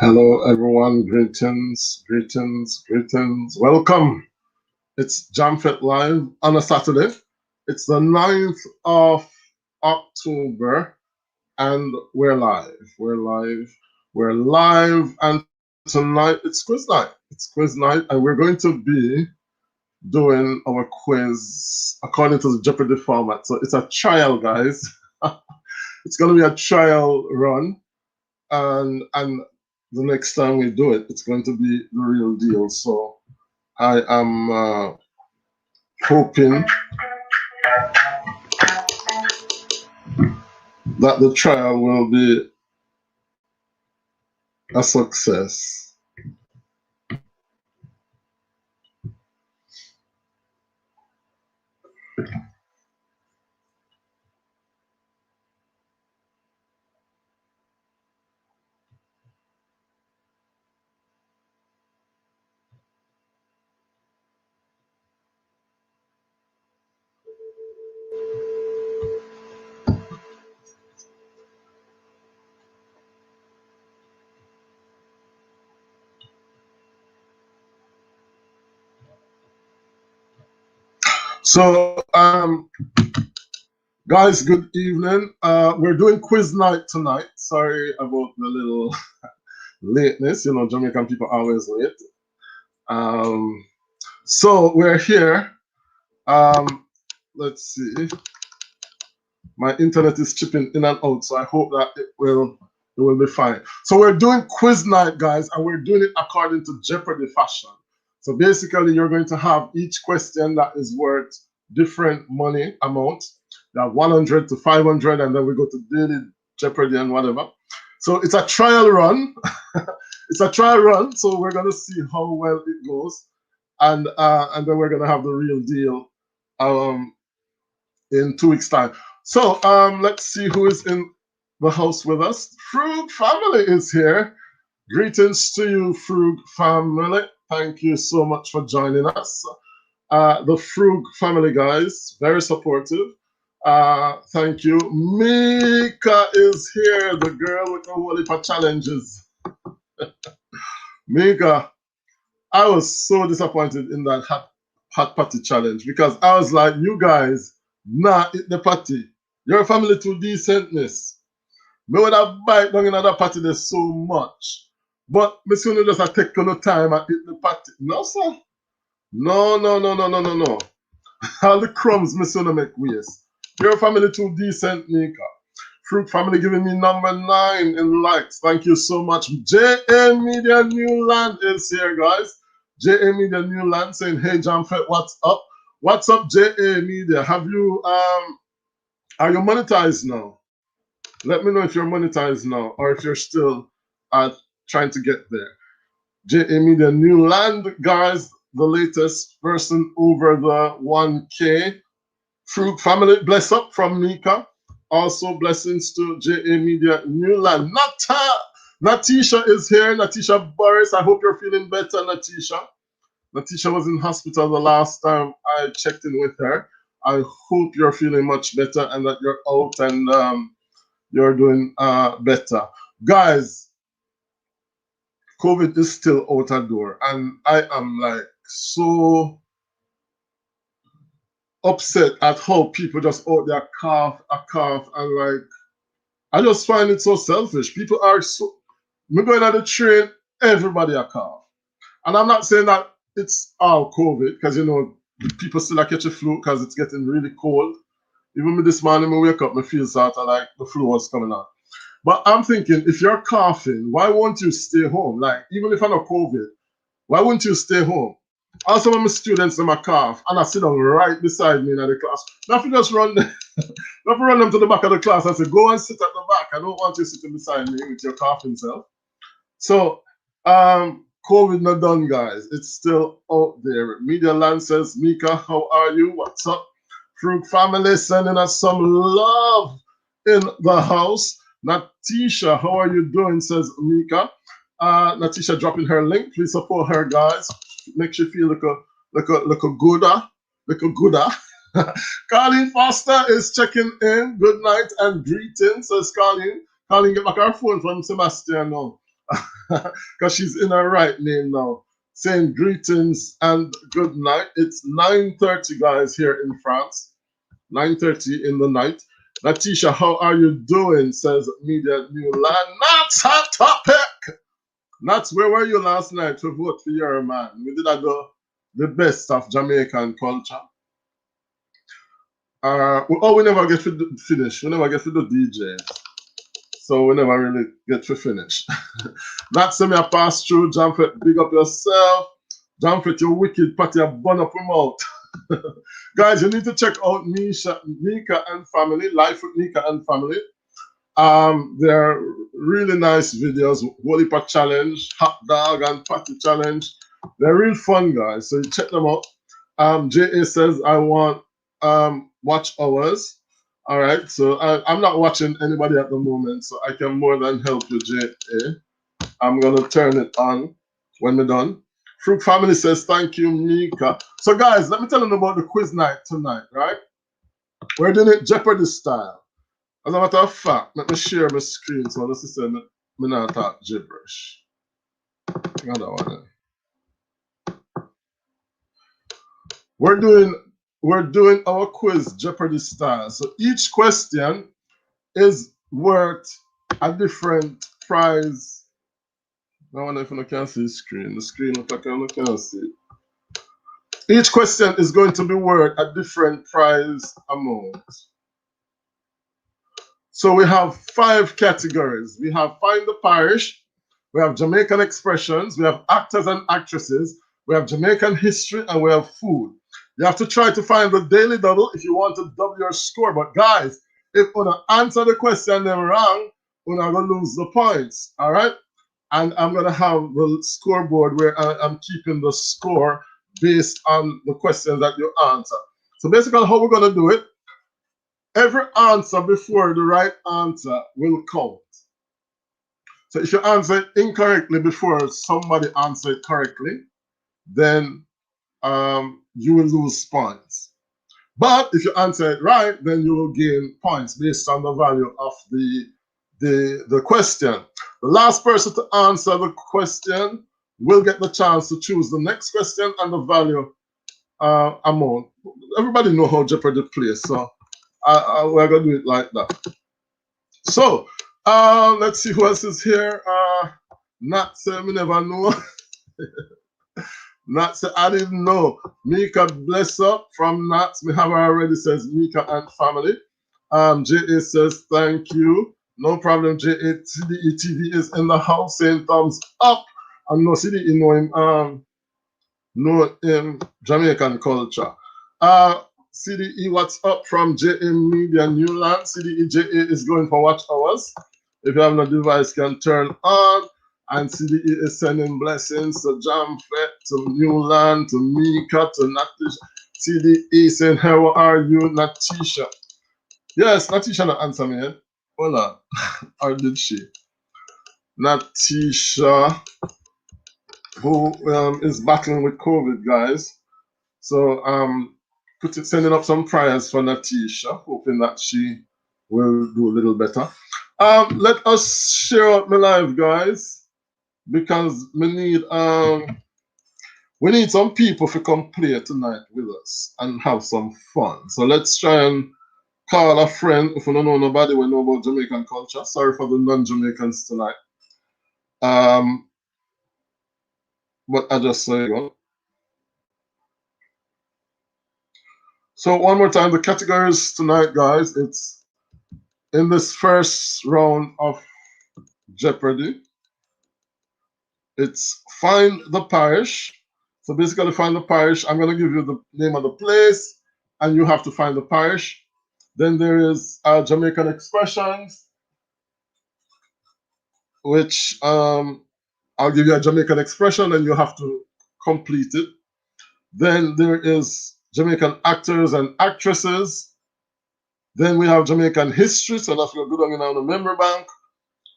Hello, everyone. Greetings, greetings, greetings. Welcome. It's Jamfet Live on a Saturday. It's the 9th of October, and we're live. We're live. We're live, and tonight it's quiz night. It's quiz night, and we're going to be doing our quiz according to the Jeopardy format. So it's a trial, guys. It's going to be a trial run, and the next time we do it, it's going to be the real deal. So I am hoping that the trial will be a success. So, guys, good evening. We're doing quiz night tonight. Sorry about the little lateness. You know, Jamaican people are always late. So we're here. Let's see. My internet is chipping in and out, so I hope that it will be fine. So we're doing quiz night, guys, and we're doing it according to Jeopardy fashion. So basically, you're going to have each question that is worth different money amount. You have 100 to 500, and then we go to daily Jeopardy and whatever. So it's a trial run. It's a trial run, so we're going to see how well it goes, and then we're going to have the real deal in 2 weeks' time. So let's see who is in the house with us. Frug family is here. Greetings to you, Frug family. Thank you so much for joining us. The Frug family, guys, very supportive. Thank you. Mika is here, the girl with the whole heap of challenges. Mika, I was so disappointed in that hot patty challenge because I was like, you guys, nah, eat the patty. Your family too decentness. Me would have bite down in another patty there's so much. But me soon just take no time and eat the patty. No, sir. No, no, no, no, no, no, no. All the crumbs me soon make waste. Your family too decent, Nika. Fruit family giving me number 9 in likes. Thank you so much. JA Media Newland is here, guys. JA Media Newland saying, hey, Jamfet, what's up? What's up, JA Media? Have you, are you monetized now? Let me know if you're monetized now or if you're still trying to get there. JA Media Newland, guys, the latest person over the 1K. Fruit family, bless up from Mika. Also, blessings to JA Media Newland. Natisha is here. Natisha Boris, I hope you're feeling better, Natisha. Natisha was in hospital the last time I checked in with her. I hope you're feeling much better and that you're out and you're doing better. Guys, COVID is still out the door, and I am like so upset at how people just out there cough, and like, I just find it so selfish. People are so, me going on the train, everybody a cough. And I'm not saying that it's all COVID, because you know, people still catch a flu because it's getting really cold. Even me this morning, I wake up, I feel sort of like the flu was coming on. But I'm thinking, if you're coughing, why won't you stay home? Like, even if I'm not COVID, why wouldn't you stay home? Also, when my students in my cough, and I sit down right beside me in the class, nothing just run them, nothing run them to the back of the class and say, go and sit at the back. I don't want you sitting beside me with your coughing self. So, COVID not done, guys. It's still out there. Media Land says, Mika, how are you? What's up? Fruit family sending us some love in the house. Natisha, how are you doing? Says Mika. Natisha dropping her link. Please support her, guys. Makes you feel like a gooder. Colleen Foster is checking in. Good night and greetings, says Colleen. Colleen, get back our phone from Sebastian now. because she's in her right name now. Saying greetings and good night. It's 9:30, guys, here in France. 9:30 in the night. Natisha, how are you doing? Says Media New Land. That's hot topic. That's where were you last night to vote for your man? We did the best of Jamaican culture. We never get to finish. We never get to do DJ. So we never really get to finish. That's me I pass through. Jamfet, big up yourself. Jamfet, you wicked party, a bun up your mouth. Guys, you need to check out Nika and Family, Life with Nika and Family. They're really nice videos. Holy Pot Challenge, Hot Dog and Party Challenge. They're real fun, guys. So you check them out. JA says, I want watch hours. All right, so I'm not watching anybody at the moment, so I can more than help you, JA. I'm gonna turn it on when we're done. Fruit Family says, thank you, Mika. So guys, let me tell you about the quiz night tonight, right? We're doing it Jeopardy style. As a matter of fact, let me share my screen so this is me not talk gibberish. Another one. We're doing our quiz Jeopardy style. So each question is worth a different prize. I wonder if I can see the screen. The screen looks like I can't see it. Each question is going to be worth a different prize amount. So we have 5 categories. We have Find the Parish, we have Jamaican expressions, we have actors and actresses, we have Jamaican history, and we have food. You have to try to find the daily double if you want to double your score. But guys, if you answer the question then wrong, you're going to lose the points. All right? And I'm going to have the scoreboard where I'm keeping the score based on the questions that you answer. So basically how we're going to do it, every answer before the right answer will count. So if you answer it incorrectly before somebody answered correctly, then you will lose points. But if you answer it right, then you will gain points based on the value of the question. The last person to answer the question will get the chance to choose the next question and the value amount. Everybody know how Jeopardy plays, so we're going to do it like that. So, let's see who else is here. Nat say we never know. Nat say I didn't know. Mika bless up from Nat. We have already says Mika and Family. JA says thank you. No problem, JA. CDE TV is in the house saying thumbs up. And no CDE know him Jamaican culture. CDE, what's up from JM Media Newland? CDE JA is going for watch hours. If you have no device, can turn on. And CDE is sending blessings to Jamfet, to Newland, to Mika, to Natisha. CDE saying, how are you, Natisha? Yes, Natisha not answer me yet. Hold on. Or did she? Natisha, who is battling with COVID, guys. So sending up some prayers for Natisha, hoping that she will do a little better. Let us share out my live, guys, because we need some people to come play tonight with us and have some fun. So let's try and call a friend. If we don't know nobody, we know about Jamaican culture. Sorry for the non-Jamaicans tonight. But I just saw you go. So one more time, the categories tonight, guys. It's in this first round of Jeopardy. It's Find the Parish. So basically, find the parish. I'm going to give you the name of the place, and you have to find the parish. Then there is Jamaican expressions, which I'll give you a Jamaican expression, and you have to complete it. Then there is Jamaican actors and actresses. Then we have Jamaican history, so that's going to go down in the memory bank.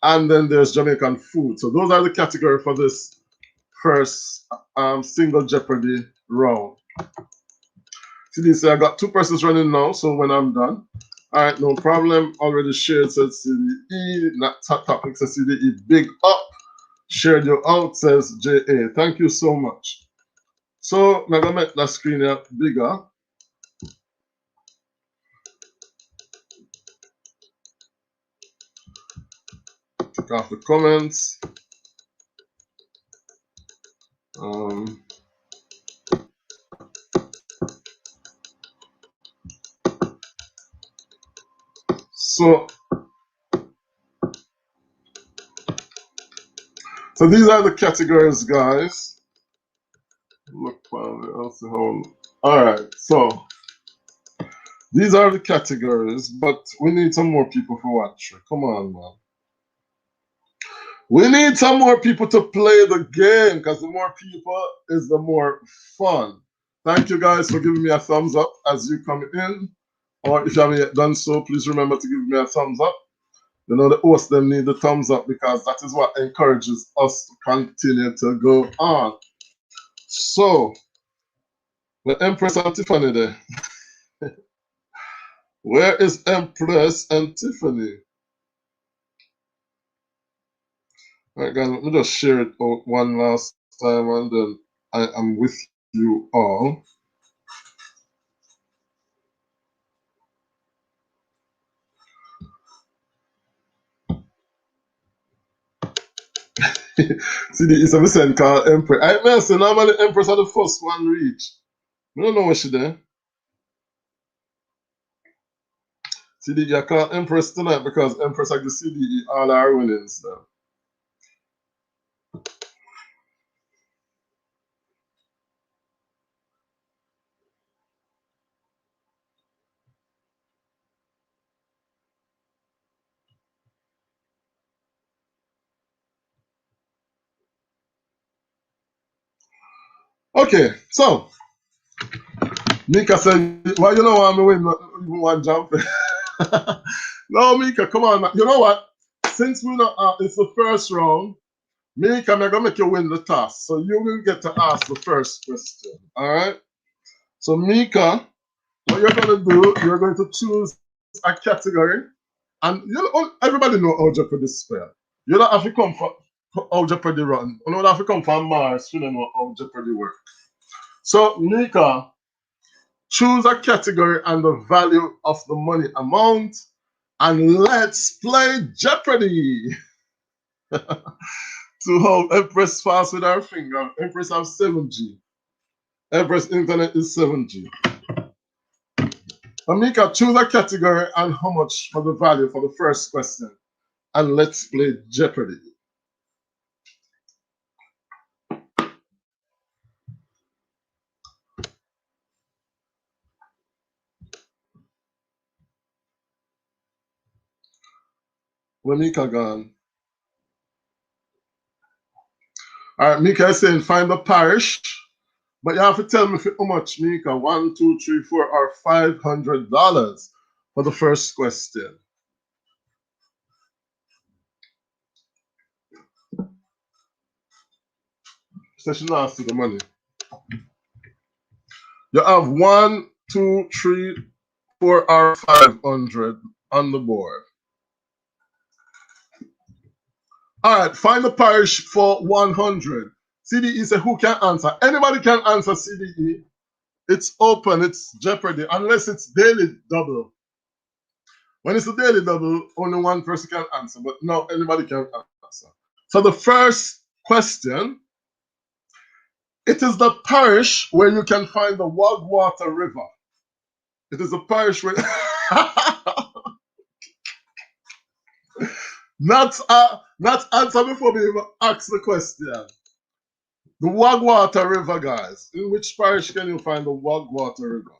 And then there's Jamaican food. So those are the category for this first single Jeopardy round. See this, I got 2 persons running now, so when I'm done. All right, no problem. Already shared, says CDE. Not top topic, says CDE. Big up. shared you out, says J.A. Thank you so much. So, I'm going to make that screen up bigger. Take off the comments. So these are the categories, guys. Look, all right. So these are the categories, but we need some more people for watch. Come on, man. We need some more people to play the game, because the more people is the more fun. Thank you guys for giving me a thumbs up as you come in. Or if you haven't yet done so, please remember to give me a thumbs up. You know, the hosts them need the thumbs up, because that is what encourages us to continue to go on. So, the Empress and Tiffany there. Where is Empress and Tiffany? All right, guys, let me just share it out one last time, and then I am with you all. See, the East of the Sen called Empress. I mean, so normally Empress are the first one reach. I don't know what she there. See, you call Empress tonight because Empress like the CDE all our winnings now. Okay, so Mika said, "Well, you know what? I'm win even one jump." No, Mika, come on, man. You know what? Since we not, it's the first round. Mika, I'm gonna make you win the toss, so you will get to ask the first question. All right. So Mika, what you're gonna do? You're going to choose a category, and you know everybody know how Jeopardy spell. You don't have to come from how Jeopardy run. You don't have to come from Mars. You don't know how Jeopardy work. So Mika, choose a category and the value of the money amount, and let's play Jeopardy. To hold Empress fast with our finger. Empress have 7G. Empress internet is 7G. Amika, choose a category and how much for the value for the first question. And let's play Jeopardy. Where Mika gone? All right, Mika is saying find the parish. But you have to tell me how much, Mika. 1, 2, 3, 4, or $500 for the first question. So she not asked the money. You have 1, 2, 3, 4, or 500 on the board. All right, find the parish for 100. CDE said, who can answer? Anybody can answer CDE. It's open, it's Jeopardy, unless it's daily double. When it's a daily double, only one person can answer, but no, anybody can answer. So the first question, it is the parish where you can find the Wagwater River. It is a parish where... not answer before we even ask the question. The Wagwater River, guys. In which parish can you find the Wagwater River?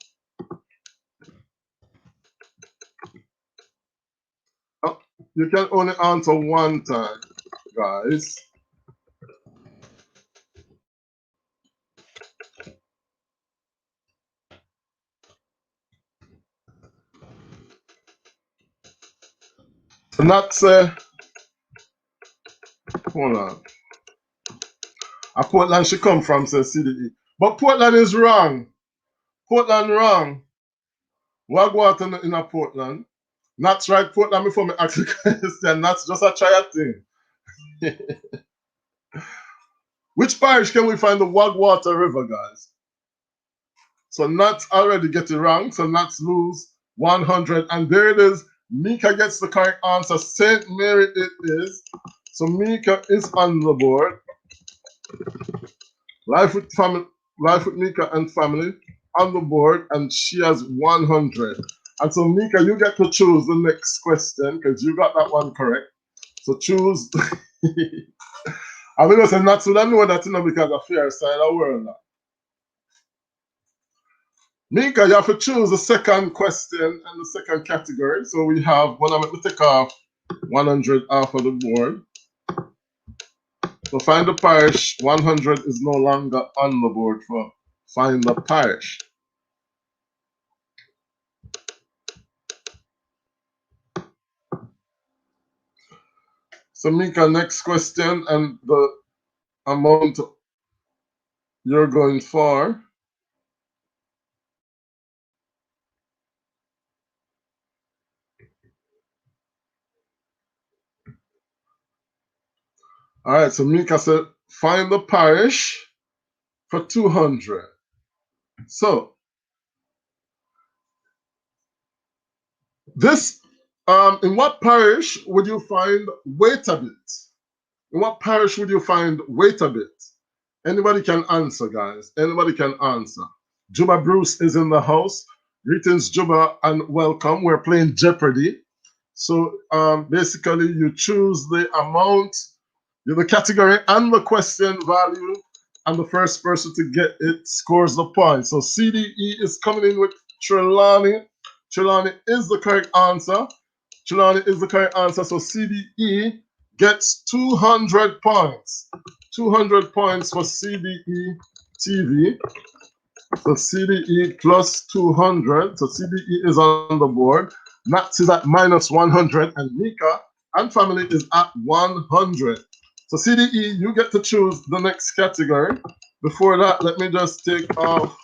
You can only answer one time, guys. Not say, hold on. A Portland she come from, says CDE. But Portland is wrong. Portland wrong. Wagwater in a Portland. That's right, Portland before me ask the question. That's just a try thing. Which parish can we find the Wagwater River, guys? So Nats already get it wrong. So Nats lose 100. And there it is. Mika gets the correct answer. St. Mary it is. So Mika is on the board. Life with family, Life with Mika and family on the board, and she has 100. And so Mika, you get to choose the next question because you got that one correct. So choose. I'm gonna say not so that know that you know because of fair side of the world now. Mika, you have to choose the second question and the second category. So we have one. I'm going to take off 100 off of the board. So find the parish. 100 is no longer on the board for find the parish. So Mika, next question and the amount you're going for. All right, so Mika said, find the parish for 200. So this, in what parish would you find wait a bit? In what parish would you find wait a bit? Anybody can answer, guys. Anybody can answer. Juba Bruce is in the house. Greetings, Juba, and welcome. We're playing Jeopardy. So basically, you choose the amount, the category, and the question value, and the first person to get it scores the point. So CDE is coming in with Trelawney. Trelawney is the correct answer. Trelawney is the correct answer. So CDE gets 200 points. 200 points for CDE TV. So CDE plus 200. So CDE is on the board. Nats is at minus 100, and Mika and family is at 100. So CDE, you get to choose the next category. Before that, let me just take off,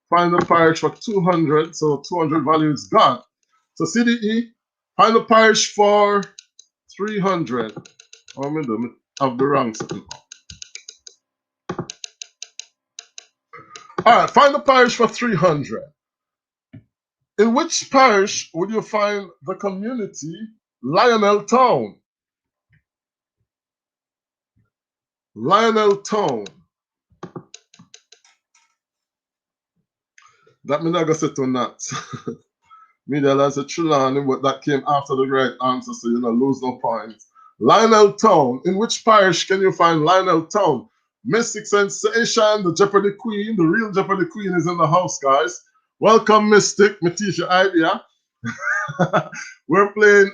find the parish for 200. So 200 value is gone. So CDE, find the parish for 300. Oh, I have the wrong setting. All right, find the parish for 300. In which parish would you find the community Lionel Town? Lionel Town. That means I got to not. Media as a Trelawney, but that came after the right answer, so you don't lose no points. Lionel Town. In which parish can you find Lionel Town? Mystic Sensation, the Jeopardy Queen, the real Jeopardy Queen is in the house, guys. Welcome, Mystic. Me teach your idea. We're playing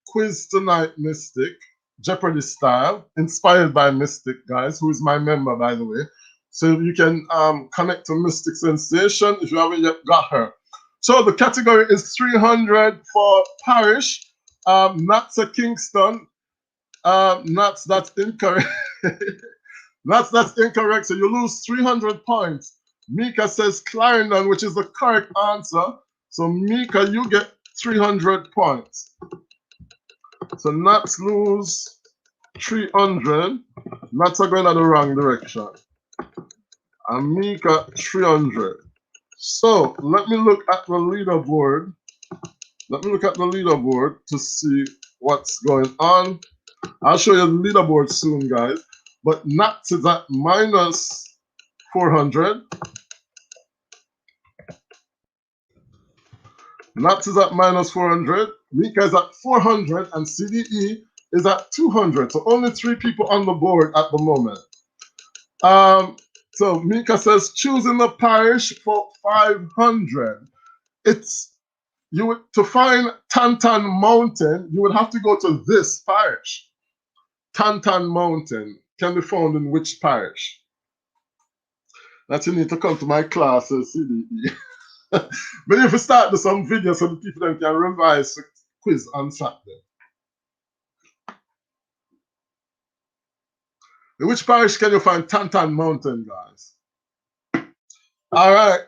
quiz tonight, Mystic. Jeopardy style, inspired by Mystic, guys, who is my member, by the way. So you can connect to Mystic Sensation if you haven't yet got her. So the category is 300 for parish. Nats a Kingston. Nats, that's incorrect. That's incorrect. So you lose 300 points. Mika says Clarendon, which is the correct answer. So Mika, you get 300 points. So Nats lose 300. Nats are going in the wrong direction. And Mika 300. So let me look at the leaderboard. Let me look at the leaderboard to see what's going on. I'll show you the leaderboard soon, guys. But Nats is at minus 400. Nats is at minus 400. Mika is at 400. And CDE is at 200. So only 3 people on the board at the moment. So Mika says choosing the parish for 500. It's you would to find Tantan Mountain, you would have to go to this parish. Tantan Mountain can be found in which parish? That you need to come to my classes, CDE. But if you start with some videos so the people then can revise the quiz on Saturday. In which parish can you find Tantan Mountain, guys? All right,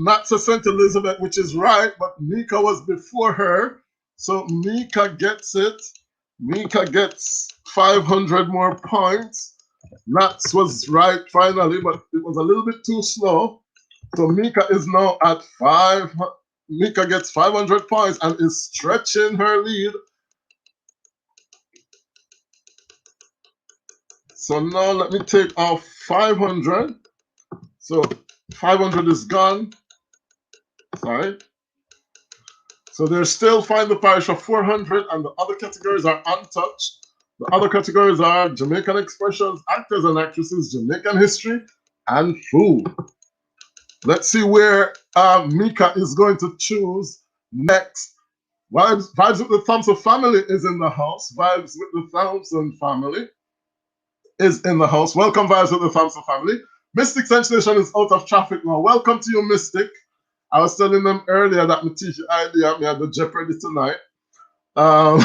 not to St. Elizabeth, which is right, but Mika was before her. So Mika gets it. Mika gets 500 more points. Nats was right finally, but it was a little bit too slow. So Mika is now at 5. Mika gets 500 points and is stretching her lead. So now let me take off 500. So 500 is gone. Sorry. So there's still Find the Parish of 400, and the other categories are untouched. The other categories are Jamaican expressions, actors and actresses, Jamaican history, and food. Let's see where Mika is going to choose next. Vibes with the Thompson family is in the house. Vibes with the Thompson family is in the house. Welcome, Vibes with the Thompson family. Mystic Sensation is out of traffic now. Welcome to you, Mystic. I was telling them earlier that my teacher idea me had the Jeopardy tonight. But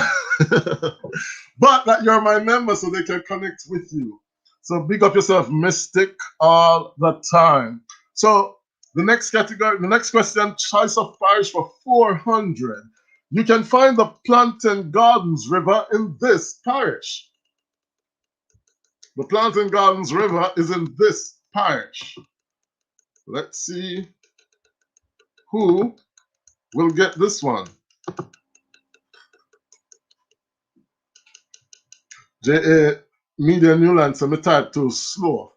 that you're my member so they can connect with you. So big up yourself, Mystic, all the time. So the next category, the next question, choice of parish for 400. You can find the Plantain Gardens River in this parish. The Plantain Gardens River is in this parish. Let's see who will get this one. J.A. Media Newland, so me type too slow.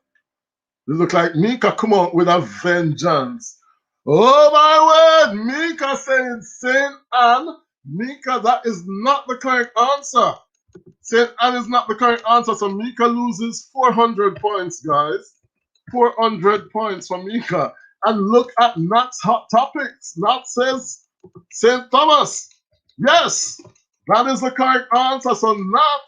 It look like Mika come out with a vengeance. Oh my word, Mika saying St. Anne. Mika, that is not the correct answer. St. Anne is not the correct answer, so Mika loses 400 points, guys. 400 points for Mika. And look at Nat's hot topics. Nat says St. Thomas. Yes, that is the correct answer. So Nat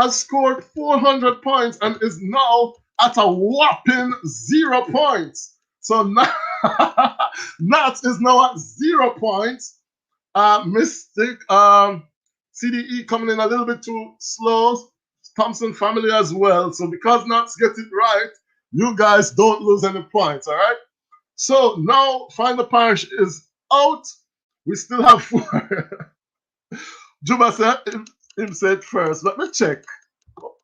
has scored 400 points and is now at a whopping 0 points. So Nat is now at 0 points. Mystic, CDE coming in a little bit too slow. Thompson family as well. So because Nats get it right, you guys don't lose any points, all right? So now Find the Parish is out. We still have 4. Juba said him said first. Let me check.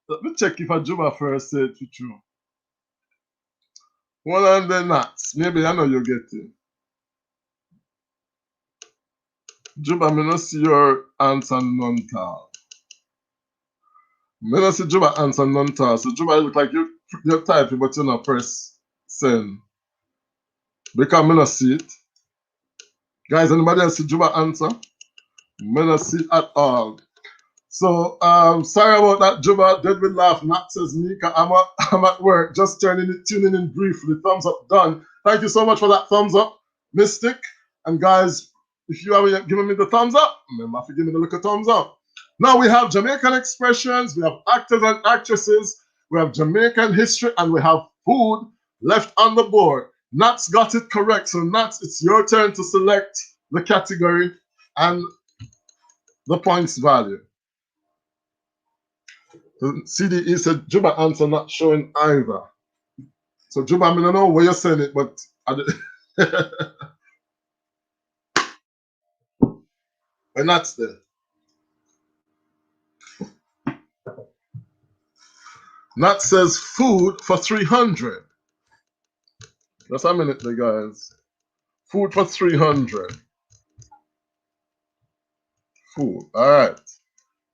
Let me check if a Juba first said to true. One and the Nats. Maybe I know you get it. Juba, me not see your answer non-tal. Me not see Juba answer non-tal. So Juba, it look like you're typing, but you not press send. Because me not see it. Guys, anybody else see Juba answer? Me not see it at all. So sorry about that, Juba. Dead with laugh. Nat says Mika, I'm at work. Just tuning in briefly. Thumbs up done. Thank you so much for that thumbs up, Mystic. And guys, if you haven't given me the thumbs up, remember to give me the little thumbs up. Now we have Jamaican expressions, we have actors and actresses, we have Jamaican history, and we have food left on the board. Nat's got it correct. So Nats, it's your turn to select the category and the points value. CDE said Juba answer not showing either. So Juba, I don't know where you're saying it, but we're not there. Nat says food for 300. Just a minute there, guys. Food for 300. Food. All right.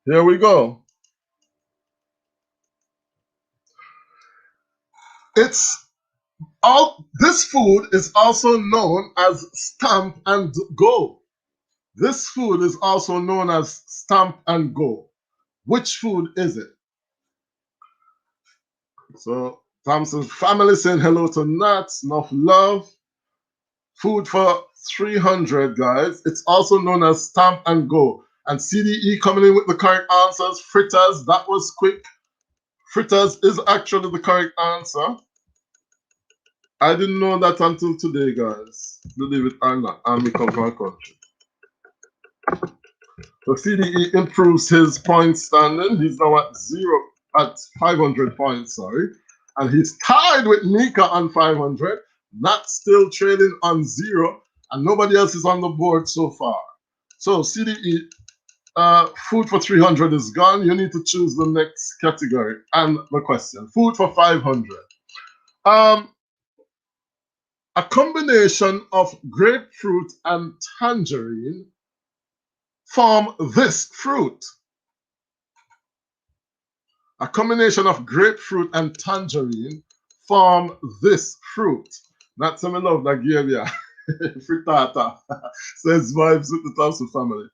Here we go. This food is also known as stamp and go. This food is also known as stamp and go. Which food is it? So Thompson's family saying hello to Nats, enough love. Food for 300, guys. It's also known as stamp and go. And CDE coming in with the correct answers. Fritters, that was quick. Fritters is actually the correct answer. I didn't know that until today, guys. Believe it or not, and we come from a country. So CDE improves his point standing. He's now at 500 points, sorry. And he's tied with Mika on 500. Not still trailing on 0. And nobody else is on the board so far. So CDE, Food for 300 is gone. You need to choose the next category and the question. Food for 500. A combination of grapefruit and tangerine form this fruit. A combination of grapefruit and tangerine form this fruit. That's some love Nigeria. Frittata says vibes with the Thompson family.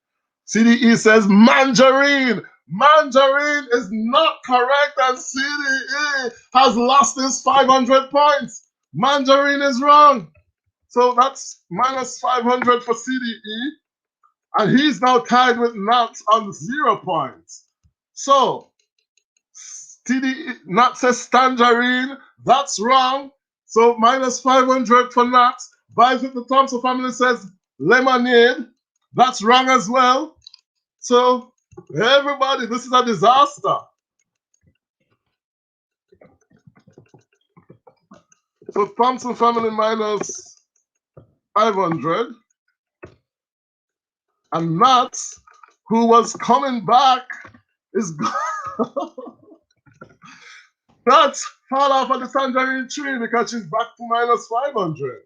CDE says mandarin. Mandarin is not correct, and CDE has lost his 500 points. Mandarin is wrong. So that's minus 500 for CDE. And he's now tied with Nat on 0 points. So TDE, Nat says tangerine. That's wrong. So minus 500 for Nat. Vibes with the Thompson family says lemonade. That's wrong as well. So everybody, this is a disaster. So Thompson family minus 500. And Nat, who was coming back, is gone. Nat fall off of the tangerine tree because she's back to minus 500.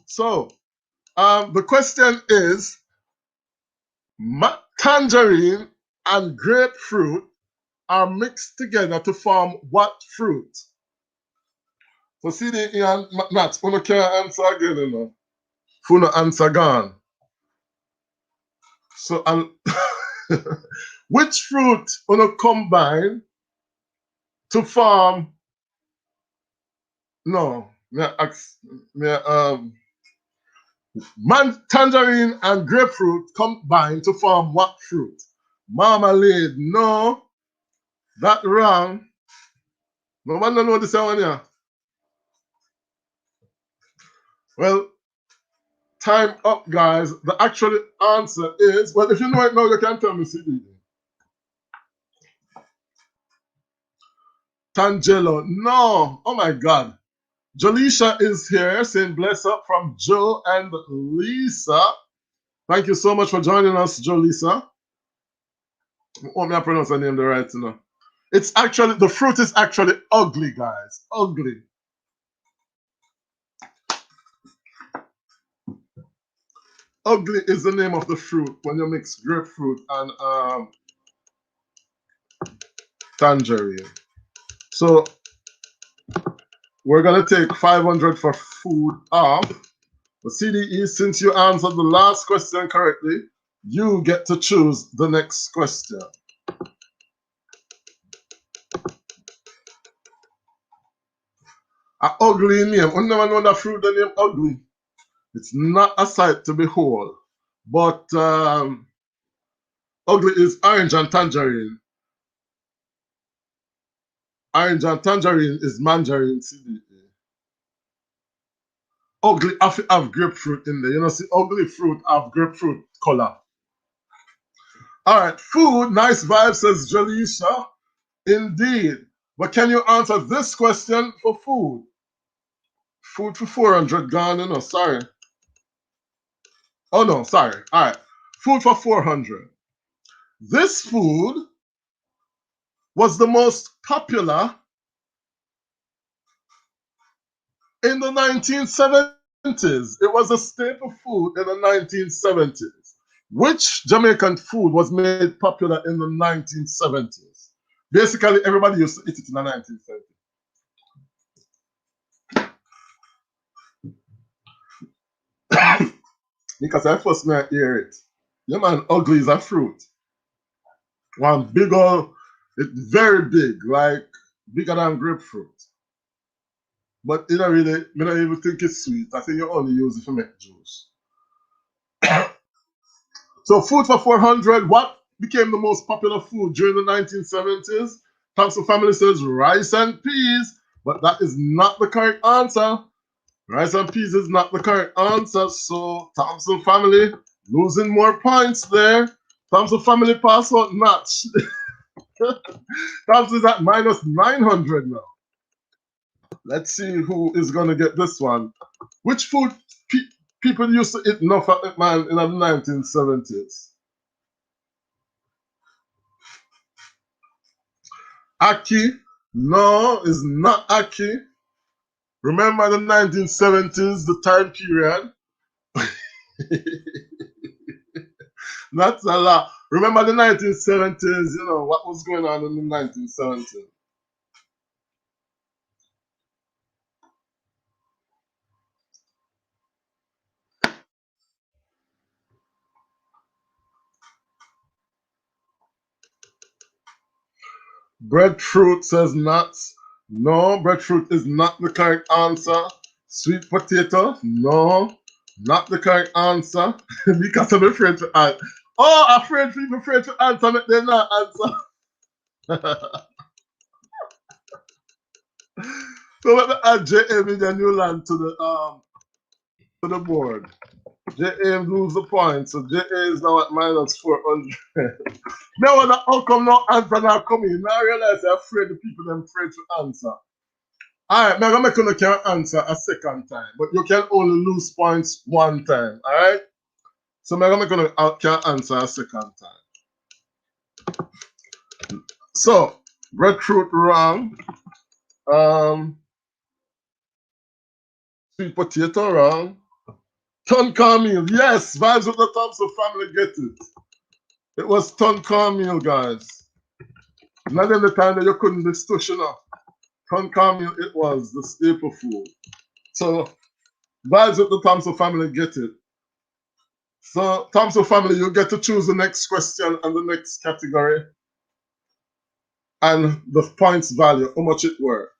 So the question is, tangerine and grapefruit are mixed together to form what fruit? So see the Nat, you can't answer again, you know. Who no answer gone. So which fruit you combine to form? No, tangerine and grapefruit combine to form what fruit? Marmalade. No, that wrong. No one know this one here. Well, time up, guys. The actual answer is, well, if you know it now, you can tell me, CD. Tangelo. No. Oh my God. Jalisha is here saying bless up from Joe and Lisa. Thank you so much for joining us, Jolisa. Oh, may I pronounce her name the right, you know? It's actually, the fruit is actually ugly, guys. Ugly. Ugly is the name of the fruit when you mix grapefruit and tangerine. So we're gonna take 500 for food off. But CDE, since you answered the last question correctly, you get to choose the next question. An ugly name. You never know that fruit the name ugly. It's not a sight to behold. But ugly is orange and tangerine. Orange and tangerine is mandarin, CDE. Ugly have grapefruit in there. You know, see, ugly fruit have grapefruit color. All right, food, nice vibe, says Jalisha. Indeed. But can you answer this question for food? Food for 400 gone, you know, sorry. Oh no, sorry. All right. Food for 400. This food was the most popular in the 1970s. It was a staple food in the 1970s. Which Jamaican food was made popular in the 1970s? Basically, everybody used to eat it in the 1970s. Because I first may hear it. Yeah, man, ugly is a fruit. One big old, it's very big, like bigger than grapefruit. But you don't really, I don't even think it's sweet. I think you only use it to make juice. So food for 400, what became the most popular food during the 1970s? Thompson family says rice and peas, but that is not the correct answer. Rice and peas is not the correct answer. So Thompson family losing more points there. Thompson family password match. Thompson's at minus 900 now. Let's see who is going to get this one. Which food people used to eat enough at man in the 1970s? Aki? No, it's not Aki. Remember the 1970s, the time period? That's a lot. Remember the 1970s, you know, what was going on in the 1970s? Breadfruit says nuts. No, breadfruit is not the correct answer. Sweet potato? No, not the correct answer. Because I'm afraid to answer. Oh, afraid to answer, but they're not answer. So let me add JM in the new land to the board. JA lose the point, so JA is now at minus 400. Now, when how come no answer now come in? Now I realize they're afraid the people them afraid to answer. Alright, now I'm gonna can answer a second time, but you can only lose points one time. Alright? So I'm gonna can answer a second time. So breadfruit wrong. Sweet potato wrong. Ton cornmeal, yes, vibes with the Thompson family get it. It was ton cornmeal, guys. Not in the time that you couldn't be stush enough. Ton cornmeal, it was the staple food. So vibes with the Thompson family get it. So Thompson family, you get to choose the next question and the next category and the points value, how much it were.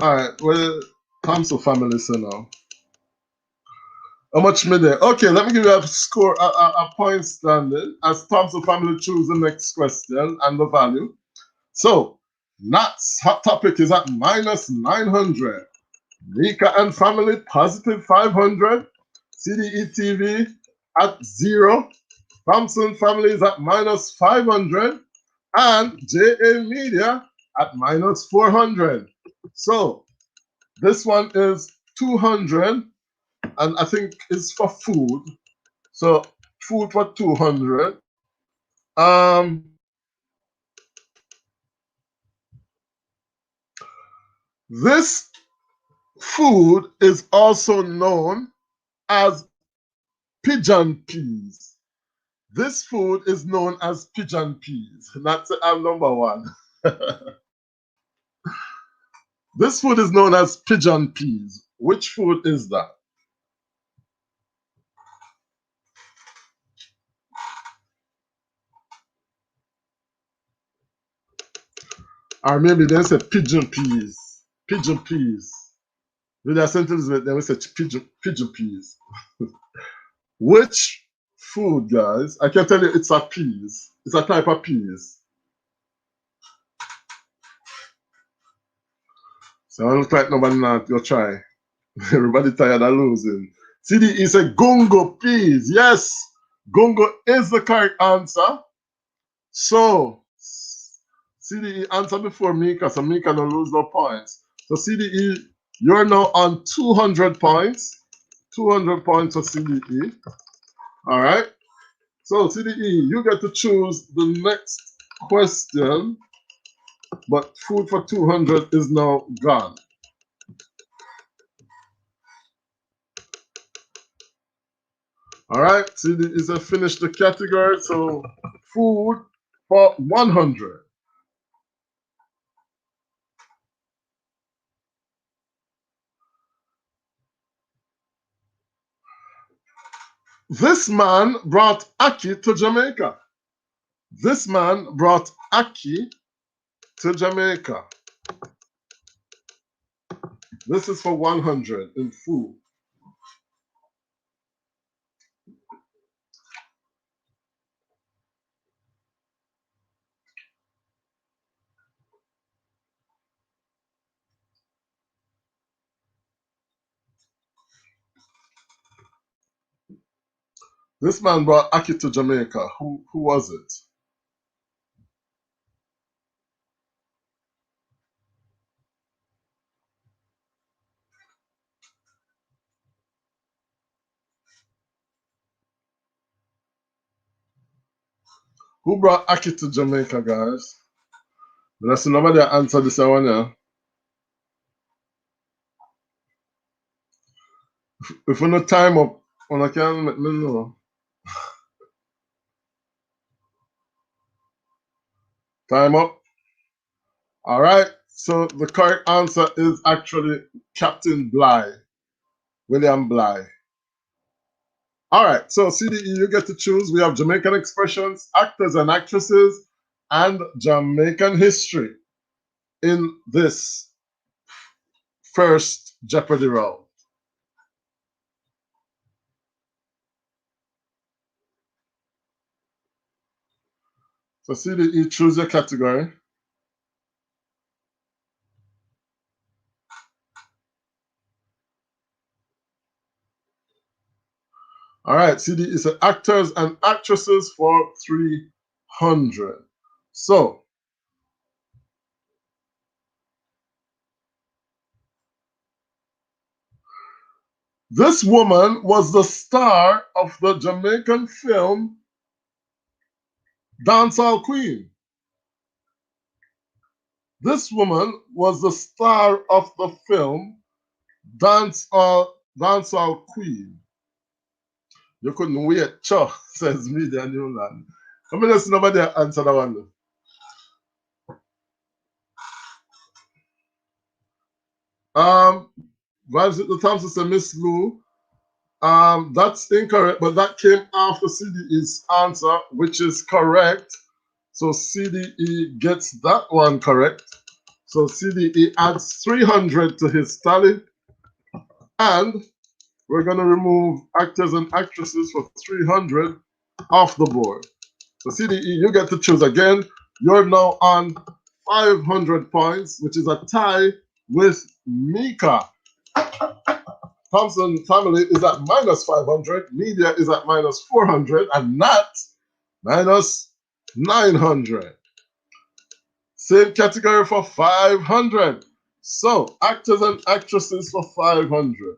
All right, well, Thompson family, so now. How much me there? Okay, let me give you a score, a point standing as Thompson family choose the next question and the value. So, Nats hot topic is at minus 900. Mika and family positive 500. CDE TV at 0. Thompson family is at minus 500. And JA Media at minus 400. So, this one is 200. And I think it's for food. So, food for 200. This food is also known as pigeon peas. This food is known as pigeon peas. That's number one. This food is known as pigeon peas. Which food is that? Or maybe they say pigeon peas. Pigeon peas. With a sentence, they will say pigeon peas. Which food, guys? I can tell you it's a peas. It's a type of peas. So I look like nobody not go try. Everybody tired of losing. CDE said gungo peas. Yes, gungo is the correct answer. So CDE answer before Mika, so Mika don't lose no points. So CDE, you're now on 200 points. 200 points for CDE. All right. So CDE, you get to choose the next question, but food for 200 is now gone. All right, CDE is a finish the category. So food for 100. This man brought ackee to Jamaica. This man brought ackee to Jamaica. This is for 100 in food. This man brought ackee to Jamaica. Who was it? Who brought Aki to Jamaica, guys? Let's see nobody answer this one here. If we no time up, on I can let me know. Time up. All right. So the correct answer is actually Captain Bligh, William Bligh. All right. So CDE, you get to choose. We have Jamaican expressions, actors and actresses, and Jamaican history in this first Jeopardy round. So CDE, choose your category. All right, CDE is actors and actresses for 300. So this woman was the star of the Jamaican film Dancehall Queen. This woman was the star of the film Dancehall Queen. You couldn't wait, Cho, says Media Newland. I mean, there's nobody answer that one. Vibes with the Thompson said Miss Lou. That's incorrect, but that came after CDE's answer, which is correct. So CDE gets that one correct. So CDE adds 300 to his tally. And we're going to remove actors and actresses for 300 off the board. So CDE, you get to choose again. You're now on 500 points, which is a tie with Mika. Thompson family is at minus 500. Media is at minus 400. And Nat minus 900. Same category for 500. So, actors and actresses for 500.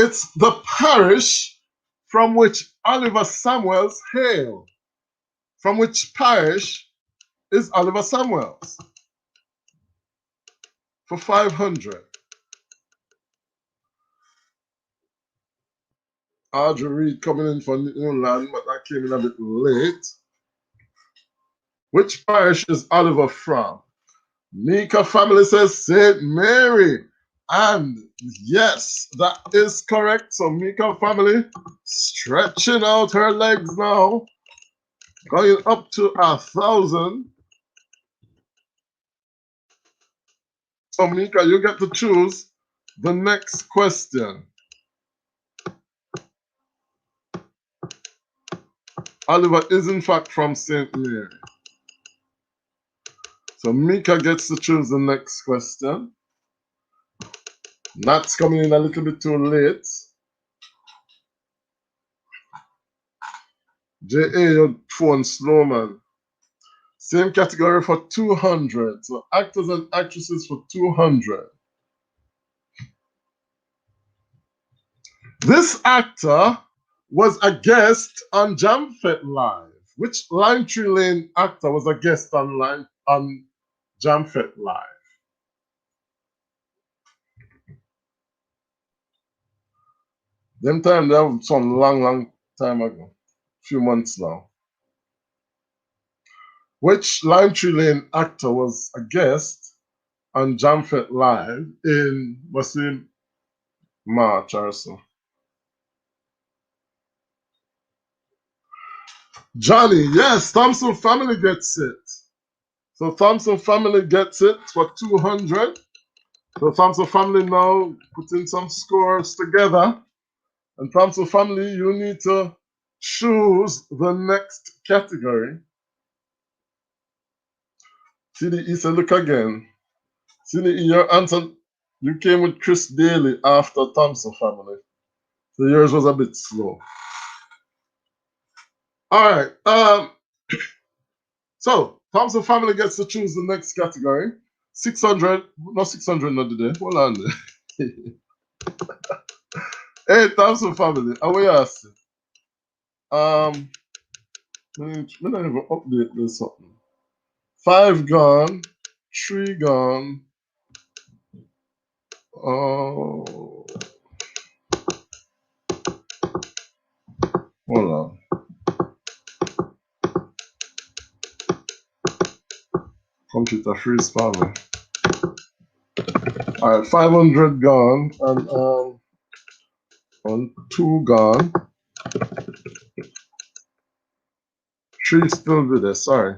It's the parish from which Oliver Samuels hailed. From which parish is Oliver Samuels? For 500. Audrey Reed coming in for Newland, but that came in a bit late. Which parish is Oliver from? Mika family says St. Mary. And yes, that is correct. So Mika family stretching out her legs now, going up to 1,000. So Mika, you get to choose the next question. Oliver is in fact from St. Mary. So Mika gets to choose the next question. That's coming in a little bit too late. J.A., your phone slow, man. Same category for 200. So actors and actresses for 200. This actor was a guest on Jamfet Live. Which Lime Tree Lane actor was a guest on Jamfet Live? Them time, that was some long time ago. Few months now. Which Lime Tree Lane actor was a guest on Jamfet Live in March or so? Johnny, yes, Thompson family gets it. So Thompson family gets it for 200. So Thompson family now putting some scores together. And Thompson family, you need to choose the next category. CDE said, look again. CDE, your answer, you came with Chris Daly after Thompson family. So yours was a bit slow. All right. So Thompson family gets to choose the next category. 600, not 600 not today. Hold on there. Hey, Thompson family, how are you asking? Me not even update this something. 5 gone, 3 gone. Oh, hold on. Computer freeze for me. All right, 500 gone and 2 gone. 3 still with us. Sorry.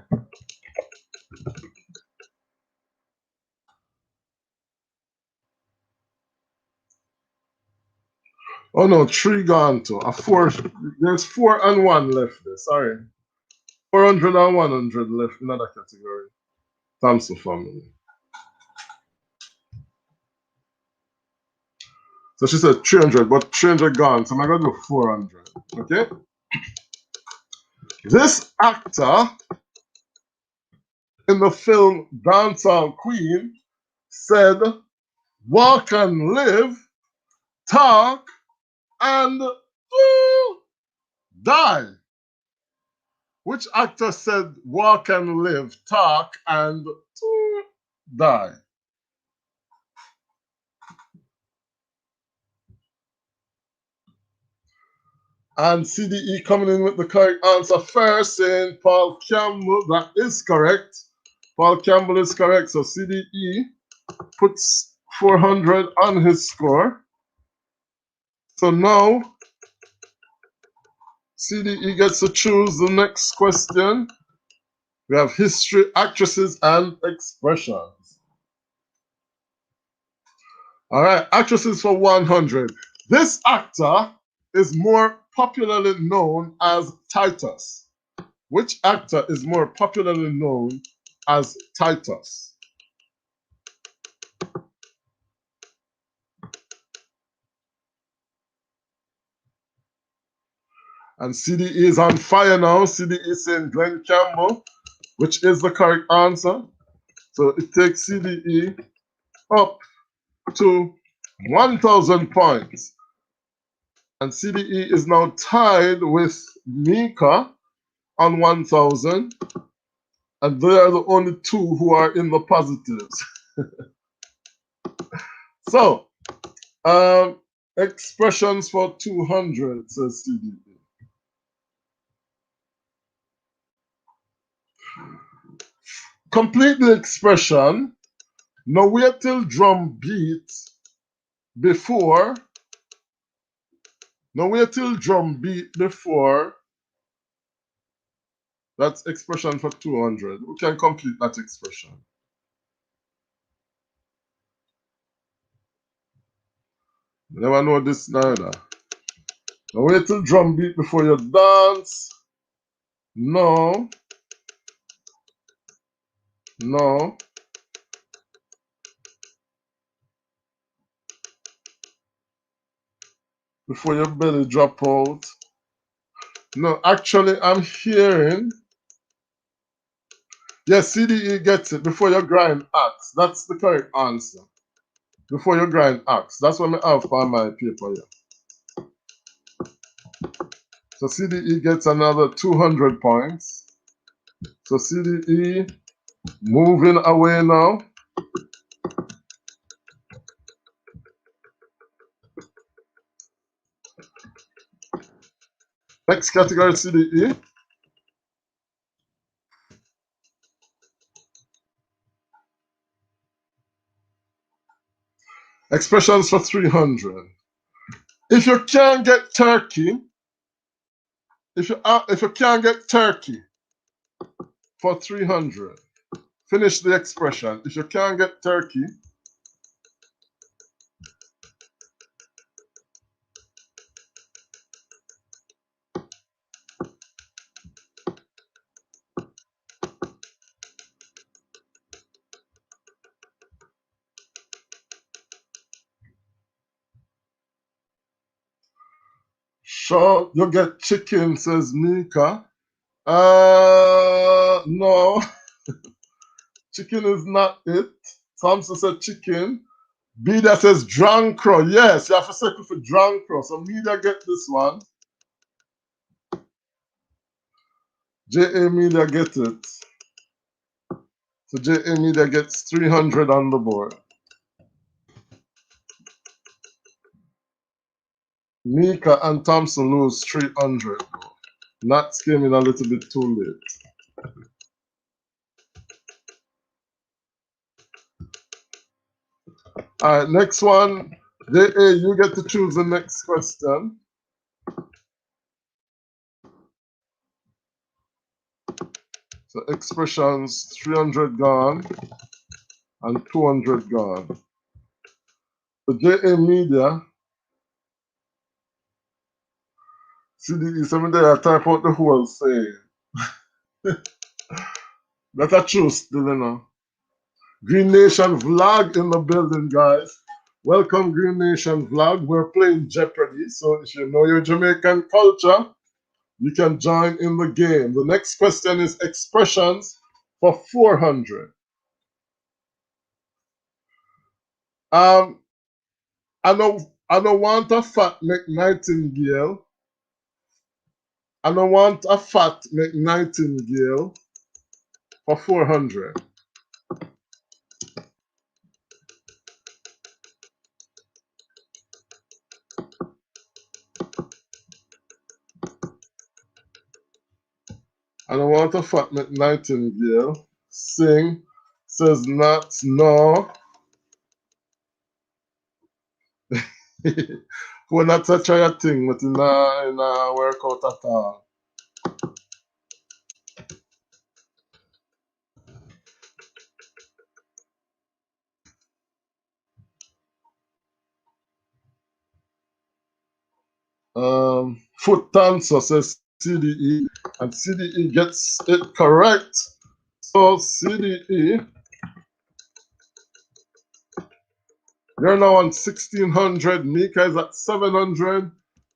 Oh no, 3 gone too. A 4. There's 4 and 1 left there. Sorry. 400 and 100 left in another category. Thompson family. So she said 300, but 300 gone. So I'm going to do 400. Okay? This actor in the film Dancehall Queen said, walk and live, talk and die. Which actor said, walk and live, talk and die? And CDE coming in with the correct answer first, saying Paul Campbell. That is correct. Paul Campbell is correct. So CDE puts 400 on his score. So now CDE gets to choose the next question. We have history, actresses, and expressions. All right, actresses for 100. This actor is more popularly known as Titus. Which actor is more popularly known as Titus? And CDE is on fire now. CDE is saying Glenn Campbell, which is the correct answer. So it takes CDE up to 1,000 points. And CDE is now tied with Mika on 1,000. And they are the only two who are in the positives. So, expressions for 200, says CDE. Complete the expression. Now wait till drum beat before. Now wait till drum beat before. That's expression for 200. We can complete that expression. Never know this neither. Now wait till drum beat before you dance. No. No. Before your belly drop out. No, actually I'm hearing. Yes, CDE gets it. Before you grind axe. That's the correct answer. Before you grind axe. That's what I have on my paper here. So CDE gets another 200 points. So CDE moving away now. Next category, CDE. Expressions for 300. If you can't get turkey, if you can't get turkey for 300, finish the expression. If you can't get turkey, sure, you get chicken, says Mika. No, chicken is not it. Thompson said chicken. Bida says drankro. Yes, you have to settle for drankro. So Media get this one. JA Media get it. So JA Media gets 300 on the board. Mika and Thompson lose 300. Nats came in a little bit too late. All right, next one. JA, you get to choose the next question. So expressions, 300 gone and 200 gone. So JA Media, CDE, some day I type out the whole saying. That's a true still, you know. Green Nation Vlog in the building, guys. Welcome, Green Nation Vlog. We're playing Jeopardy, so if you know your Jamaican culture, you can join in the game. The next question is expressions for 400. I don't want a fat McNightingale. I don't want a fat McNightingale for 400. I don't want a fat McNightingale. Sing says not no. We're not to try a thing, but in a workout at all. Foot dancer says CDE, and CDE gets it correct. So CDE, you're now on 1600. Mika is at 700.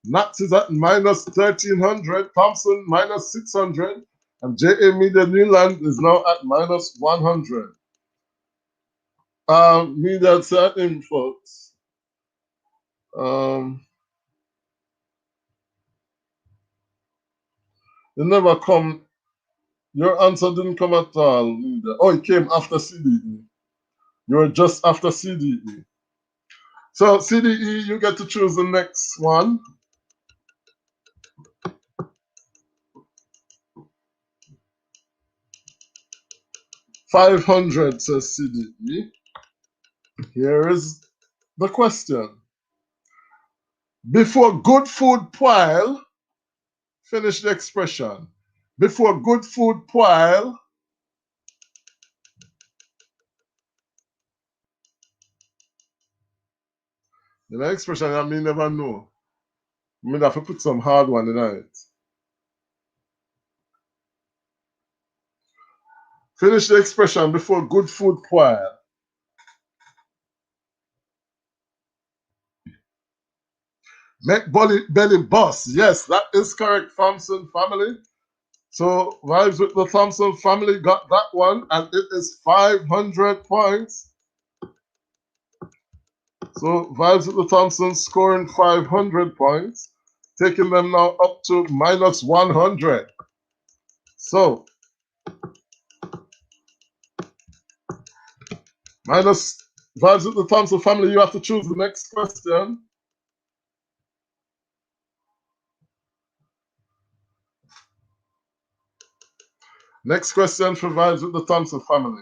Nats is at minus 1300. Thompson minus 600. And JA Media Newland is now at minus 100. Media certain folks. You never come. Your answer didn't come at all, Media. Oh, it came after CDE. You were just after CDE. So CDE, you get to choose the next one. 500 says CDE. Here is the question. Before good food poil, finish the expression. Before good food poil, the next expression I may never know. I mean, have to put some hard one in it. Finish the expression before good food poil. Make belly bust. Yes, that is correct, Thompson family. So Vibes with the Thompson family got that one, and it is 500 points. So Vibes with the Thompson scoring 500 points, taking them now up to minus 100. So minus Vibes with the Thompson family, you have to choose the next question. Next question for Vibes with the Thompson family.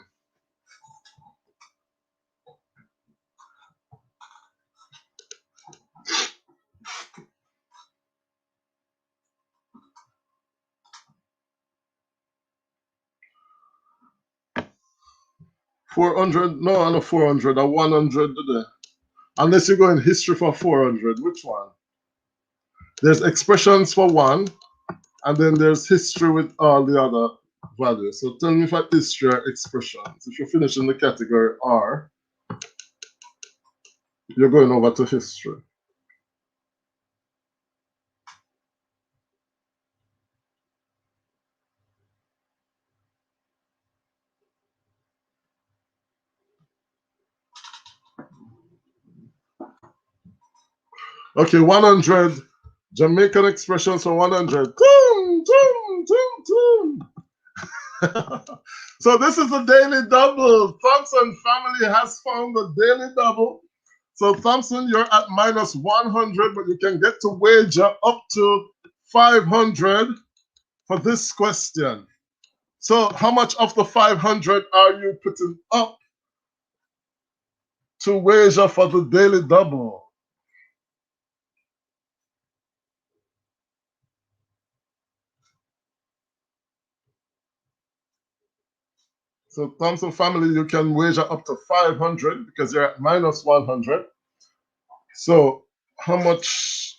$400? No, I know 400. A 100 today. Unless you go in history for 400. Which one? There's expressions for one, and then there's history with all the other values. So tell me for history or expressions. If you finish in the category R, you're going over to history. Okay, 100. Jamaican expressions for 100. Toom, toom, toom, toom. So this is the daily double. Thompson family has found the daily double. So Thompson, you're at minus 100, but you can get to wager up to 500 for this question. So how much of the 500 are you putting up to wager for the daily double? So Thompson family, you can wager up to 500 because you're at minus 100. So how much?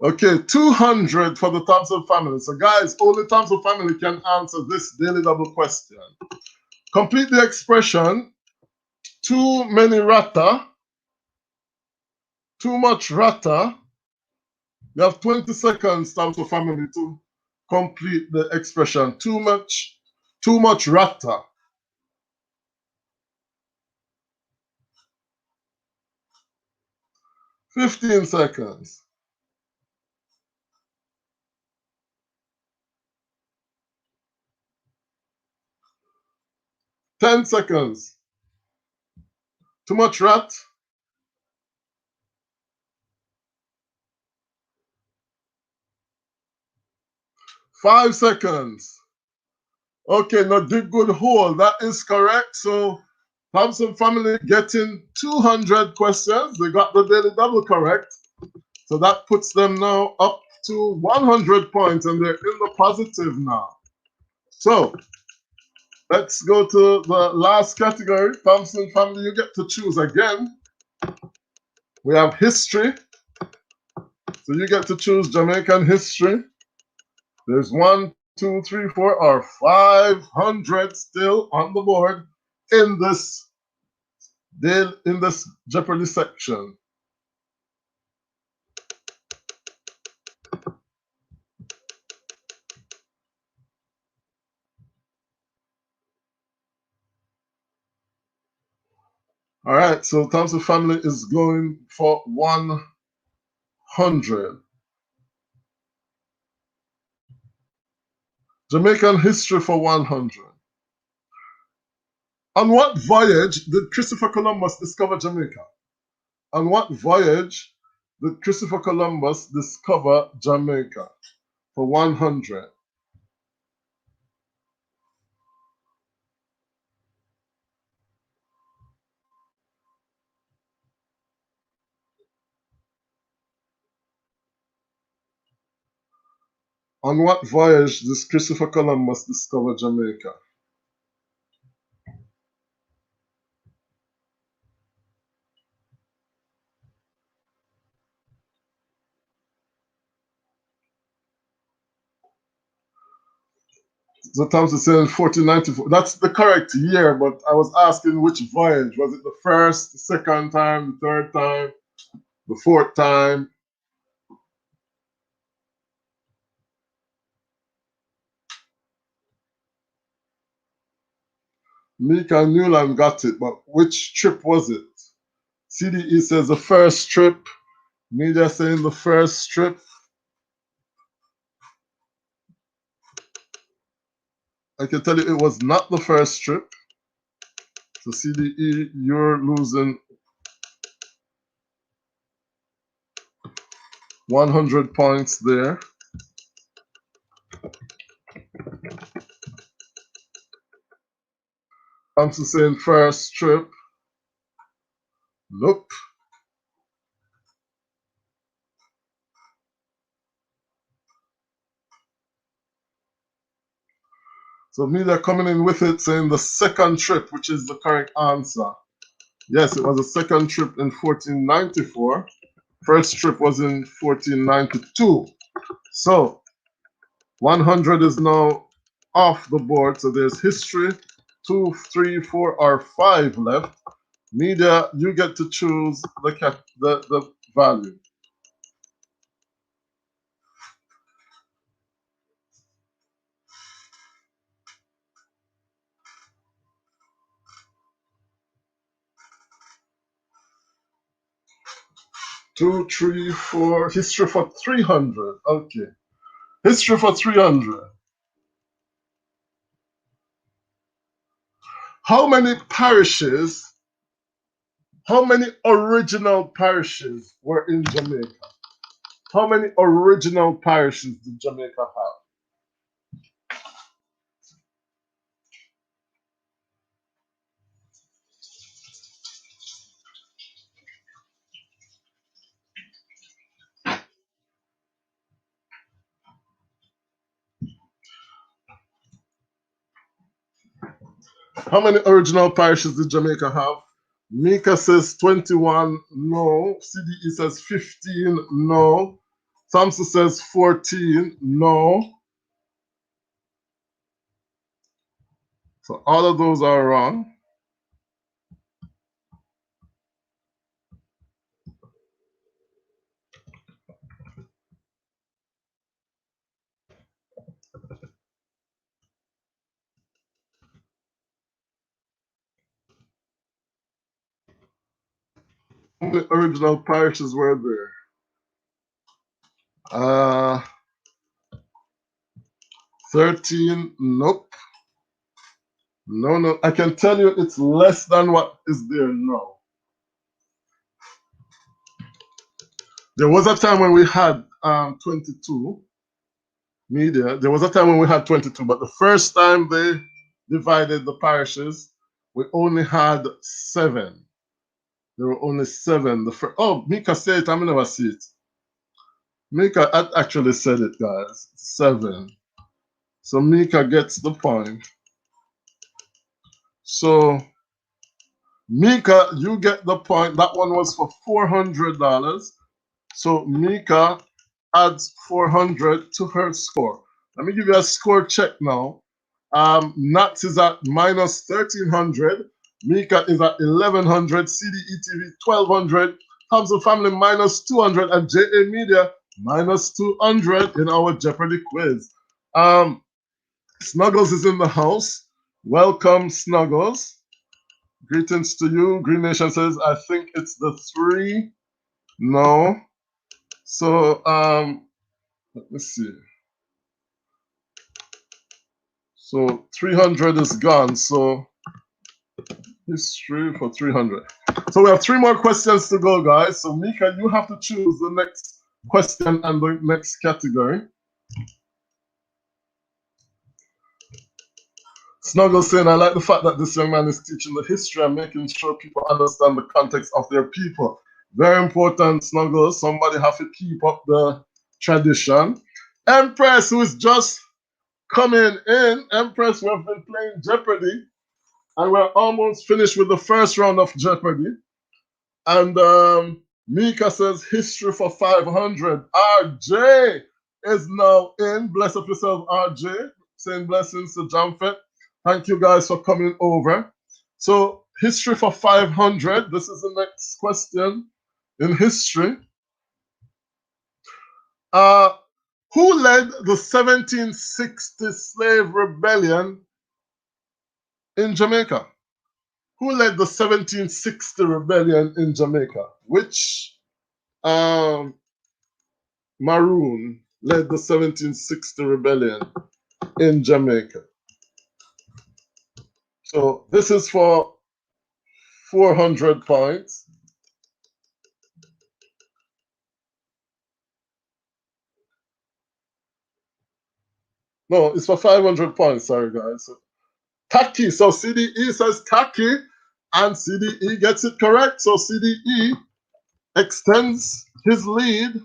Okay, 200 for the Thompson family. So guys, only Thompson family can answer this daily double question. Complete the expression, too many rata, too much rata. You have 20 seconds, Thompson family, to complete the expression. Too much rata. 15 seconds. 10 seconds. Too much rat. 5 seconds. Okay, now dig good hole. That is correct. So Thompson family getting 200 questions. They got the daily double correct. So that puts them now up to 100 points and they're in the positive now. So let's go to the last category. Thompson family, you get to choose again. We have history. So you get to choose Jamaican history. There's 1, 2, 3, 4, or 500 still on the board in this Jeopardy section. All right, so Thompson family is going for 100. Jamaican history for 100. On what voyage did Christopher Columbus discover Jamaica? On what voyage did Christopher Columbus discover Jamaica? For 100. On what voyage did Christopher Columbus discover Jamaica? So Thompson saying 1494. That's the correct year, but I was asking which voyage. Was it the first, the second time, the third time, the fourth time? Mika Newland got it, but which trip was it? CDE says the first trip. Media saying the first trip. I can tell you it was not the first trip. So CDE, you're losing 100 points there. Thompson saying first trip. Nope. So media coming in with it saying the second trip, which is the correct answer. Yes, it was a second trip in 1494. First trip was in 1492. So 100 is now off the board. So there's history, 2, 3, 4, or 5 left. Media, you get to choose the value. 2, 3, 4. History for 300. Okay. History for 300. How many parishes, how many original parishes were in Jamaica? How many original parishes did Jamaica have? How many original parishes did Jamaica have? Mika says 21, no. CDE says 15, no. Samson says 14, no. So all of those are wrong. How many original parishes were there? 13, nope. No. I can tell you it's less than what is there now. There was a time when we had 22 media. There was a time when we had 22, but the first time they divided the parishes, we only had 7. There were only 7. Oh, Mika said it. I never see it. Mika actually said it, guys. 7. So Mika gets the point. So Mika, you get the point. That one was for $400. So Mika adds 400 to her score. Let me give you a score check now. Nats is at minus 1300. Mika is at 1100. CDETV 1200. Thompson Family minus 200. And JA Media minus 200 in our Jeopardy quiz. Snuggles is in the house. Welcome, Snuggles. Greetings to you. Green Nation says, I think it's the 3. No. So, let me see. So 300 is gone. So history for 300. So we have 3 more questions to go, guys. So Mika, you have to choose the next question and the next category. Snuggle saying, I like the fact that this young man is teaching the history and making sure people understand the context of their people. Very important, Snuggle. Somebody have to keep up the tradition. Empress, who is just coming in. Empress, we have been playing Jeopardy, and we're almost finished with the first round of Jeopardy. And Mika says history for 500. RJ is now in. Bless up yourself, RJ. Saying blessings to Jamfet. Thank you guys for coming over. So history for 500. This is the next question in history. Who led the 1760 slave rebellion in Jamaica? Who led the 1760 rebellion in Jamaica? Which Maroon led the 1760 rebellion in Jamaica? So this is for 400 points. No, it's for 500 points. Sorry, guys. So, Taki. So CDE says Taki, and CDE gets it correct. So CDE extends his lead.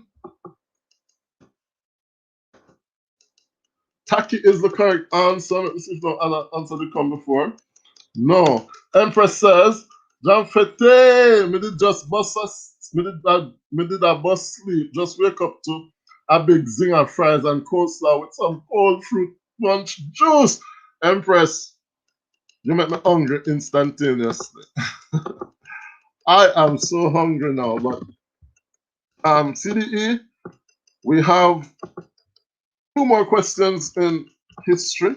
Taki is the correct answer. Let me see if no answer did come before. No. Empress says, John Fete, me did just bust us, me did a bus sleep. Just wake up to a big zinger fries and coleslaw with some cold fruit punch juice. Empress, you make me hungry instantaneously. I am so hungry now, but CDE, we have 2 more questions in history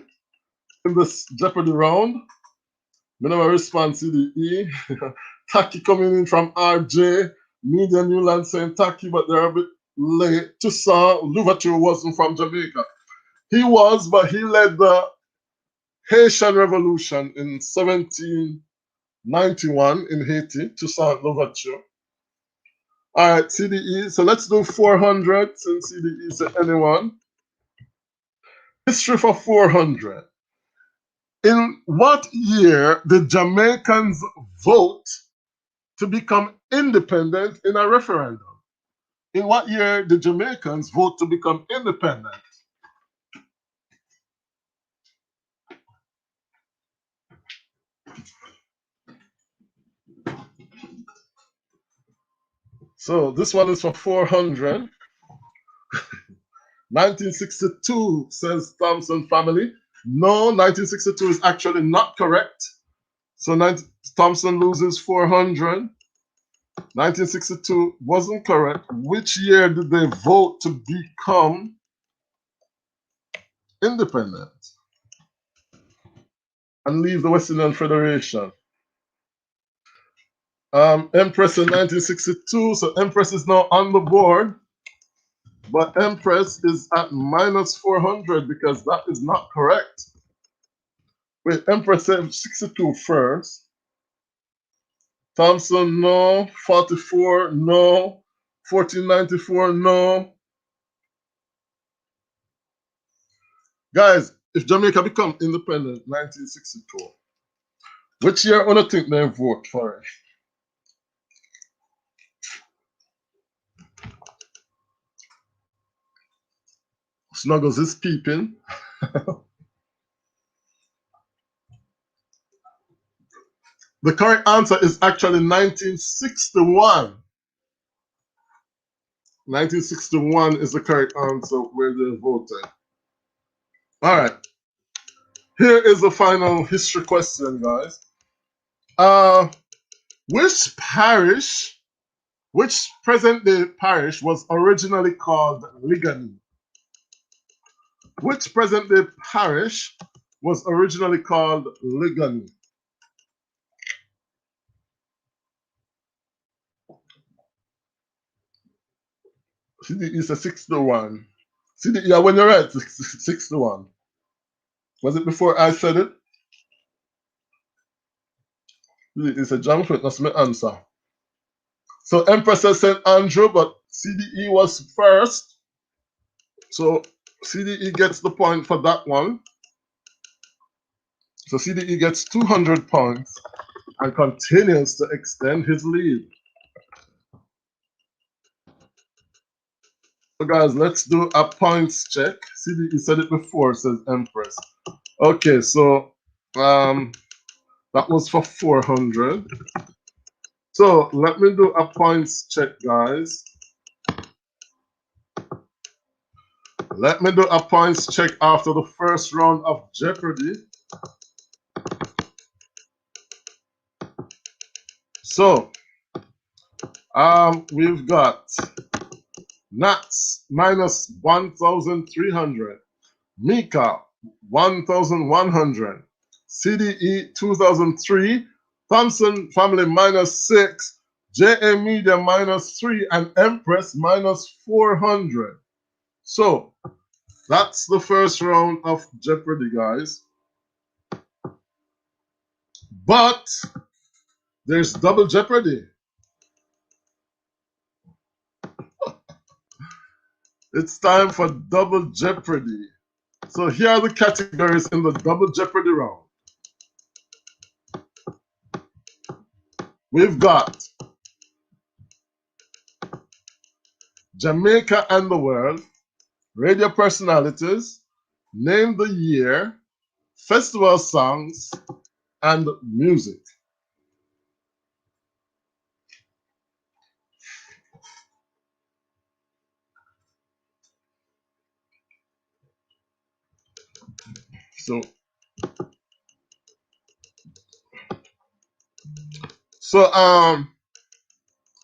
in this Jeopardy round. Minimum response CDE. Taki coming in from RJ. Media Newland saying Taki, but they're a bit late. Toussaint Louverture wasn't from Jamaica. He was, but he led the Haitian Revolution in 1791 in Haiti. Toussaint Louverture. All right, CDE. So let's do 400 since CDE said anyone. History for 400. In what year did Jamaicans vote to become independent in a referendum? In what year did Jamaicans vote to become independent? So this one is for 400. 1962 says Thompson family. No, 1962 is actually not correct. So Thompson loses 400. 1962 wasn't correct. Which year did they vote to become independent and leave the West Indian Federation? Empress in 1962. So Empress is now on the board. But Empress is at minus 400 because that is not correct. Wait, Empress said 62 first. Thompson, no. 44, no. 1494, no. Guys, if Jamaica become independent 1962, which year do you think they vote for it? Snuggles is peeping. The correct answer is actually 1961. 1961 is the correct answer where they voted. All right. Here is the final history question, guys. Which parish, which present-day parish was originally called Ligani? Which present-day parish was originally called Ligani? CDE is a 6-1. CDE, yeah, when you're right, 6-1. Was it before I said it? It's a jump foot, that's my answer. So Empress said St. Andrew, but CDE was first. So CDE gets the point for that one. So CDE gets 200 points and continues to extend his lead. So guys, let's do a points check. CDE said it before, says Empress. Okay, so that was for 400. So let me do a points check, guys. Let me do a points check after the first round of Jeopardy. So we've got Nats minus 1,300, Mika 1,100, CDE 2003, Thompson family minus 6, JA Media minus 3, and Empress minus 400. So that's the first round of Jeopardy, guys. But there's double Jeopardy. It's time for double Jeopardy. So here are the categories in the double Jeopardy round. We've got Jamaica and the world, radio personalities, name the year, festival songs, and music. So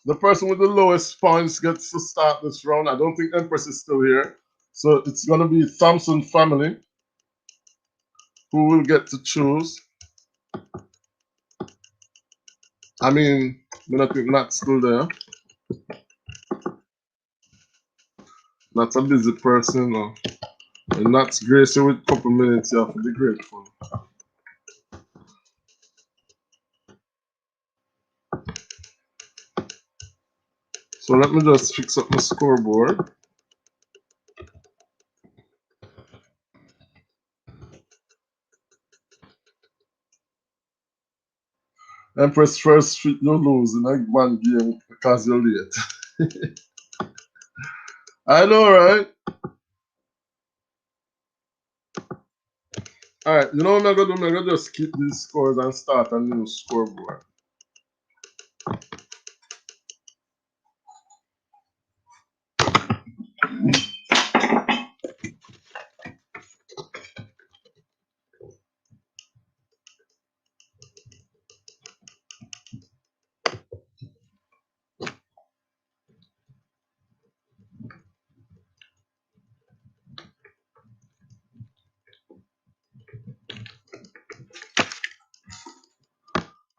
the person with the lowest points gets to start this round. I don't think Empress is still here. So it's gonna be Thompson family who will get to choose. I mean, I don't think Nat's still there. Not a busy person, no. And that's grace you with a couple minutes, you have to be grateful. So let me just fix up my scoreboard. Empress first you lose in like one game because you're late. I know, right? Alright, you know what I'm gonna do? I'm gonna just keep these scores and start a new scoreboard.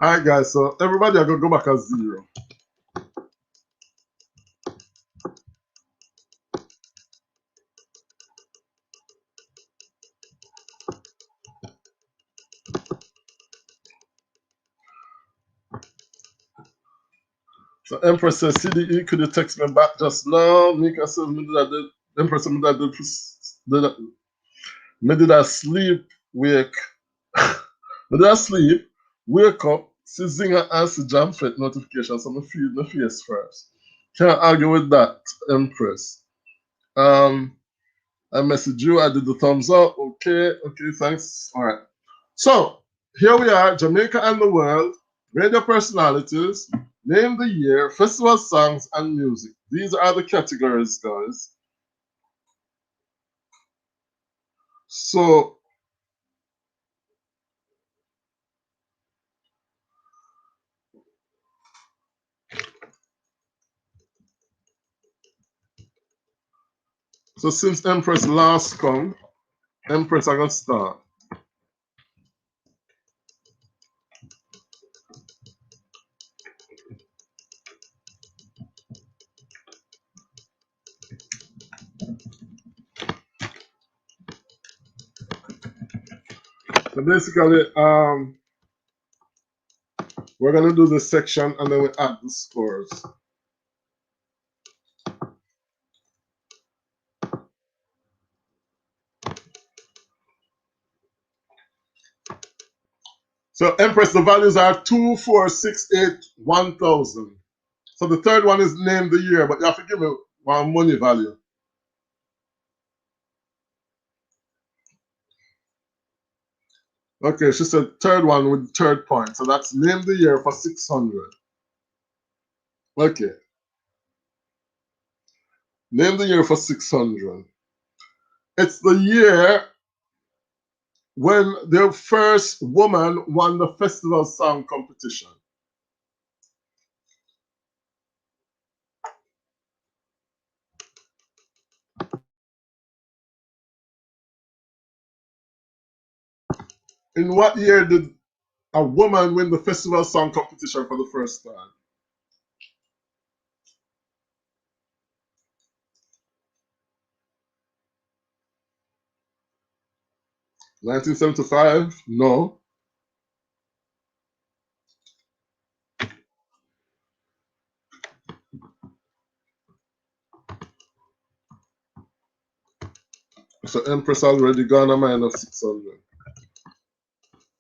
Alright guys, so everybody are gonna go back at 0. So Empress says, CDE, could you text me back just now? Mika says, me did that, Empress said, me did I sleep, wake. Me did I sleep, wake up, see Zinger and see Jamfet notification, so me feed my face first. Can't argue with that, Empress. I messaged you, I did the thumbs up. Okay, thanks. All right. So here we are, Jamaica and the world, radio personalities, name the year, festival songs, and music. These are the categories, guys. So since Empress last come, Empress I gonna start. So basically, we're gonna do this section and then we add the scores. So Empress, the values are 2, 4, 6, 8, 1,000. So the third one is name the year, but you have to give me one money value. Okay, she said third one with third point. So that's name the year for 600. Okay. Name the year for 600. It's the year when the first woman won the festival song competition. In what year did a woman win the festival song competition for the first time? 1975? No. So Empress already gone a minus 600.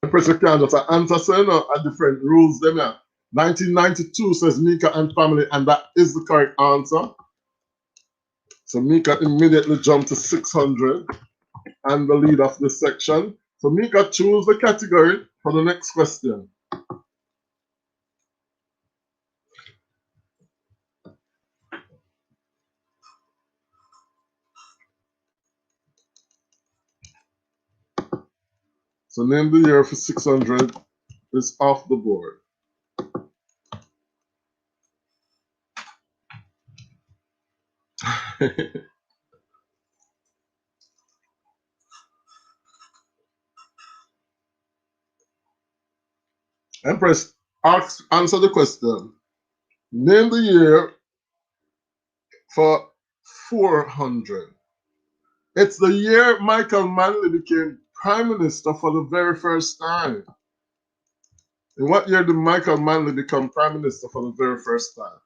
Empress, you can't just answer, so you know, a different rules them yeah. 1992 says Mika and family, and that is the correct answer. So Mika immediately jumped to 600 and the lead of this section. So Mika, choose the category for the next question. So name the year for 600 is off the board. Empress, answer the question. Name the year for 400. It's the year Michael Manley became Prime Minister for the very first time. In what year did Michael Manley become Prime Minister for the very first time?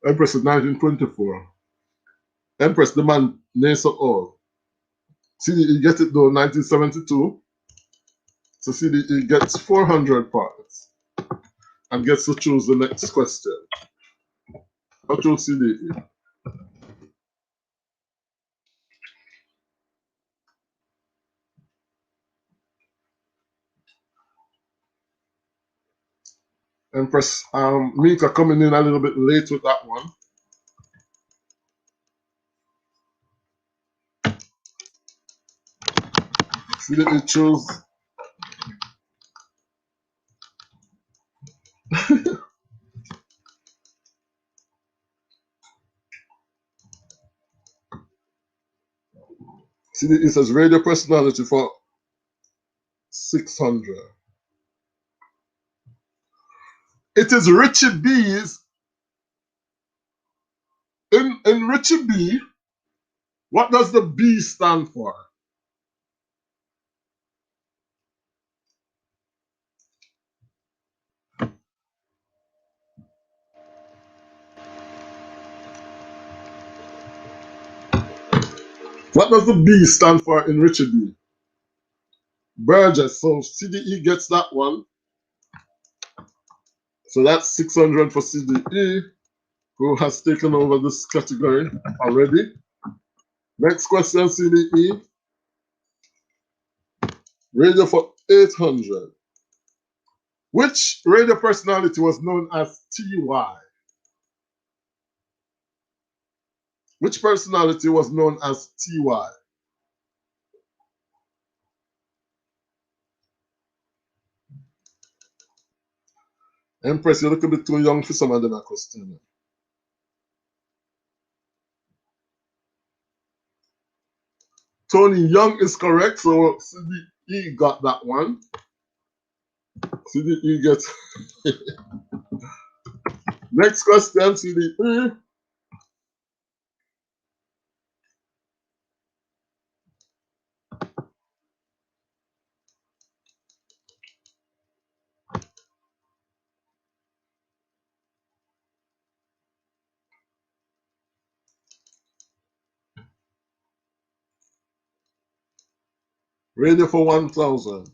Empress in 1924. Empress, the man names so old. See, you get it though, 1972. So see, he gets 400 points and gets to choose the next question. I'll choose CD. Empress Mika coming in a little bit late with that one. See that you choose. See that it says radio personality for 600. It is Richie B's. In Richie B, what does the B stand for? What does the B stand for in Richie B? Burgess. So CDE gets that one. So that's 600 for CDE, who has taken over this category already. Next question, CDE. Radio for 800. Which radio personality was known as TY? Which personality was known as TY? Empress, you're a little bit too young for some of them question. Tony Young is correct, so CDE got that one. CDE gets. Next question, CDE. Radio for 1000.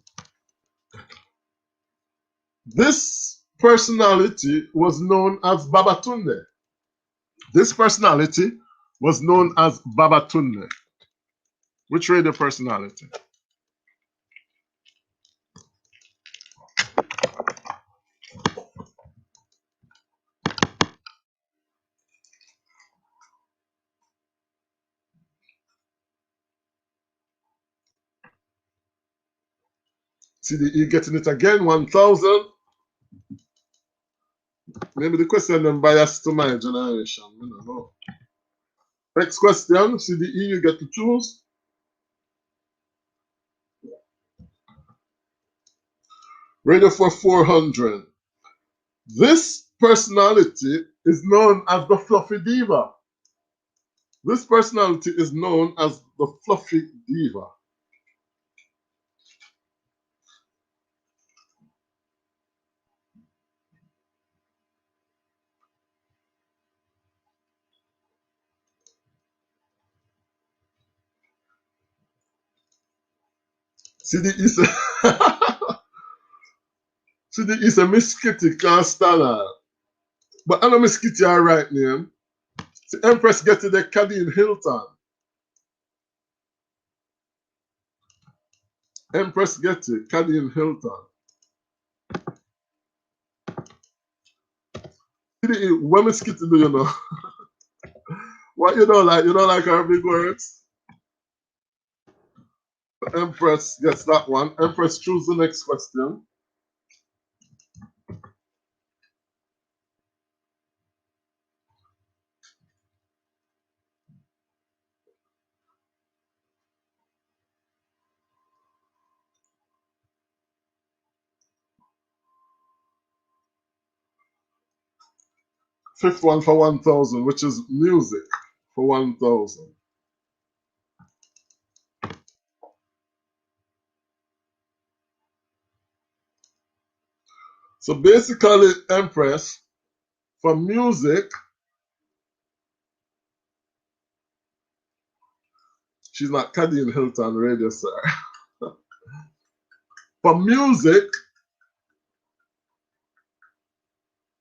This personality was known as Babatunde. This personality was known as Babatunde. Which radio personality? CDE getting it again, 1000. Maybe the question then biased to my generation. I don't know. Next question, CDE, you get to choose. Radio for 400. This personality is known as the Fluffy Diva. This personality is known as the Fluffy Diva. CDE is CDE is a Miss Kitty can't stand her. But I know Miss Kitty her right name. The Empress get to the Cadine Hilton. Empress get it, Cadine Hilton. CDE, what Miss Kitty do you know? What you don't like? You don't like her big words? Empress gets that one. Empress, choose the next question. Fifth one for 1,000, which is music for 1,000. So basically, Empress, for music, she's not Cadine Hilton radio, sir. For music,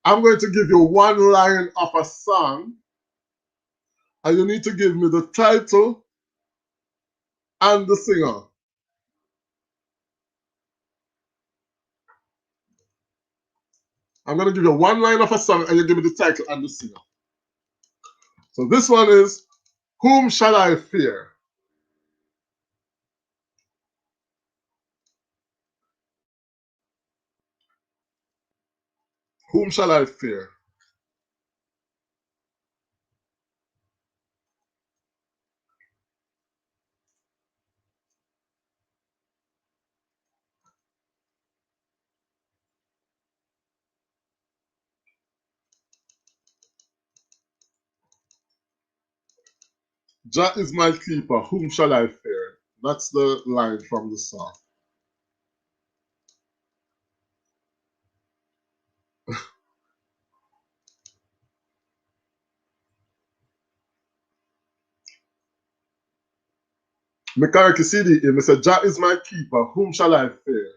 I'm going to give you one line of a song, and you need to give me the title and the singer. I'm going to give you one line of a song, and you give me the title and the singer. So this one is, Whom Shall I Fear? Whom shall I fear? Jah is my keeper, whom shall I fear? That's the line from the song. Mekaraki CD, he said, Jah is my keeper, whom shall I fear?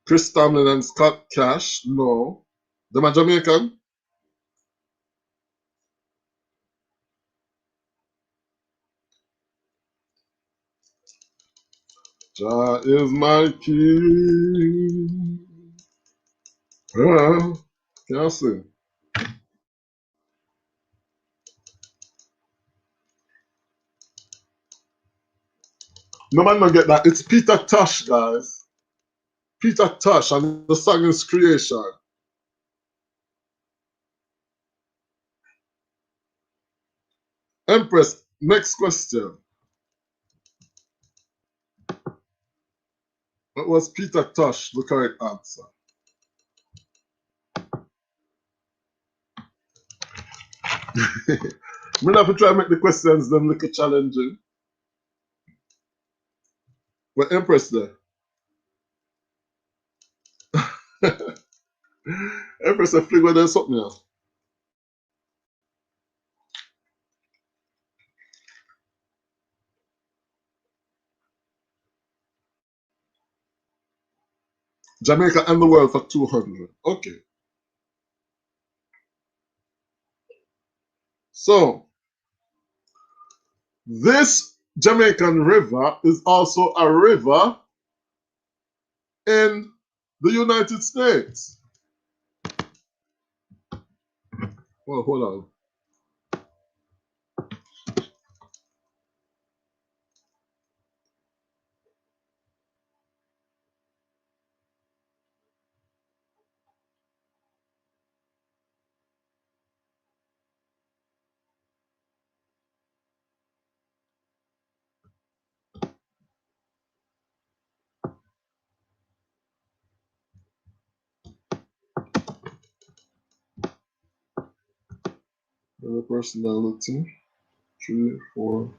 Chris Tomlin and Scott Cash, no. Them are Jamaican? Jah is my king. Can't sing. No man don't get that. It's Peter Tosh, guys. Peter Tosh, and the song is Creation. Empress, next question. It was Peter Tosh, the correct answer. I'm gonna have to try and make the questions them little challenging. But Empress there. Empress a fling there's something else. Jamaica and the world for 200. Okay. So this Jamaican river is also a river in the United States. Well, hold on. The personality. 3, 4.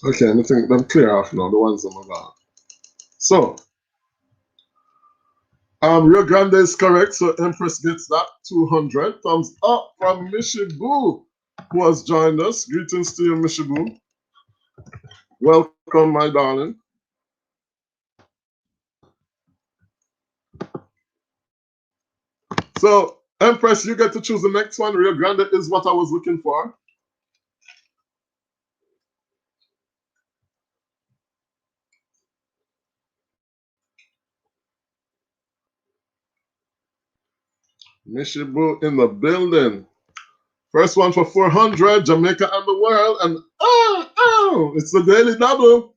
Okay, I think them clear off now, the ones I'm about. So, Rio Grande is correct, so Empress gets that 200. Thumbs up from Mishibu, who has joined us. Greetings to you, Mishibu. Welcome, my darling. So, Empress, you get to choose the next one. Rio Grande is what I was looking for. Mishibu in the building. First one for 400, Jamaica and the world. And it's the daily double.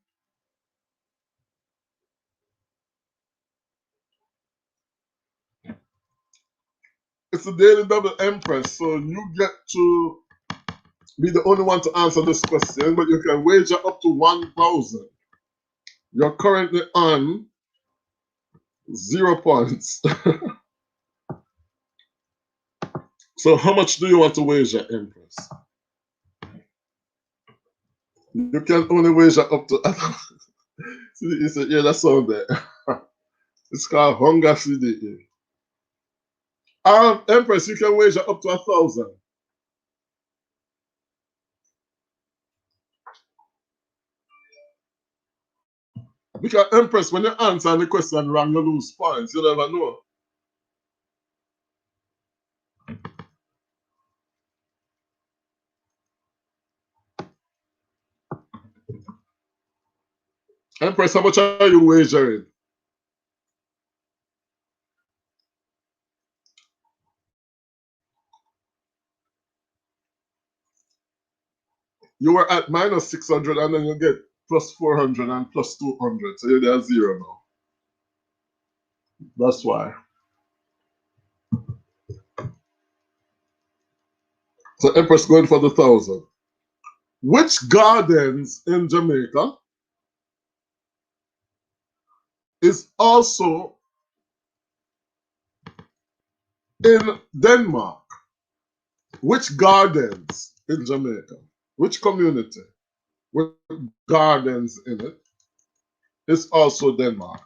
It's the daily double, Empress. So you get to be the only one to answer this question, but you can wager up to 1,000. You're currently on 0 points. So how much do you want to wager, Empress? You can only wager up to. You said, yeah, that's all there. It's called Hunger CDE. Empress, you can wager up to 1,000. Because Empress, when you answer the question wrong, you lose points. You never know. Empress, how much are you wagering? You were at minus 600 and then you get plus 400 and plus 200. So you're at 0 now. That's why. So Empress going for the 1,000. Which gardens in Jamaica is also in Denmark? Which gardens in Jamaica? Which community with gardens in it is also Denmark?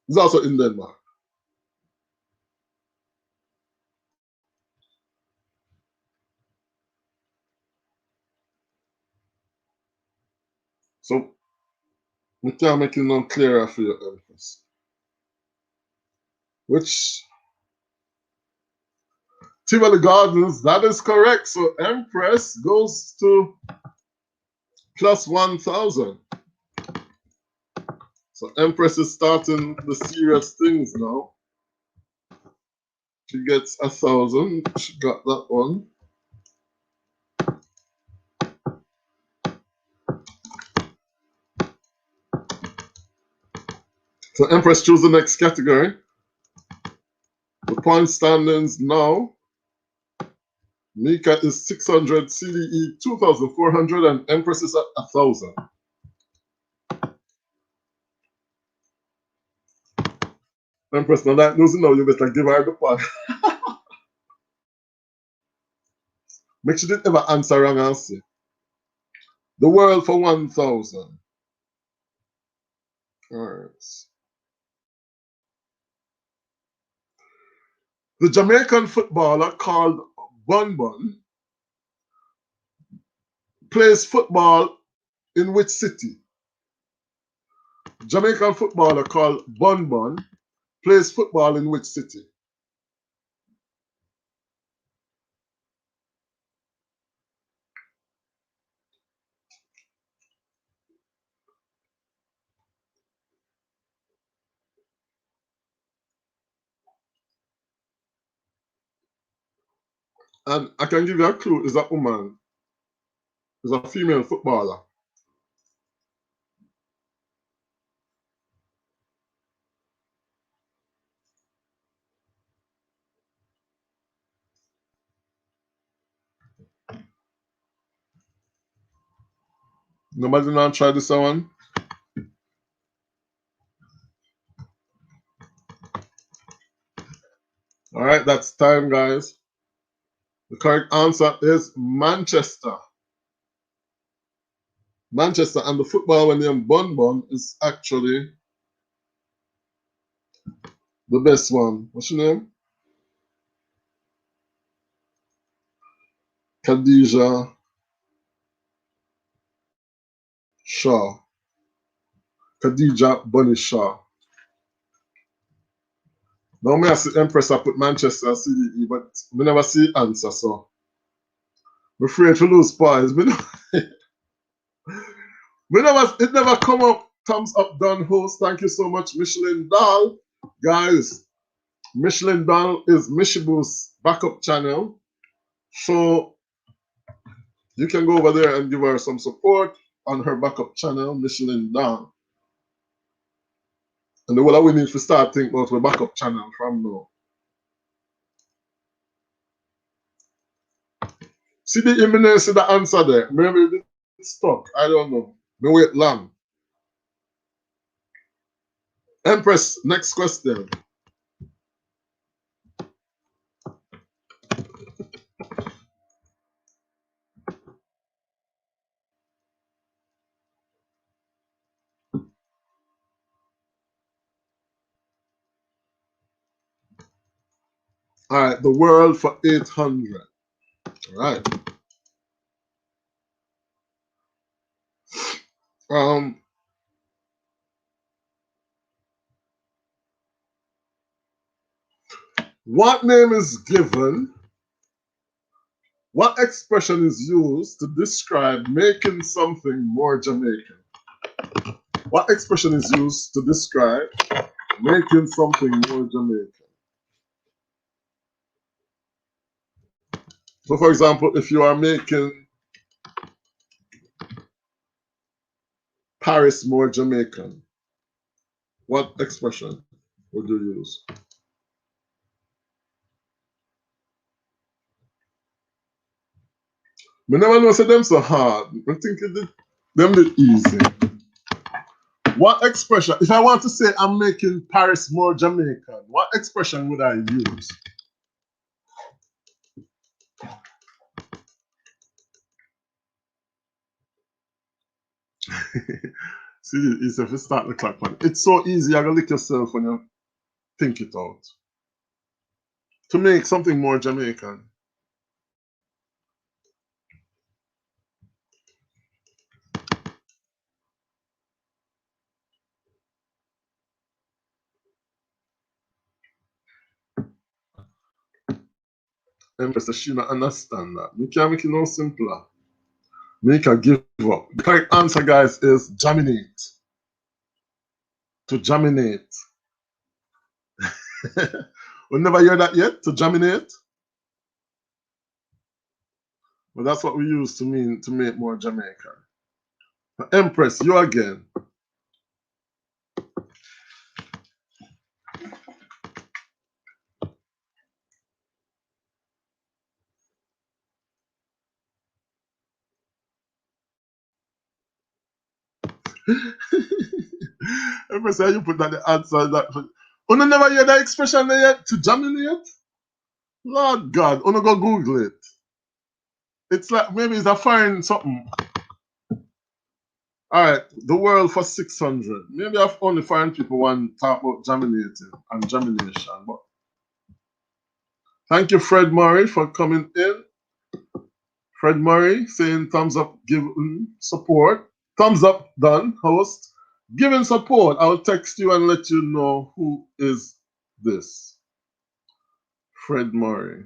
It's also in Denmark. So we can make it no clearer for your Empress. Which Tivoli Gardens, that is correct. So Empress goes to plus 1,000. So Empress is starting the serious things now. She gets 1,000. She got that one. So Empress choose the next category. The point standings now. Mika is 600, CDE 2,400, and Empress is at 1,000. Empress, now that losing now, you better give her the point. Make sure you didn't ever answer wrong and say. The world for 1,000. All right. The Jamaican footballer called Bun Bun plays football in which city? Jamaican footballer called Bun Bun plays football in which city? And I can give you a clue, is a woman, is a female footballer. Nobody now try this one? All right, that's time, guys. The correct answer is Manchester. Manchester, and the footballer named Bun Bun is actually the best one. What's your name? Khadija Shaw. Khadija Bunny Shaw. Now, me I see Empress, I put Manchester CDE, but we never see answer, so I'm afraid to lose points. It never come up. Thumbs up, done host. Thank you so much, Michelin Dahl. Guys, Michelin Down is Mishibu's backup channel. So you can go over there and give her some support on her backup channel, Michelin Down. And the what we need to start thinking about our backup channel from now. See the imminence of the answer there. Maybe it's stuck. I don't know. Me wait long. Empress, next question. All right, the world for 800. All right. What name is given? What expression is used to describe making something more Jamaican? What expression is used to describe making something more Jamaican? So, for example, if you are making Paris more Jamaican, what expression would you use? We never know say them so hard. I think them the easy. What expression? If I want to say I'm making Paris more Jamaican, what expression would I use? See, it's if you start the clock, man. It's so easy. You're gonna lick yourself when you think it out. To make something more Jamaican. Empress, she not understand that. You can't make it no simpler. Make her give up. The correct answer, guys, is germinate. To germinate. We never hear that yet? To germinate? But that's what we use to mean to make more Jamaican. Empress, you again. Empress, how you put that the answer that? You never hear that expression there yet? To germinate? Lord God, you go Google it. It's like maybe it's a foreign something. All right, the world for 600. Maybe I've only foreign people want to talk about germinating and germination. But thank you, Fred Murray, for coming in. Fred Murray saying thumbs up, giving support. Thumbs up, done, host. Giving support. I'll text you and let you know who is this. Fred Murray.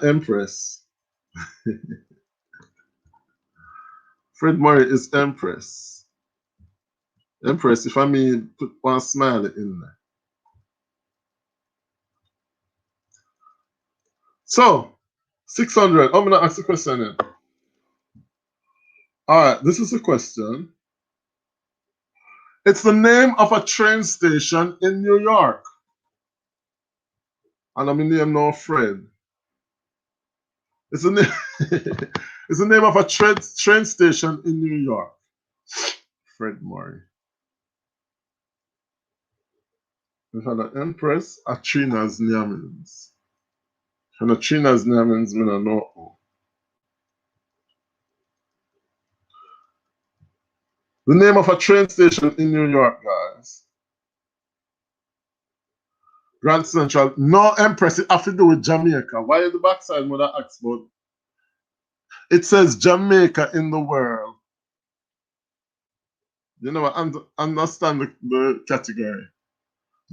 Empress. Fred Murray is Empress. Empress, if I may put one smile in there. So, 600. I'm going to ask a question then. All right, this is a question. It's the name of a train station in New York. And I'm name no Fred. It's the name. It's the name of a train station in New York. Fred Murray. We had an Empress, a Trina's Niamins. And a Trina's Niamins, I don't know. The name of a train station in New York, guys. Grand Central. No, Empress, it have to do with Jamaica. Why is the backside when I ask about? It says Jamaica in the world. You know, understand the category.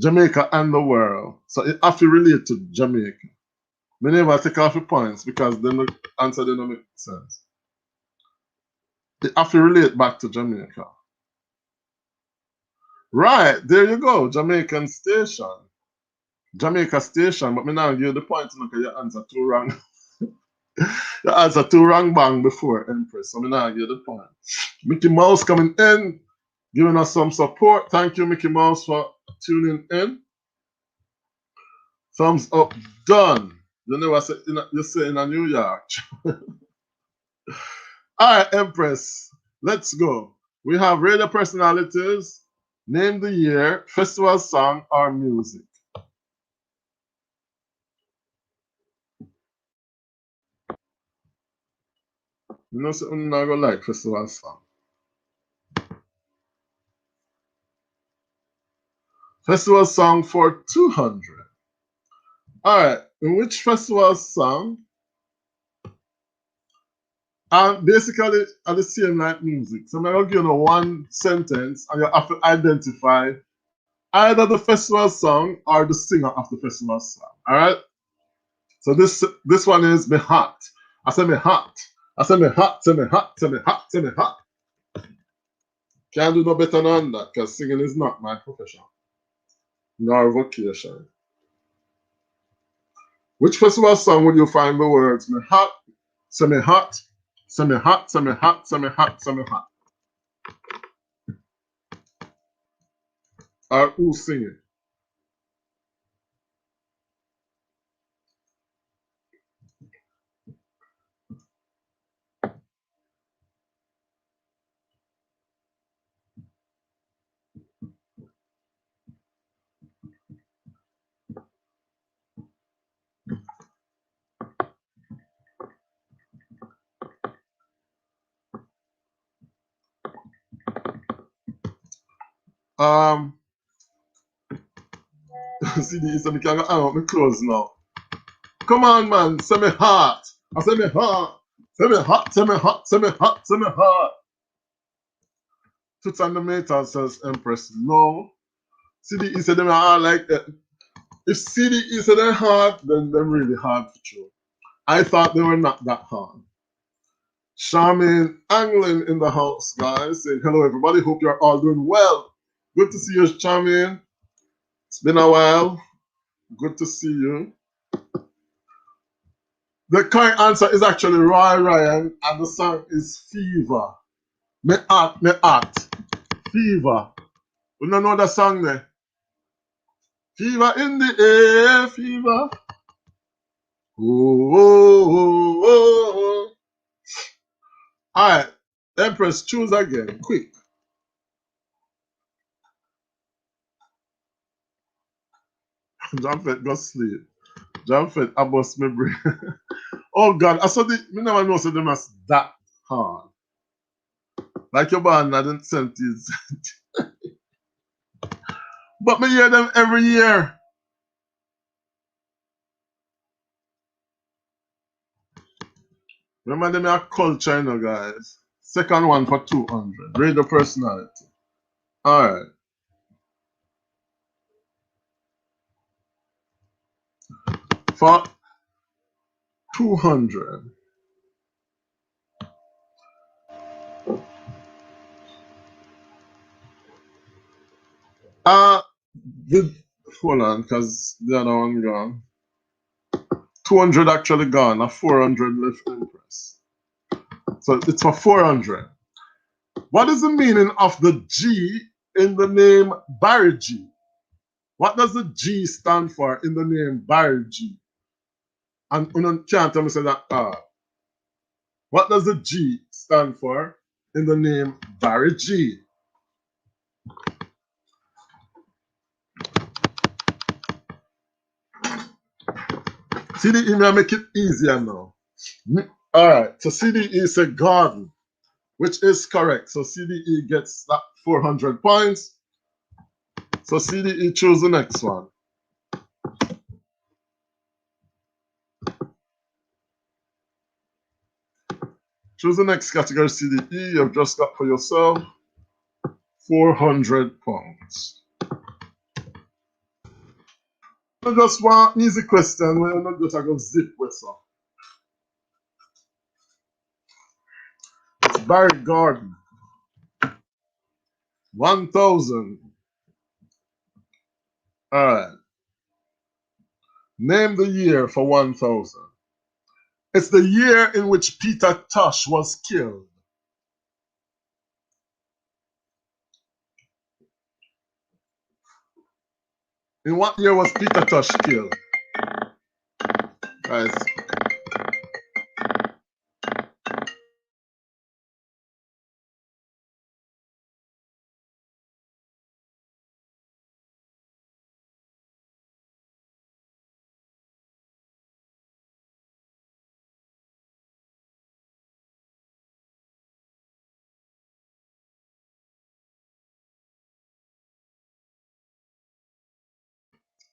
Jamaica and the world. So it have to relate to Jamaica. We never take off the points because then the answer didn't make sense. It have to relate back to Jamaica. Right, there you go. Jamaican station. Jamaica station, but me now give you the point because you answer too wrong. You answer too wrong bang before, Empress. So me now give you the point. Mickey Mouse coming in, giving us some support. Thank you, Mickey Mouse, for tuning in. Thumbs up, done. You know what you say in New York. All right, Empress, let's go. We have radio personalities, name the year, festival song, or music. You know something I go like festival song. Festival song for 200. All right, in which festival song? And basically, at the same like music. So I'm going to give you one sentence and you have to identify either the festival song or the singer of the festival song. All right? So this one is me hot. I say me hot. I say me hot, say me hot, say me hot, say me hot. Can't do no better than that because singing is not my profession nor vocation. Which festival song would you find the words me hot, say me hot, say me hot, say me hot, say me hot, say me hot? Or who's singing? See the so me can go hang out my clothes now. Come on, man, say me hot. I say me hot. Say me hot, say me hot, say me hot, say me hot. Toots and the meter says Empress. No. CDE said them are like that. If CDE said they're hard, then they're really hard for true. I thought they were not that hard. Charmaine Anglin in the house, guys. Saying hello, everybody. Hope you're all doing well. Good to see you, Charmaine. It's been a while. Good to see you. The correct answer is actually Roy Ryan, and the song is Fever. Me Heart, Me Heart. Fever. We don't know the song there. Fever in the air, fever. Oh, oh, oh, oh. All right, Empress, choose again, quick. John Fett, go sleep. John Fett, I bust my brain. Oh God, I saw the. Me never know so them as that hard. Like your band, I didn't send these. But me hear them every year. Remember them are culture, you know, guys. Second one for 200. Radio personality. All right. For 200. Uh, the, hold on, because the other one gone. 200 actually gone. A 400 left Empress. So it's for 400. What is the meaning of the G in the name Barry G? What does the G stand for in the name Barry G? And you can't tell me say that R. What does the G stand for in the name Barry G? CDE may make it easier now. All right, so CDE is a garden, which is correct. So CDE gets that 400 points. So CDE choose the next one. Choose the next category, CDE. You've just got for yourself 400 pounds. Just one easy question. We're not just going to zip with some. It's Barry Garden. 1,000. All right. Name the year for 1000. It's the year in which Peter Tosh was killed. In what year was Peter Tosh killed? Guys.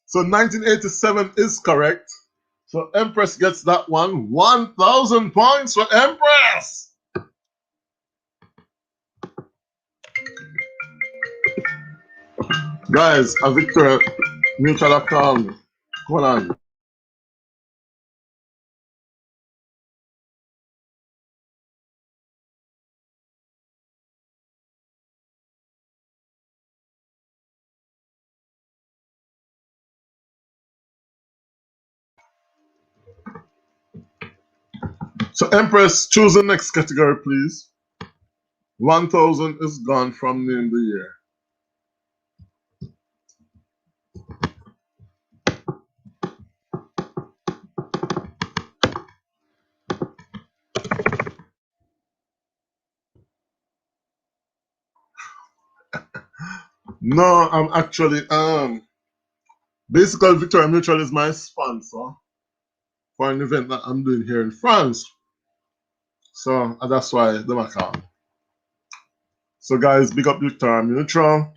So 1987 is correct. So Empress gets that one. 1,000 points for Empress. Guys, a Victor Mutual have called me. Come on. So Empress, choose the next category, please. 1,000 is gone from name the year. No, I'm actually basically Victoria Mutual is my sponsor for an event that I'm doing here in France. So that's why them account. So guys, big up Victoria Mutual.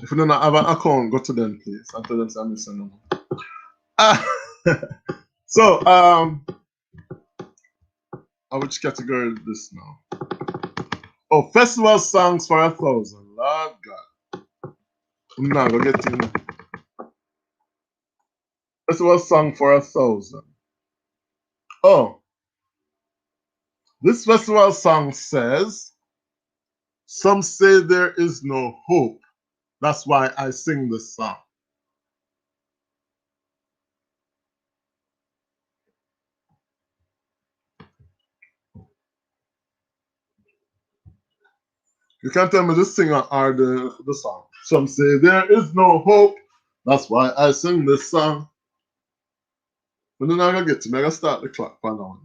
If you don't have an account, go to them please and tell them I'm missing them. So which category is this now? Oh, festival songs for 1,000. Lord God. I'm not gonna get in. Festival song for 1,000. Oh, this festival song says, "Some say there is no hope. That's why I sing this song." You can tell me the singer or the song. Some say there is no hope. That's why I sing this song. But then I'm gonna get to me. I gotta start the clock for now.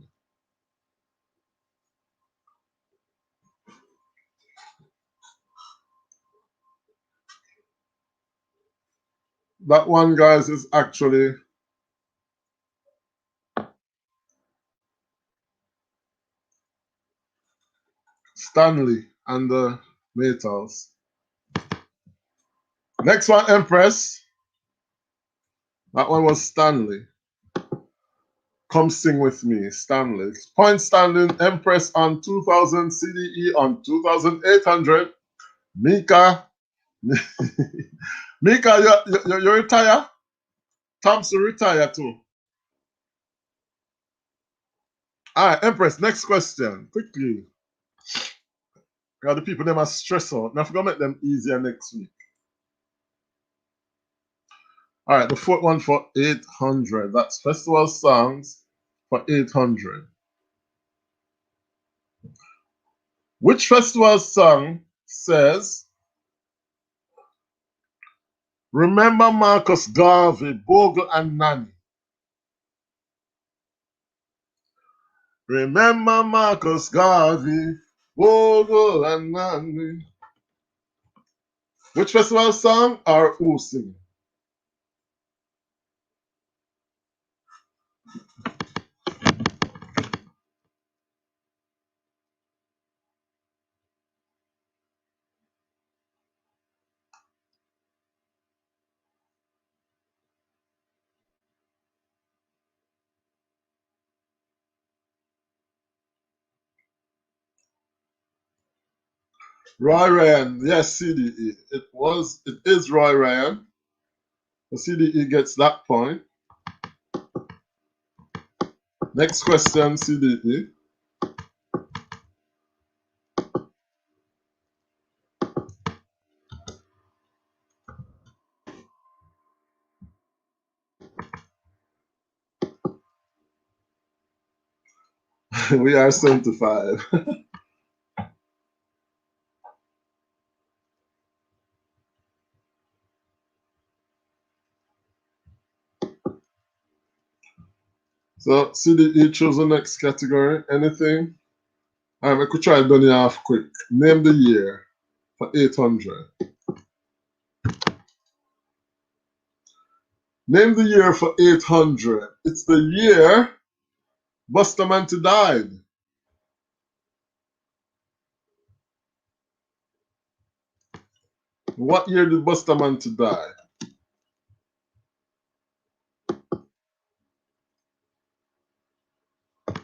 That one, guys, is actually Stanley and the Maytals. Next one, Empress. That one was Stanley. Come sing with me, Stanley. Point standing, Empress on 2,000, CDE on 2,800. Mika. Mika, you retire? Thompson retire too. All right, Empress, next question. Quickly. The people them are stress out. Now, I'm going to make them easier next week. All right, the fourth one for 800. That's festival songs for 800. Which festival song says, "Remember Marcus Garvey, Bogle, and Nanny"? Remember Marcus Garvey, Bogle, and Nanny. Which festival song are who singing? Roy Ryan, yes, CDE. It is Roy Ryan. The CDE gets that point. Next question, CDE. We are 75. So, CDE, choose the next category. Anything? All right, I could try it done half quick. Name the year for 800. Name the year for 800. It's the year Bustamante died. What year did Bustamante die?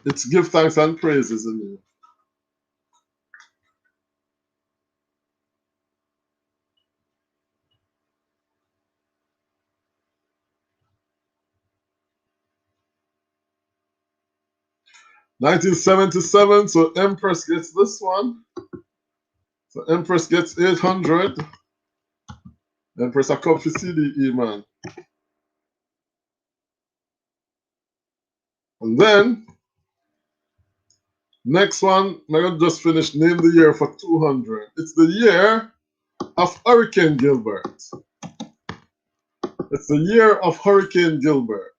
It's give thanks and praise, isn't it? (1977), so Empress gets this one. So Empress gets 800. Empress, I come for CDE, man. And then, next one, I'm going to just finish name the year for 200. It's the year of Hurricane Gilbert. It's the year of Hurricane Gilbert.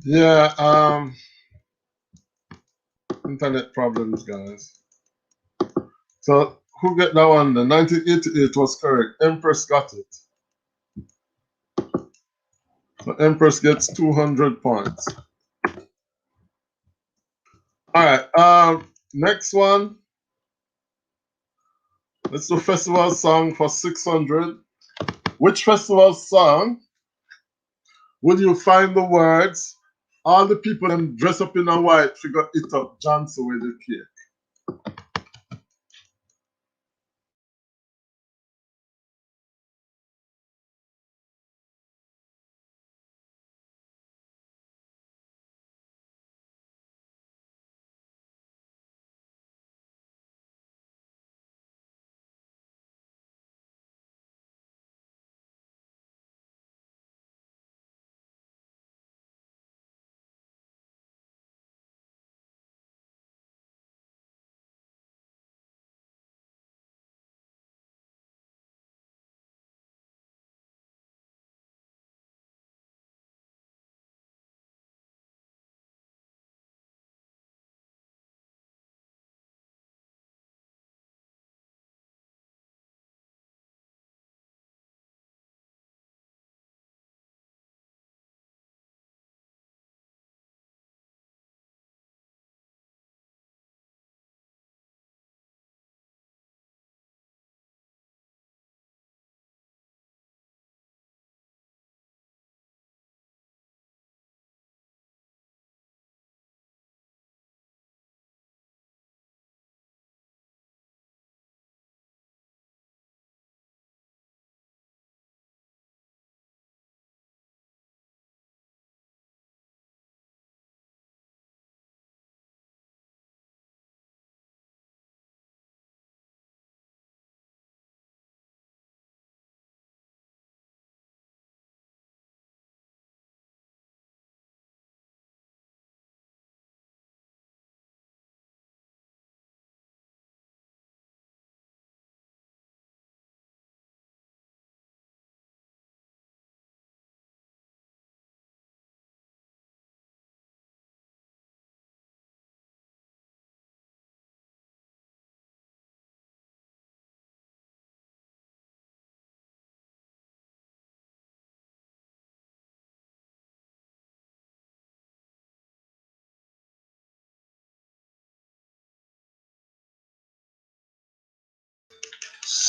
Yeah, internet problems, guys. So who get that one? The 1988 was correct. Empress got it. So Empress gets 200 points. All right. Next one. Let's do festival song for 600. Which festival song would you find the words? All the people them dress up in a white figure it up, Johnson with the cake.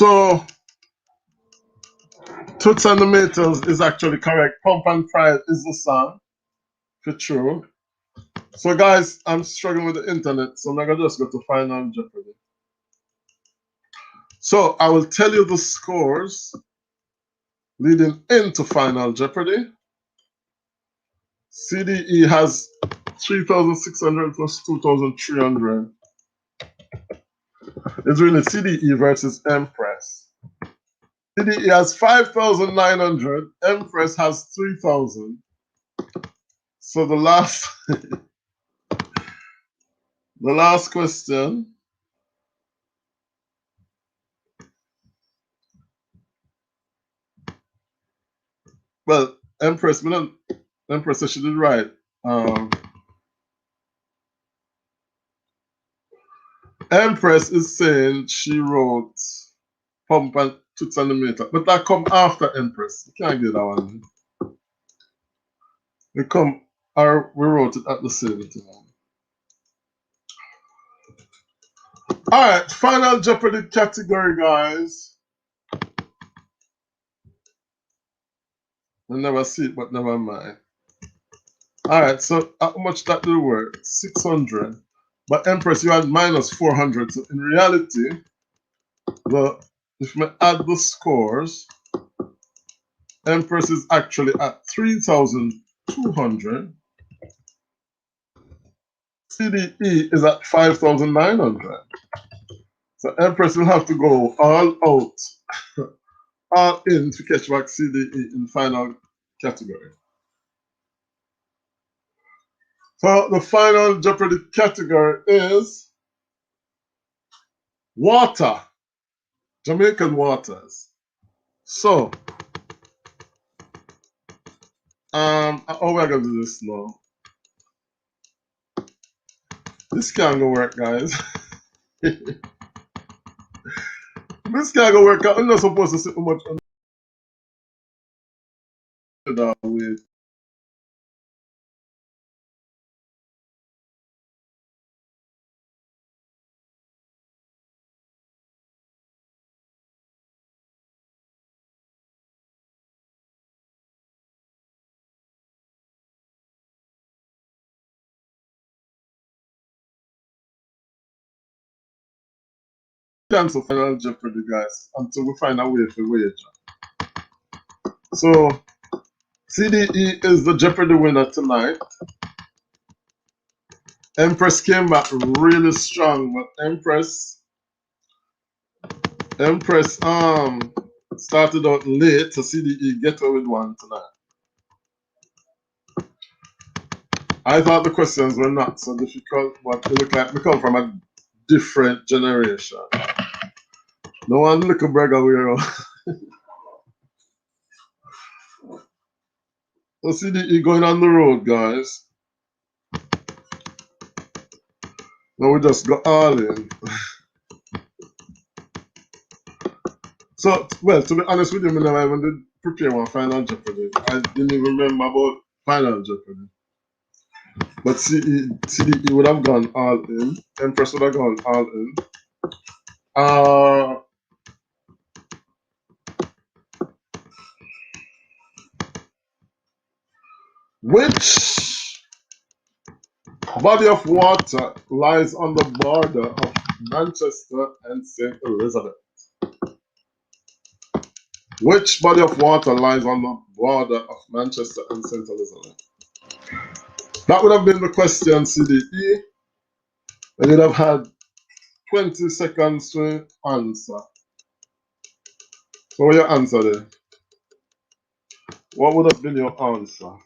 So Toots and the Maytals is actually correct. Pump and Pride is the song, for true. So guys, I'm struggling with the internet, so I'm gonna just go to Final Jeopardy. So I will tell you the scores leading into Final Jeopardy. CDE has 3,600 plus 2,300. It's really CDE versus Empress. CDE has 5,900. Empress has 3,000. So the last question. Well, Empress said she did right. Empress is saying she wrote Pump and Toots and the Maytals, but that come after Empress. You can't get that one. We wrote it at the same time. All right, Final Jeopardy category, guys. We never see it, but never mind. All right, so how much that do work? 600. But Empress, you had minus 400. So in reality, if we add the scores, Empress is actually at 3,200. CDE is at 5,900. So Empress will have to go all out, all in to catch back CDE in the final category. So the final Jeopardy category is water, Jamaican waters. So, how we're gonna do this now? This can't go work, guys. This can't go work. I'm not supposed to sit too much on that way. Cancel Final Jeopardy, guys, until we find a way for wage. So, CDE is the Jeopardy winner tonight. Empress came back really strong, but Empress started out late, so CDE get away with one tonight. I thought the questions were not so difficult, but they look like we come from a different generation. No one little burger we're So CDE going on the road, guys. Now we just go all in. So, well, to be honest with you, I never even did prepare one Final Jeopardy. I didn't even remember about Final Jeopardy. But CDE would have gone all in. Empress would have gone all in. Which body of water lies on the border of Manchester and St. Elizabeth? Which body of water lies on the border of Manchester and St. Elizabeth? That would have been the question, CDE. And you'd have had 20 seconds to answer. So what your answer there? What would have been your answer?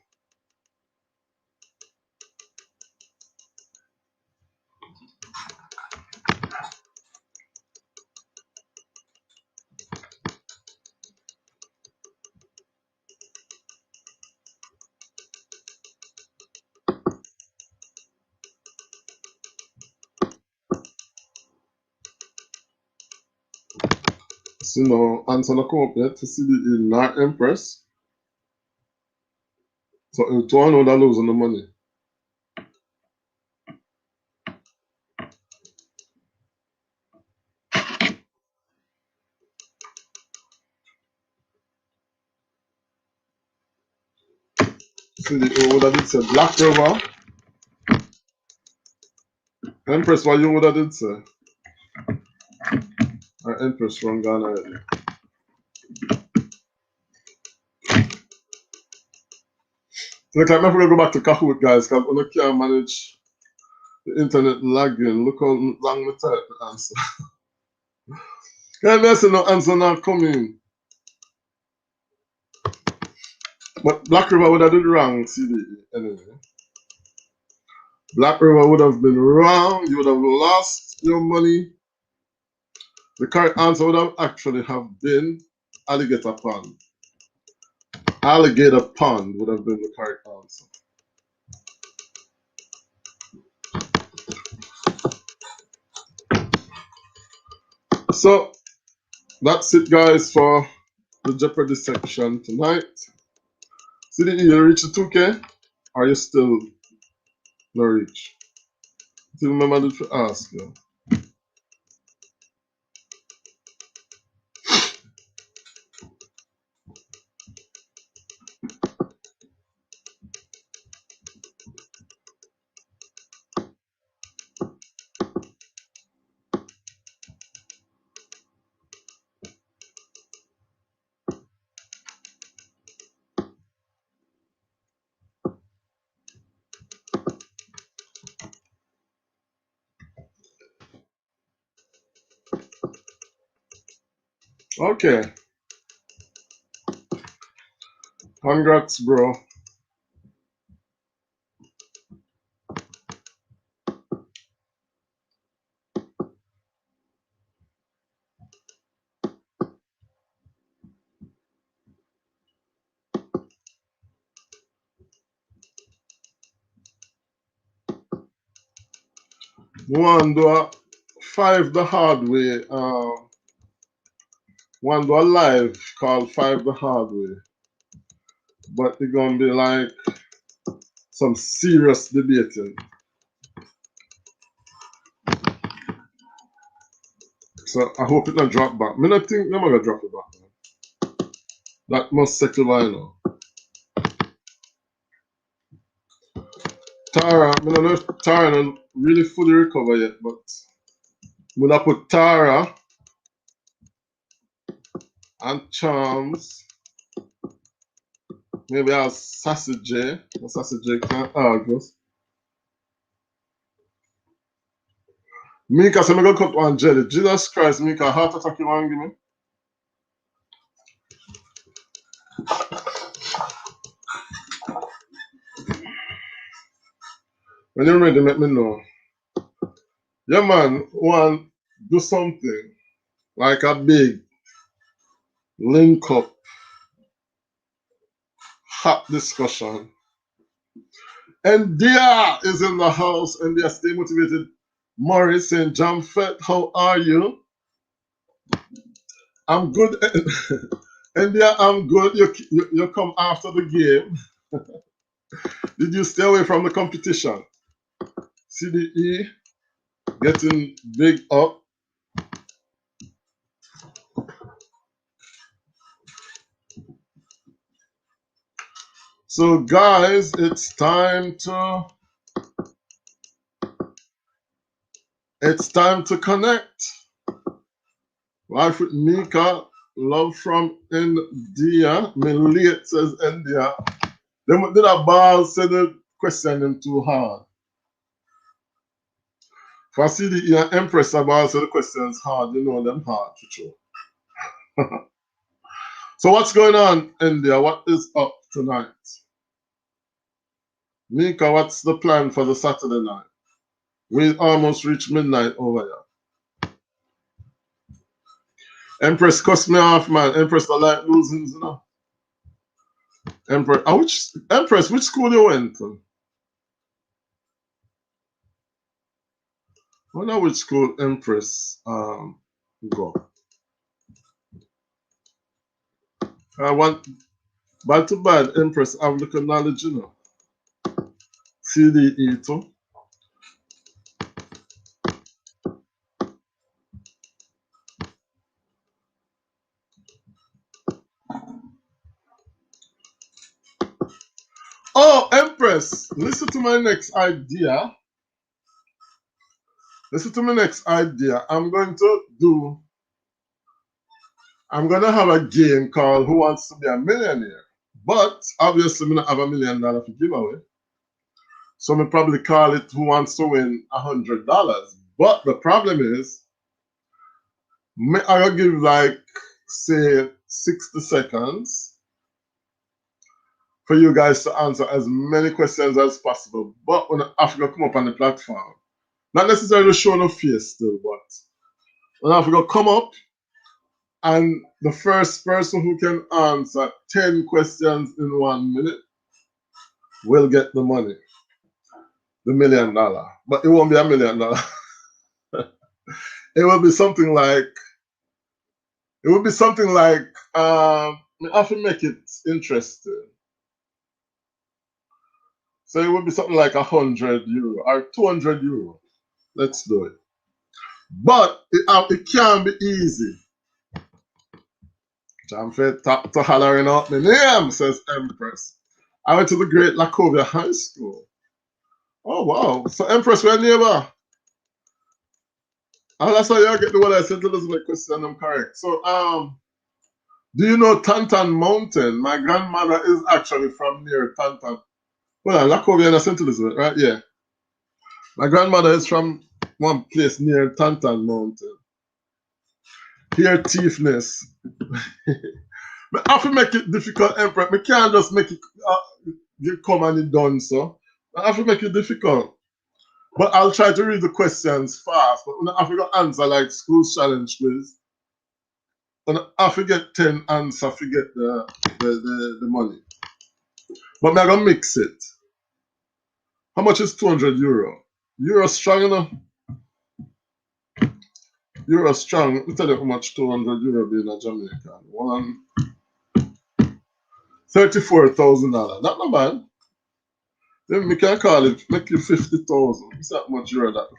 So no answer not come up yet to CDE, not Empress. So it's one who that losing the money. CDE would have did say Black River. Empress, what you would have did say? Or Empress from Ghana already. Look, I'm never gonna go back to Kahoot, guys, because when I can't manage the internet lagging, look how long we type the answer. Can't listen, no answer not coming. But Black River would have did wrong, CDE, anyway. Black River would have been wrong. You would have lost your money. The correct answer would have actually have been Alligator Pond. Alligator Pond would have been the correct answer. So that's it, guys, for the Jeopardy section tonight. CDE, you reach the 2K? Or you still no reach? Still remember to ask you. Okay. Congrats, bro. One do a 5 the hard way. One do a live called 5 the hard way. But it's gonna be like some serious debating. So I hope it not drop back. I don't think I'm gonna drop it back. Man. That must secular, you know. Tara, I don't know if Tara don't really fully recover yet, but I'm gonna put Tara and Charms. Maybe I'll Sassy J. Sassy J can argue. Mika, so I'm gonna cut one jelly. Jesus Christ, Mika, heart attack you want to give me? When you're ready, let me know. Yeah, man, one, do something like a big link up, hot discussion. And Dia is in the house, and Dia stay motivated. Morris and John Fett, how are you? I'm good. And Dia, I'm good. You come after the game. Did you stay away from the competition? CDE getting big up. So guys, it's time to connect. Life with Mika, love from India. Me late says India. Them did a ball said the question them too hard. For CDE and Empress about said the questions hard, you know them hard for sure. So what's going on, India? What is up tonight? Mika, what's the plan for the Saturday night? We almost reached midnight over here. Empress cussed me off, man. Empress don't like losing, you know. Empress, which school you went to? I wonder which school Empress go. I want bad to bad Empress have the knowledge, you know. CDE too. Oh, Empress, listen to my next idea. Listen to my next idea. I'm going to have a game called Who Wants to Be a Millionaire? But obviously, I don't have $1 million to give away. So I probably call it Who Wants to Win $100. But the problem is, I'll give like, say, 60 seconds for you guys to answer as many questions as possible. But when I have to come up on the platform, not necessarily show no face still, but when I have to come up, and the first person who can answer 10 questions in 1 minute will get the money, the $1 million. But it won't be $1 million. It will be something like, I have to make it interesting. So it would be something like €100 or €200. Let's do it. But it can be easy. I'm to hollering out my name, says Empress. I went to the Great Lacovia High School. Oh, wow. So, Empress, we're neighbor. Oh, that's how you get the one I said to Elizabeth question. I'm correct. So, do you know Tantan Mountain? My grandmother is actually from near Tantan. Well, Lacovia and St. Elizabeth, right? Yeah. My grandmother is from one place near Tantan Mountain. Here, thiefness. But I have to make it difficult, Emperor. I can't just make it you come and it done so. I have to make it difficult. But I'll try to read the questions fast. But when I have to answer like school challenge quiz, when I have to get 10 answers, I forget the money. But I'm gonna mix it. How much is €200? Euro strong enough? Euro strong. Let me tell you how much €200 be in a Jamaican. $34,000. Not bad. Then we can call it, make you 50,000. It's that much euro that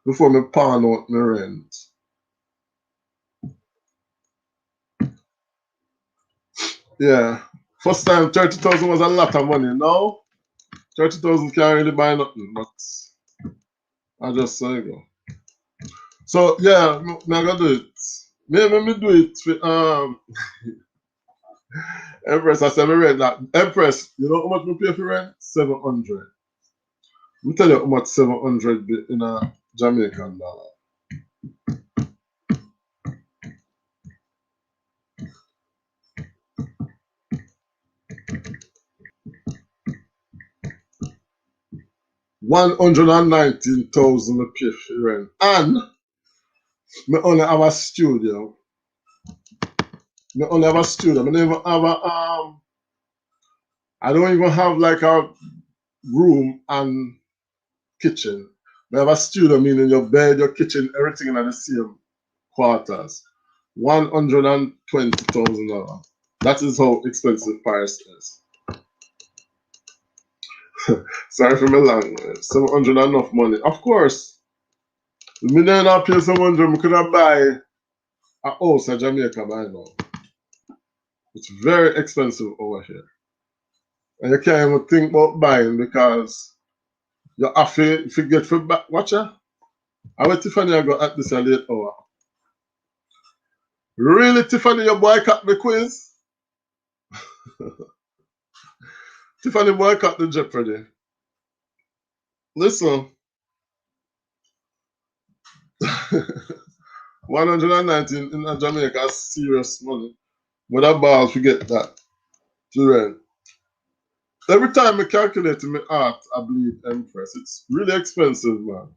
before me pawn out my rent. Yeah. First time 30,000 was a lot of money. Now 30,000 can't really buy nothing, but I just say go. So yeah, I'm gonna do it. Maybe me do it with Empress. I said me rent that. Empress, you know how much we pay for rent? 700. Let me tell you how much 700 be in a Jamaican dollar. $119,000 me pay for rent. And me only have a studio. Me only have a studio. Me never have a I don't even have like a room and kitchen. We have a studio, meaning your bed, your kitchen, everything in the same quarters. $120,000. That is how expensive Paris is. Sorry for my language. 700 enough money. Of course. The million I pay 700, I could have buy a house in Jamaica by now. It's very expensive over here. And you can't even think about buying because you have to forget for back. Watch ya. I went Tiffany I got at this a late hour. Really, Tiffany, you boycott the quiz? Tiffany boycott the Jeopardy. Listen. 119 in Jamaica is serious money. But that ball forget that. To rent. Every time I calculate my art, I believe Empress. It's really expensive, man.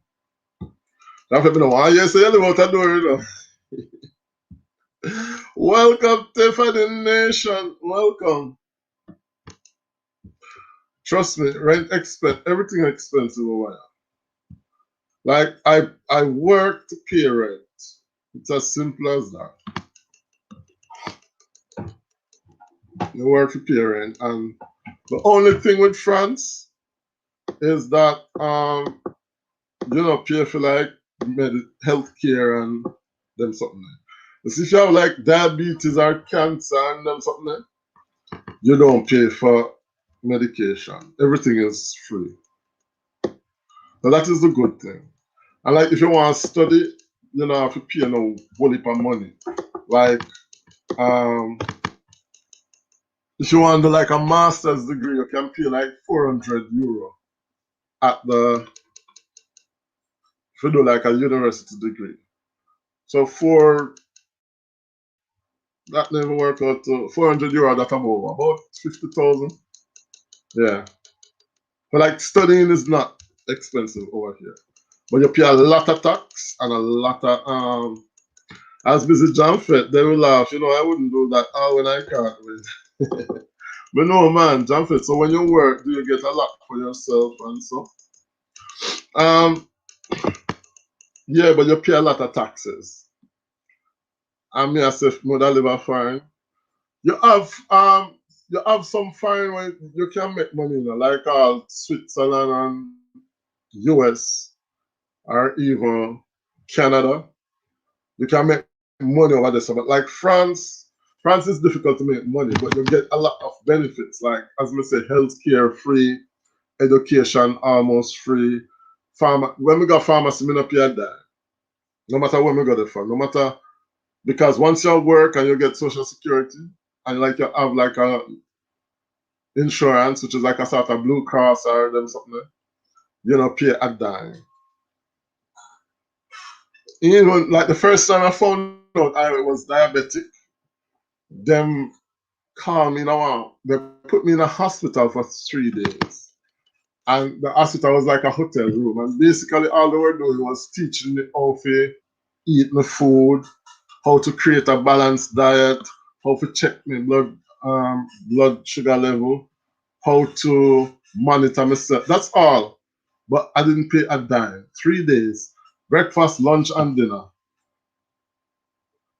That's what I know. Why you say you live out the door, you know. Welcome, Tiffany Nation. Welcome. Trust me, rent expense, everything expensive over here. Like I work to pay rent. It's as simple as that. You work to pay rent, and the only thing with France is that you know pay for like health care and them something. But if you have like diabetes or cancer and them something, You don't pay for medication. Everything is free. So that is the good thing. And like if you want to study, you don't have to pay no whole heap of money. Like um if you want to do like a master's degree, you can pay like €400 at the if you do like a university degree. So for that never work out to €400 that about 50,000. Yeah. But like studying is not expensive over here. But you pay a lot of tax and a lot of as busy John Fett, they will laugh, I wouldn't do that when I can't wait. But no man, John Fett, so when you work, do you get a lot for yourself and so? Um yeah, but you pay a lot of taxes. And me as if mother live a foreign. You have some foreign where you can make money, like Switzerland and US or even Canada. You can make money over there. So, but like France is difficult to make money, but you get a lot of benefits. Like as I say, healthcare free, education almost free. When we got pharmacy, we not pay that. No matter where we got it from, no matter because once you work and you get social security and like you have like a insurance, which is like a sort of Blue Cross or them something, you know, pay a dime. Even like the first time I found out I was diabetic, them called me now. They put me in a hospital for 3 days. And the hospital was like a hotel room. And basically all they were doing was teaching me how to eat my food, how to create a balanced diet, how to check my blood sugar level, how to monitor myself. That's all. But I didn't pay a dime. 3 days. Breakfast, lunch, and dinner.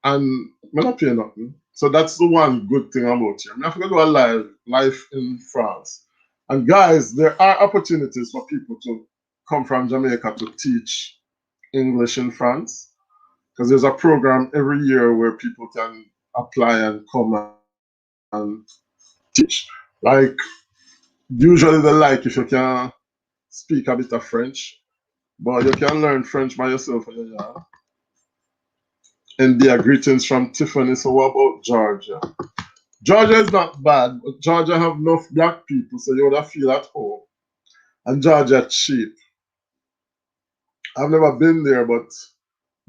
And I not pay nothing. So that's the one good thing about here. I have to do a life in France. And guys, there are opportunities for people to come from Jamaica to teach English in France. Because there's a program every year where people can apply and come and teach. Like usually they like if you can speak a bit of French, but you can learn French by yourself. And dear greetings from Tiffany. So what about Georgia? Georgia is not bad, but Georgia have enough black people, so you would have feel at home. And Georgia cheap. I've never been there, but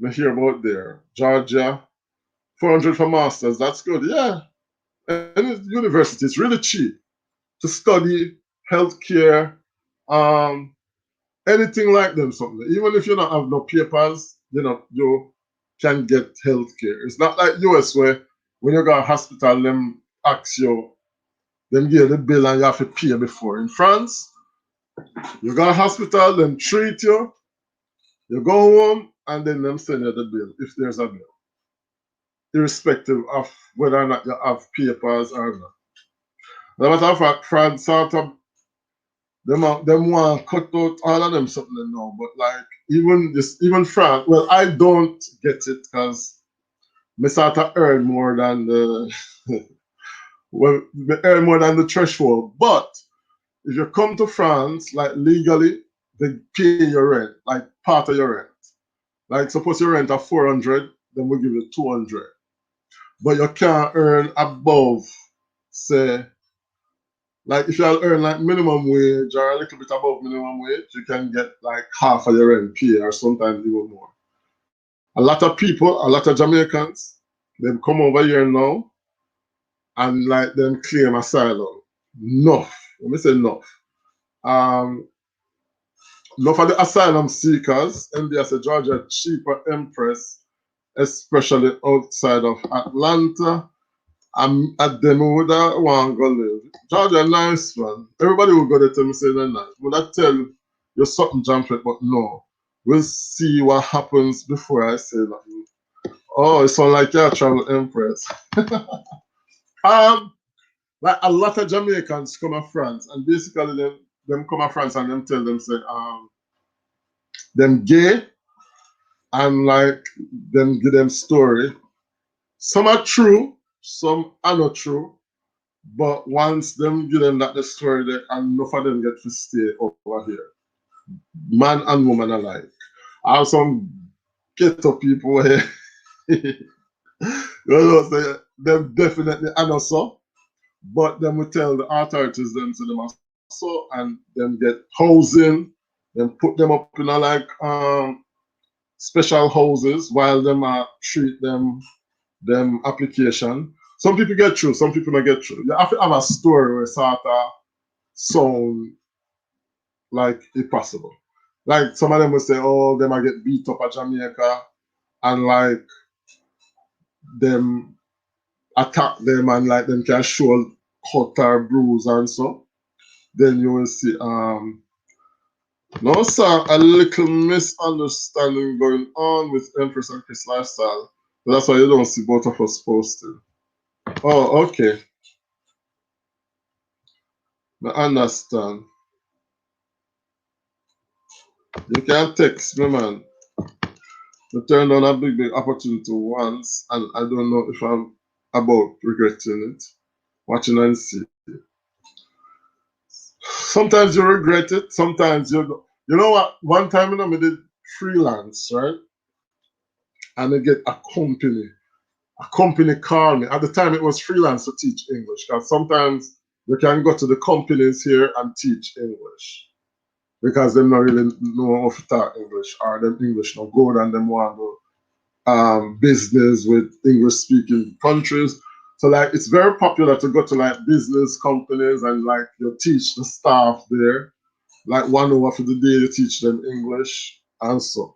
I hear about there. Georgia, 400 for masters. That's good. Yeah, and university is really cheap to study healthcare, um, anything like them. Something. Even if you don't have no papers, you can get healthcare. It's not like US where when you go to hospital, them ask you, them give the bill and you have to pay before. In France, you go to hospital, them treat you, you go home, and then them send you the bill if there's a bill, irrespective of whether or not you have papers or not. No matter of fact, France sort of them want to cut out all of them something now, but like even France, well, I don't get it because me sort of earn more than the well, me earn more than the threshold. But if you come to France, like legally, they pay your rent, like part of your rent. Like suppose you rent at 400, then we give you 200. But you can't earn above, say, like if you earn like minimum wage or a little bit above minimum wage, you can get like half of your rent pay or sometimes even more. A lot of people, a lot of Jamaicans, they come over here now and like them claim asylum. Enough. Let me say enough. Um, enough of the asylum seekers, NBS Georgia cheaper empress, especially outside of Atlanta. At them would want to go live. Georgia nice man. Everybody will go there tell me say they're nice. Would I tell you something jump it, but no. We'll see what happens before I say nothing. Oh, it sounds like you're a travel empress. um, like a lot of Jamaicans come to France and basically them come to France and them tell them say them gay and like them give them story. Some are true, some are not true. But once them give them that the story, they, enough of them get to stay over here, man and woman alike. I have some ghetto people here. You know, say them definitely and also, but them will tell the authorities them to them also, and them get housing, then put them up in a like special houses while them treat them application. Some people get through, some people don't get through. You have to have a story where sort of sound like impossible. Like some of them will say, oh, them I get beat up at Jamaica and like them attack them and like them can show cut or bruise and so. Then you will see no sir, a little misunderstanding going on with Empress and Chris lifestyle. So that's why you don't see both of us posting. Oh, okay. I understand. You can text me, man. I turned down a big opportunity once, and I don't know if I'm about regretting it. Watching and see. Sometimes you regret it. Sometimes you don't. You know what? One time, you know, I did freelance, right? And I get a company. A company called me. At the time, it was freelance to teach English. Because sometimes you can go to the companies here and teach English because they don't really know how to talk English, or them English no good and them want to business with English speaking countries. So like it's very popular to go to like business companies and like you teach the staff there, like 1 hour for the day you teach them English and so.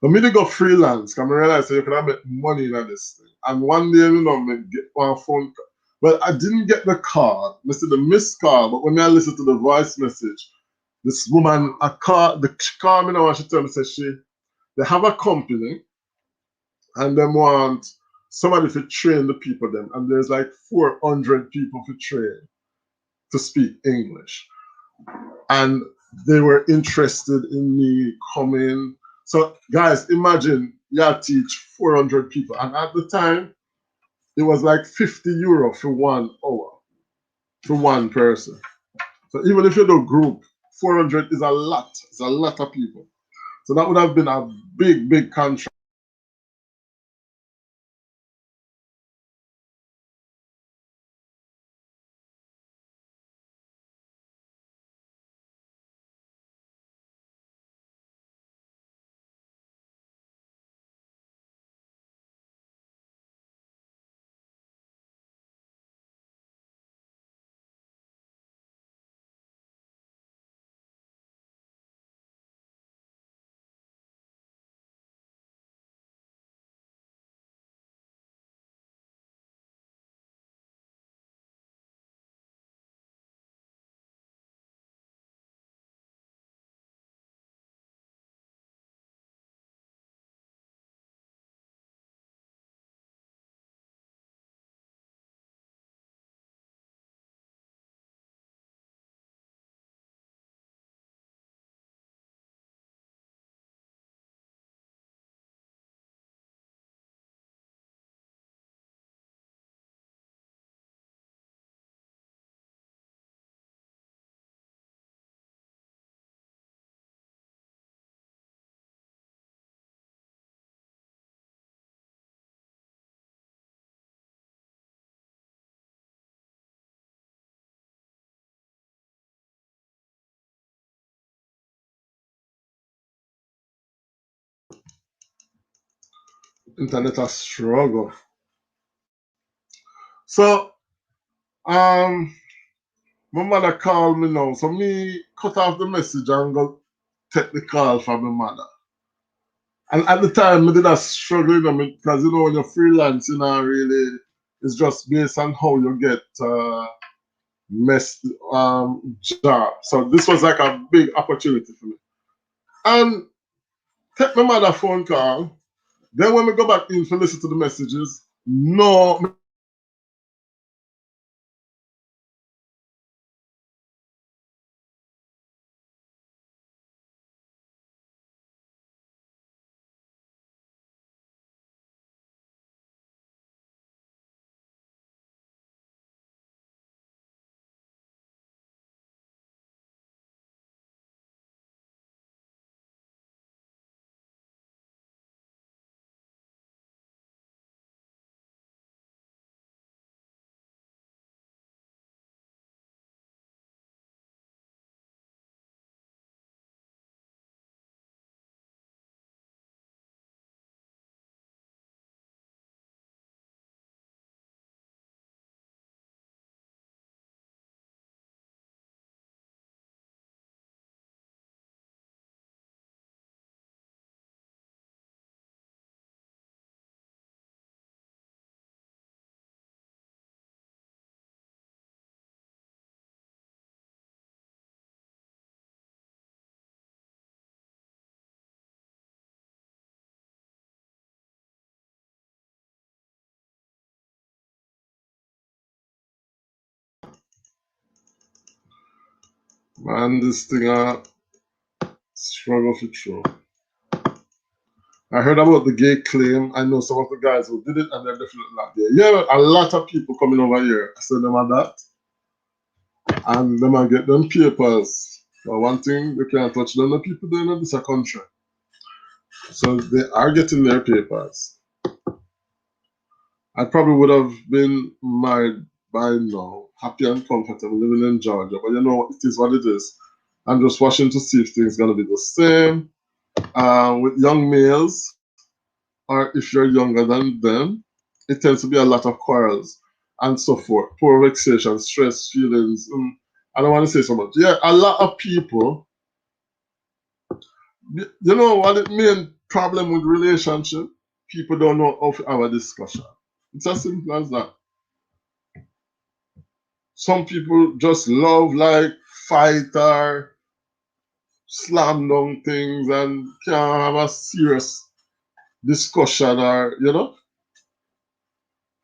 For me to go freelance, I realize that you can make money in this thing. And one day, you know, I get one phone call. Well, I didn't get the call. I said the missed call, but when I listen to the voice message, this woman, she called me now and she told me, said they have a company and them want somebody to train the people them, and there's like 400 people to train to speak English, and they were interested in me coming. So guys, imagine you teach 400 people, and at the time it was like €50 for 1 hour for one person. So even if you do group, 400 is a lot. It's a lot of people. So that would have been a big contract. Internet a struggle. So my mother called me now, so me cut off the message and go take the call from my mother. And at the time, I did a struggle, you know, because you know when you're freelance, you know, really, it's just based on how you get messed job. So this was like a big opportunity for me. And take my mother phone call. Then when we go back in to listen to the messages, no, Man, this thing struggle for true. I heard about the gay claim. I know some of the guys who did it and they're definitely not there. Yeah, a lot of people coming over here. I said them at that. And them might get them papers. But one thing, they can't touch them, the people doing in this country. So they are getting their papers. I probably would have been married by now, happy and comfortable, living in Georgia. But you know, it is what it is. I'm just watching to see if things are going to be the same. With young males, or if you're younger than them, it tends to be a lot of quarrels and so forth. Poor vexation, stress, feelings. I don't want to say so much. Yeah, a lot of people, you know what the main problem with relationship? People don't know how to have a discussion. It's as simple as that. Some people just love like fight or slam down things and can't have a serious discussion or, you know.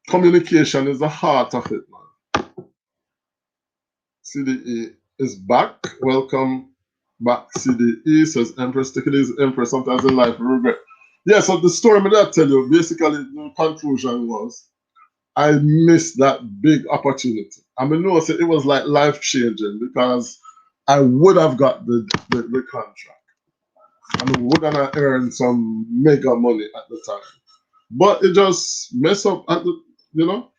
Communication is the heart of it, man. CDE is back. Welcome back, CDE. Says Empress. Take it easy, Empress. Sometimes in life we regret. Yeah, so the story that I tell you, basically the conclusion was I missed that big opportunity. I mean, no, it was like life changing because I would have got the contract. I mean, would have earned some mega money at the time. But it just messed up at the, you know.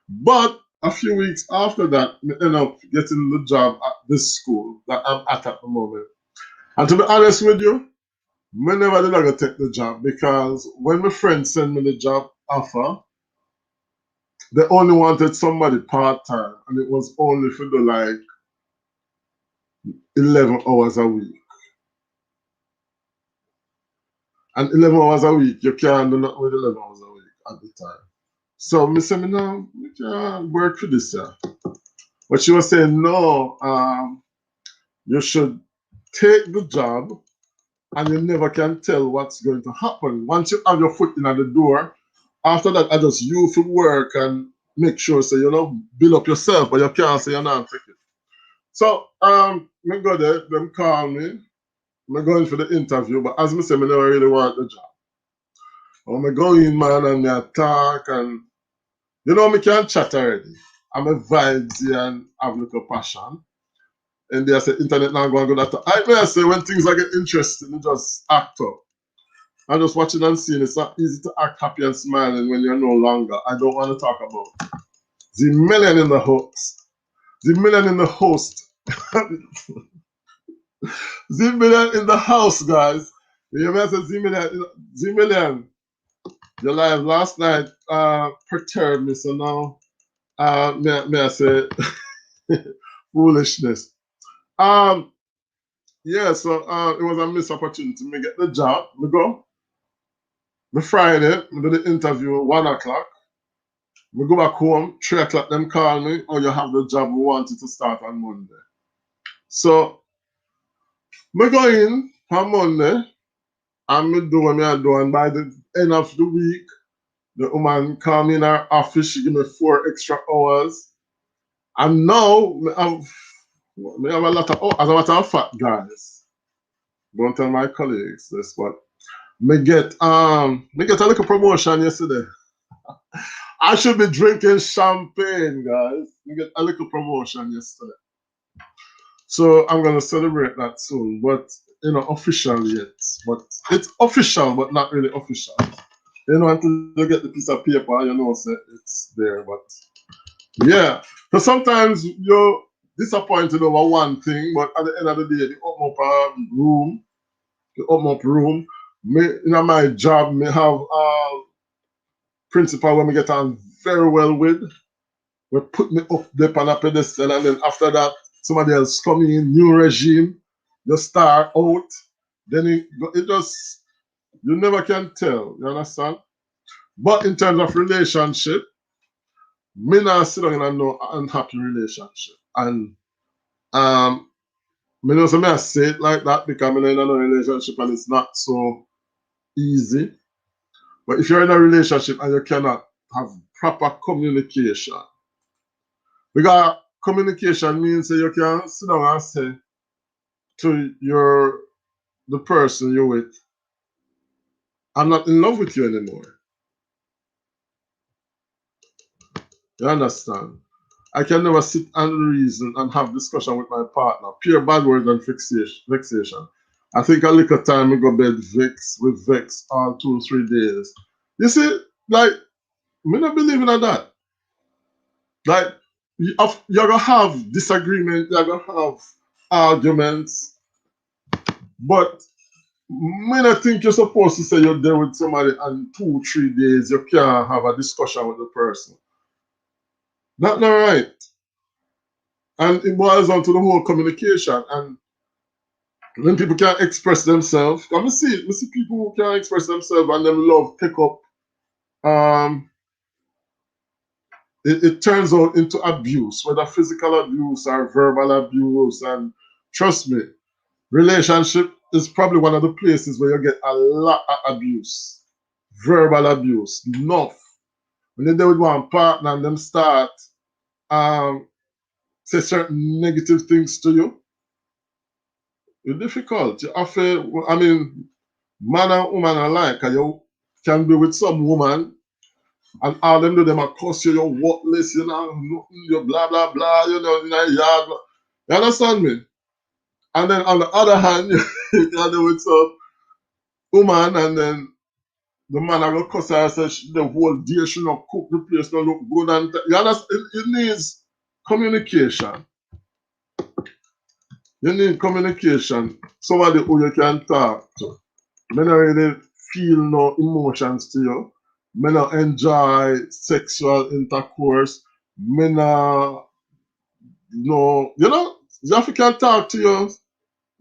But a few weeks after that, I ended up getting the job at this school that I'm at the moment. And to be honest with you, I never did I go take the job because when my friend sent me the job offer, they only wanted somebody part-time and it was only for the like 11 hours a week. And 11 hours a week, you can't do nothing with 11 hours a week at the time. So I said, no, you can't work for this year. But she was saying, no, you should take the job and you never can tell what's going to happen. Once you have your foot in at the door, after that, I just you for work and make sure, so you know, build up yourself, but you can't say you're not taking. So, me go there, them call me, me going for the interview, but as me say, me never really want the job. When me go in, man, and me talk, and you know, me can chat already. I'm a vibes and have a little passion. And they say internet now going good at I may say when things are get interesting, you just act up. I'm just watching and seeing. It's not easy to act happy and smiling when you're no longer. I don't want to talk about the million in the host. The million in the host. The million in the house, guys. You may say the million. Your live last night perturbed me, so now may I say foolishness. Yeah, so it was a missed opportunity. Me get the job, me go. Me Friday, me do the interview 1 o'clock. We go back home, 3 o'clock, them call me, or you have the job, we want you to start on Monday. So, me go in on Monday, and me do what I do, and by the end of the week, the woman call me in her office, she give me 4 extra hours, and now, me have a lot of, as a matter of fact, guys, don't tell my colleagues this, but me get a little promotion yesterday. I should be drinking champagne, guys. We get a little promotion yesterday. So I'm gonna celebrate that soon, but you know, official yet. But it's official, but not really official. You know, until you get the piece of paper, you know, so it's there. But yeah, so sometimes you're disappointed over one thing, but at the end of the day, they open up a room. They open up room. Me, you know, my job, me have principal when we get on very well with. We put me up there on a pedestal, and then after that, somebody else coming in, new regime, you start out, then it just, you never can tell, you understand? But in terms of relationship, me not sit down in a no unhappy relationship. And me know I say it like that because I'm in a relationship and it's not so easy. But if you're in a relationship and you cannot have proper communication, because communication means that you can sit down and say, to the person you're with, I'm not in love with you anymore. You understand? I can never sit and reason and have discussion with my partner. Pure bad words and vexation. I think a little time we go bed vex all 2 3 days. You see, like, me not believing in that. Like, you're gonna have disagreement, you're gonna have arguments, but me not think you're supposed to say you're there with somebody and 2 3 days you can't have a discussion with the person. That's not right. And it boils down to the whole communication. And when people can't express themselves, I see people who can't express themselves and them love take up um it turns out into abuse, whether physical abuse or verbal abuse. And trust me, relationship is probably one of the places where you get a lot of abuse, verbal abuse, enough. When you're there with one partner and them start um say certain negative things to you, it's difficult. You have to, I mean, man and woman alike, and you can be with some woman and all them do them a cuss you, you're worthless, you know, you blah blah blah, you know, in a yard. You understand me? And then on the other hand, you can do with some woman and then the man I go cuss her say the whole day she not cook the place not look good and you understand it needs communication. You need communication. Somebody who you can talk to. Me not really feel no emotions to you. Me not enjoy sexual intercourse. Me not, no, you know, you have to can talk to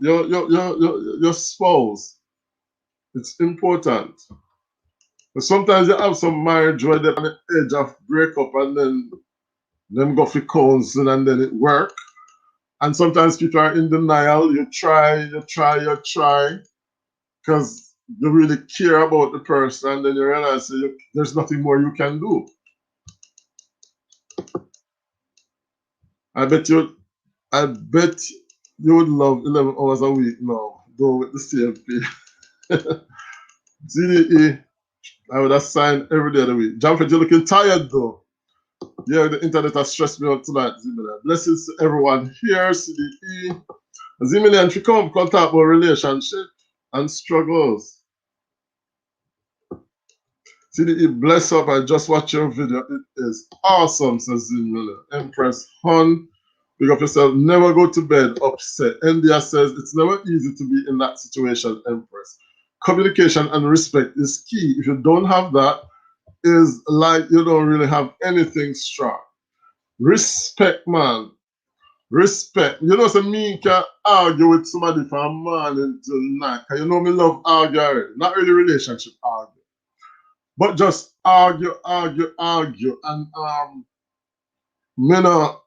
your spouse. It's important. But sometimes you have some marriage where they're on the edge of breakup and then them go for counseling and then it work. And sometimes people are in denial. You try, because you really care about the person, and then you realize there's nothing more you can do. I bet you, I bet you would love 11 hours a week now. Go with the same pay. CDE, I would have signed every day of the week. Jamford, you're looking tired though. Yeah, the internet has stressed me out tonight, Zimila. Blessings to everyone here, CDE. Zimila, and if you come talk about relationship and struggles. CDE, bless up. I just watched your video. It is awesome, says Zimila. Empress Hun, pick up yourself. Never go to bed upset. India says it's never easy to be in that situation, Empress. Communication and respect is key. If you don't have that, is like you don't really have anything strong. Respect, man. Respect. You know, so me can argue with somebody from morning till night. Cause you know me love argue already. Not really relationship argue. But just argue. And me not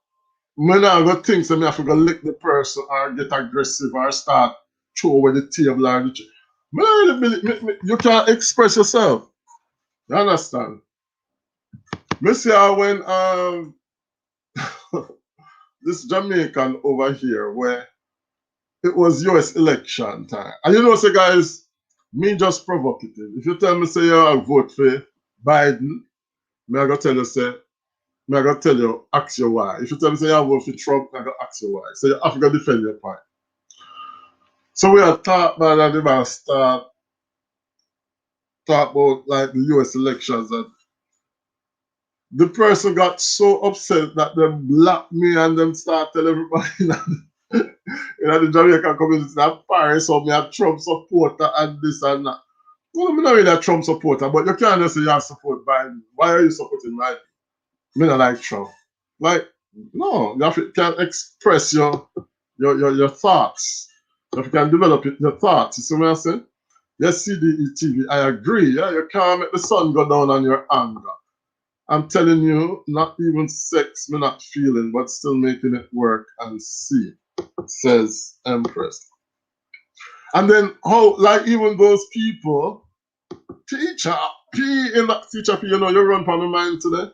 go think so me have to go lick the person or get aggressive or start throw away the table or the chair. Me not really believe, you can't express yourself. You understand? Me see how when this Jamaican over here where it was US election time. And you know, say guys, me just provocative. If you tell me say you I vote for Biden, me I go tell you say, me I go tell you, ask you why. If you tell me say you vote for Trump, I go ask you why. So you have to defend your point. So we are talking about the start talk about like the US elections and the person got so upset that they blocked me and them start tell everybody the Jamaican community that Paris or me a Trump supporter and this and that. Well, I'm not really a Trump supporter, but you can't just say you support Biden. Why are you supporting Biden? Me not like Trump. Like, no, you have to can express your thoughts. You can develop your thoughts. You see what I'm saying? Yes, CDE TV, I agree. Yeah, you can't make the sun go down on your anger. I'm telling you, not even sex, me not feeling, but still making it work and see, says Empress. And then how, like even those people, teacher P in that teacher P, you know, you run on my mind today.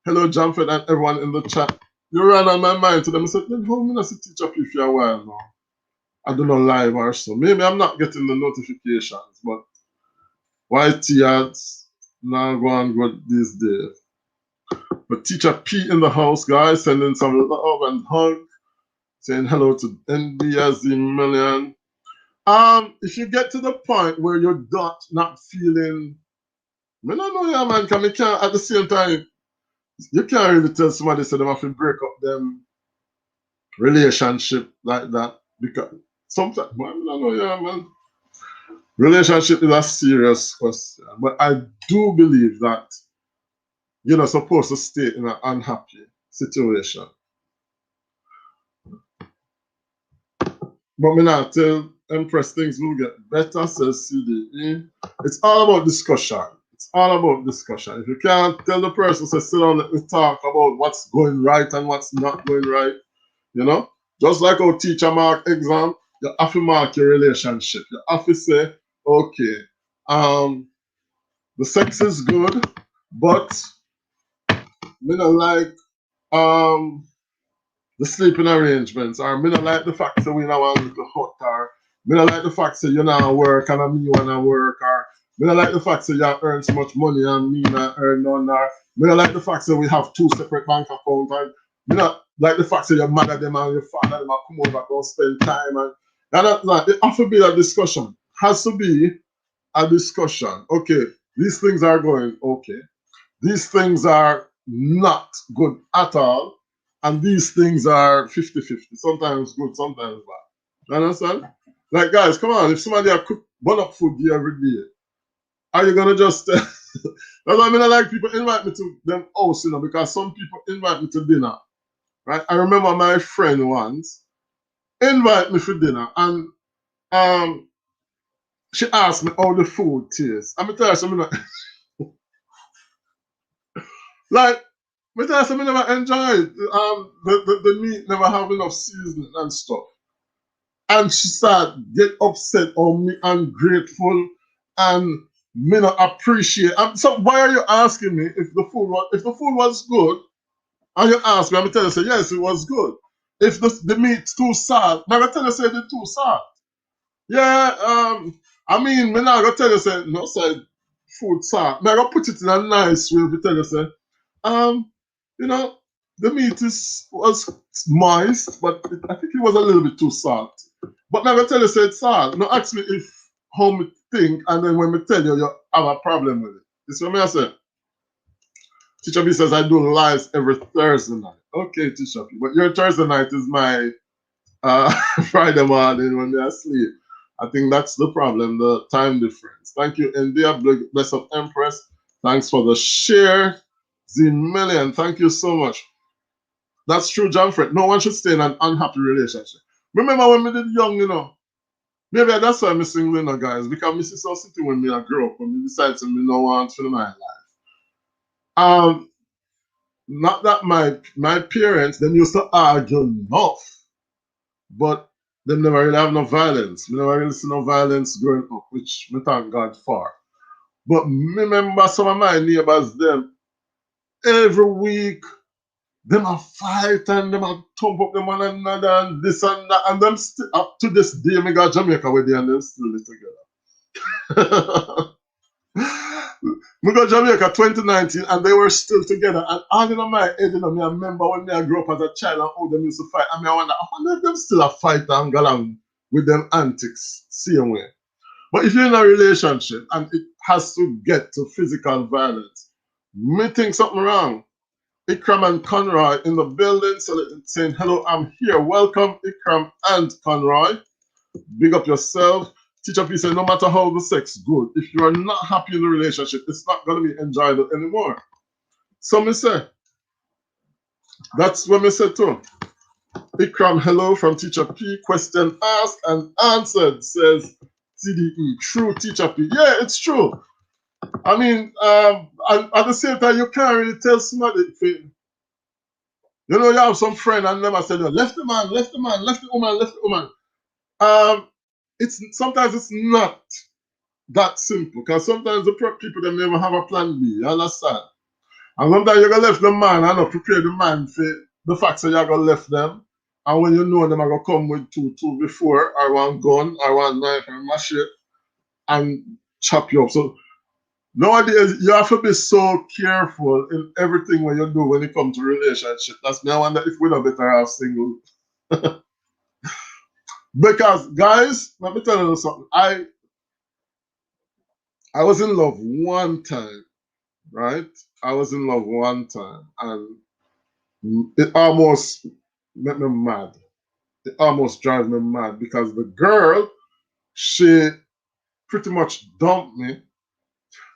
Hello, Jamford and everyone in the chat. You run on my mind today. I said, then how many see teacher P for a while now? I don't know live or so. Maybe I'm not getting the notifications, but YT ads now go on good these days. But teacher P in the house, guys, sending some love and hug, saying hello to NBS million. If you get to the point where you're not feeling, I don't know, yeah, man, because you can't at the same time, you can't really tell somebody so they have to break up them relationship like that. Because sometimes, well, I don't know, yeah, man. Relationship is a serious question. But I do believe that you're not supposed to stay in an unhappy situation. But me not tell Empress things will get better, says CDE. It's all about discussion. It's all about discussion. If you can't tell the person, say, sit down, let me talk about what's going right and what's not going right, you know? Just like our teacher mark exam, you have to mark your relationship. You have to say, okay, the sex is good, but me not like the sleeping arrangements, or me not like the fact that we now want a little hot, or me not like the fact that you not work and I me wanna work, or me not like the fact that you earn so much money and me not earn none, or me not like the fact that we have two separate bank accounts, and me not like the fact that your mother them and your father them come over to spend time, and that like it has to be a discussion. Has to be a discussion. Okay, these things are going okay. These things are not good at all. And these things are 50-50. Sometimes good, sometimes bad. You understand? Like, guys, come on. If somebody are cook one up food every day, are you going to just... that's why I mean, I like people invite me to them house, you know, because some people invite me to dinner. Right? I remember my friend once invite me for dinner, and she asked me how the food tastes. I'm tell her something like, but I said, I never enjoy it. The meat never have enough seasoning and stuff. And she started get upset on me, ungrateful, and me not appreciate. So why are you asking me if the food was good? And you ask me, I'm tell you, say yes, it was good. If the meat's too salt, I'm gonna tell you say it's too salt. Yeah, I mean, me not gonna tell you say no, say food salt. I'm gonna put it in a nice way. To tell you say um, you know, the meat was moist, but I think it was a little bit too salty. But never tell you say it's salt. No, ask me if how me think, and then when me tell you, you have a problem with it. This what me I say. Teacher B says I do lives every Thursday night. Okay, Teacher B, but your Thursday night is my Friday morning when they're asleep. I think that's the problem, the time difference. Thank you, India. Bless up, Empress. Thanks for the share. Z-Million, thank you so much. That's true, John Fred. No one should stay in an unhappy relationship. Remember when we did young, you know? Maybe that's why I'm single, you know, guys, because I see some city when I grew up, when we decided to me no want for my life. Not that my parents, them used to argue enough, but them never really have no violence. We never really see no violence growing up, which me thank God for. But remember some of my neighbors, them, every week, them a fight and them a thump up them one another and this and that. And them up to this day, me got Jamaica with them and them still live together. We got Jamaica 2019 and they were still together. And all in my head, you know, me I remember when I grew up as a child and how them used to fight. I mean, I wonder if them still a fight and go along with them antics, same way. But if you're in a relationship and it has to get to physical violence, me think something wrong. Ikram and Conroy in the building, saying hello, I'm here. Welcome, Ikram and Conroy. Big up yourself. Teacher P said, no matter how the sex good, if you are not happy in the relationship, it's not going to be enjoyable anymore. So me say, that's what me say too. Ikram, hello from Teacher P. Question asked and answered, says CDE. True, Teacher P. Yeah, it's true. I mean, at the same time, you can't really tell somebody. You know, you have some friend and them I said, left the man, left the man, left the woman, left the woman. It's sometimes it's not that simple because sometimes the people them never have a plan B. You understand? And sometimes you're gonna left the man and not prepare the man for the fact that you're gonna left them. And when you know them are gonna come with two before, or one gun, or one knife and machete, and chop you up. So nowadays you have to be so careful in everything when you do when it comes to relationship. That's me. I wonder if we're not better off single. Because guys, let me tell you something. I was in love one time, right? I was in love one time, and it almost made me mad. It almost drives me mad because the girl, she pretty much dumped me,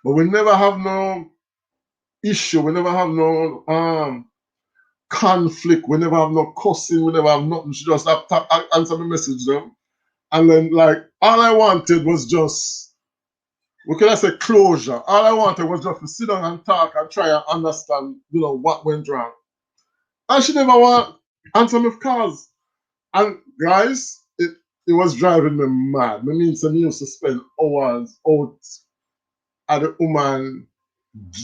but we never have no issue. We never have no conflict. We never have no cussing. We never have nothing. She just have to answer the message them, and then like all I wanted was just, what can I say, closure. All I wanted was just to sit down and talk and try and understand, what went wrong. And she never want answer me calls. And guys, it was driving me mad. Me means I used to spend hours out at the woman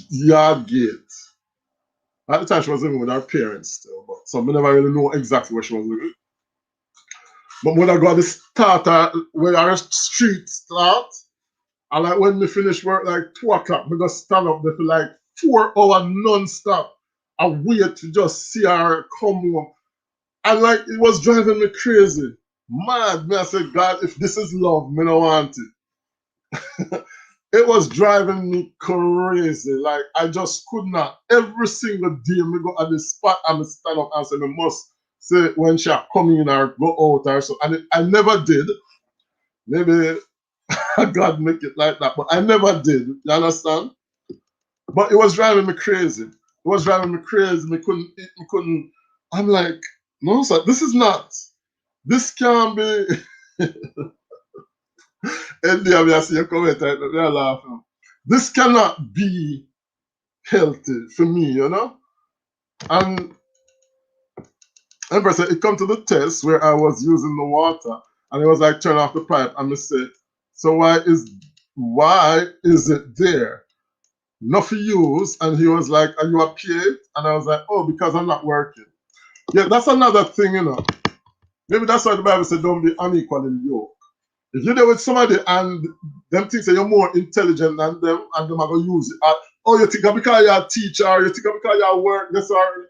yard gate. At the time she was living with her parents still, but so I never really know exactly where she was living. But when I got the starter where our street start, and like when we finish work like 2 o'clock, we just stand up there for like 4 hours non-stop and wait to just see her come home. And like it was driving me crazy. Mad. Me, I said, God, if this is love, me don't want it. It was driving me crazy. Like I just could not. Every single day, me go at the spot and me stand up and say, me must say when she come in or go out or so. And I never did. Maybe God make it like that, but I never did. You understand? But it was driving me crazy. It was driving me crazy. Me couldn't eat. Me couldn't. I'm like, no, sir, this is not. This can't be. And there, I see a comment. They're laughing. This cannot be healthy for me. And said it come to the test where I was using the water, and it was like turn off the pipe, and I say, so why is it there? Not for use. And he was like, are you a PA? And I was like, oh, because I'm not working. Yeah, that's another thing. Maybe that's why the Bible said don't be unequal in yoke. If you're there with somebody and them thinks that you're more intelligent than them and them are going to use it. Oh, you think because you're a teacher, or you think because you're work, this or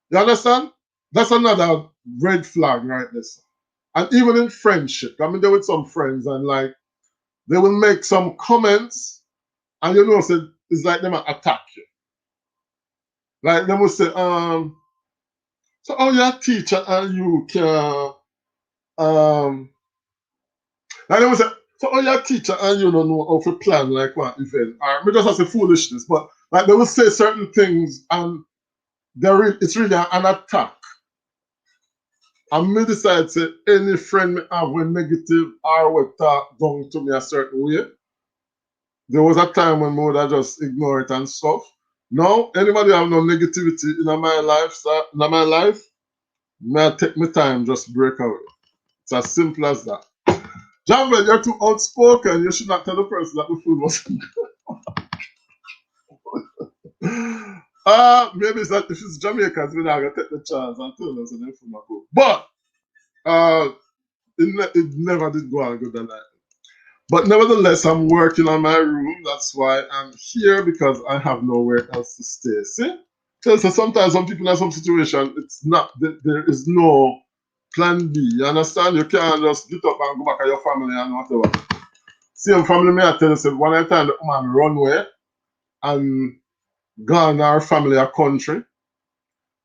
you understand? That's another red flag right there. And even in friendship, I mean, there with some friends and like they will make some comments and so it's like them attack you. Like they will say, so you're a teacher and you can like they will say, so you're a teacher and you don't know how to plan like one event. Or me just as a foolishness, but like they will say certain things and it's really an attack. And me decide to say any friend me have with negative or with talk down to me a certain way. There was a time when I would have just ignore it and stuff. Now, anybody have no negativity in my life, may I take my time just break away. It's as simple as that. Jamvel, you're too outspoken. You should not tell the person that the food wasn't good. Maybe it's that if it's Jamaica, we're not gonna take the chance and tell them so the food not good. But it never did go on good that night. But nevertheless, I'm working on my room. That's why I'm here, because I have nowhere else to stay. See? So sometimes some people in some situation, it's not, there is no plan B. You understand? You can't just get up and go back to your family and whatever. Same family, may I tell you, say, one time the woman run away and gone our family a country.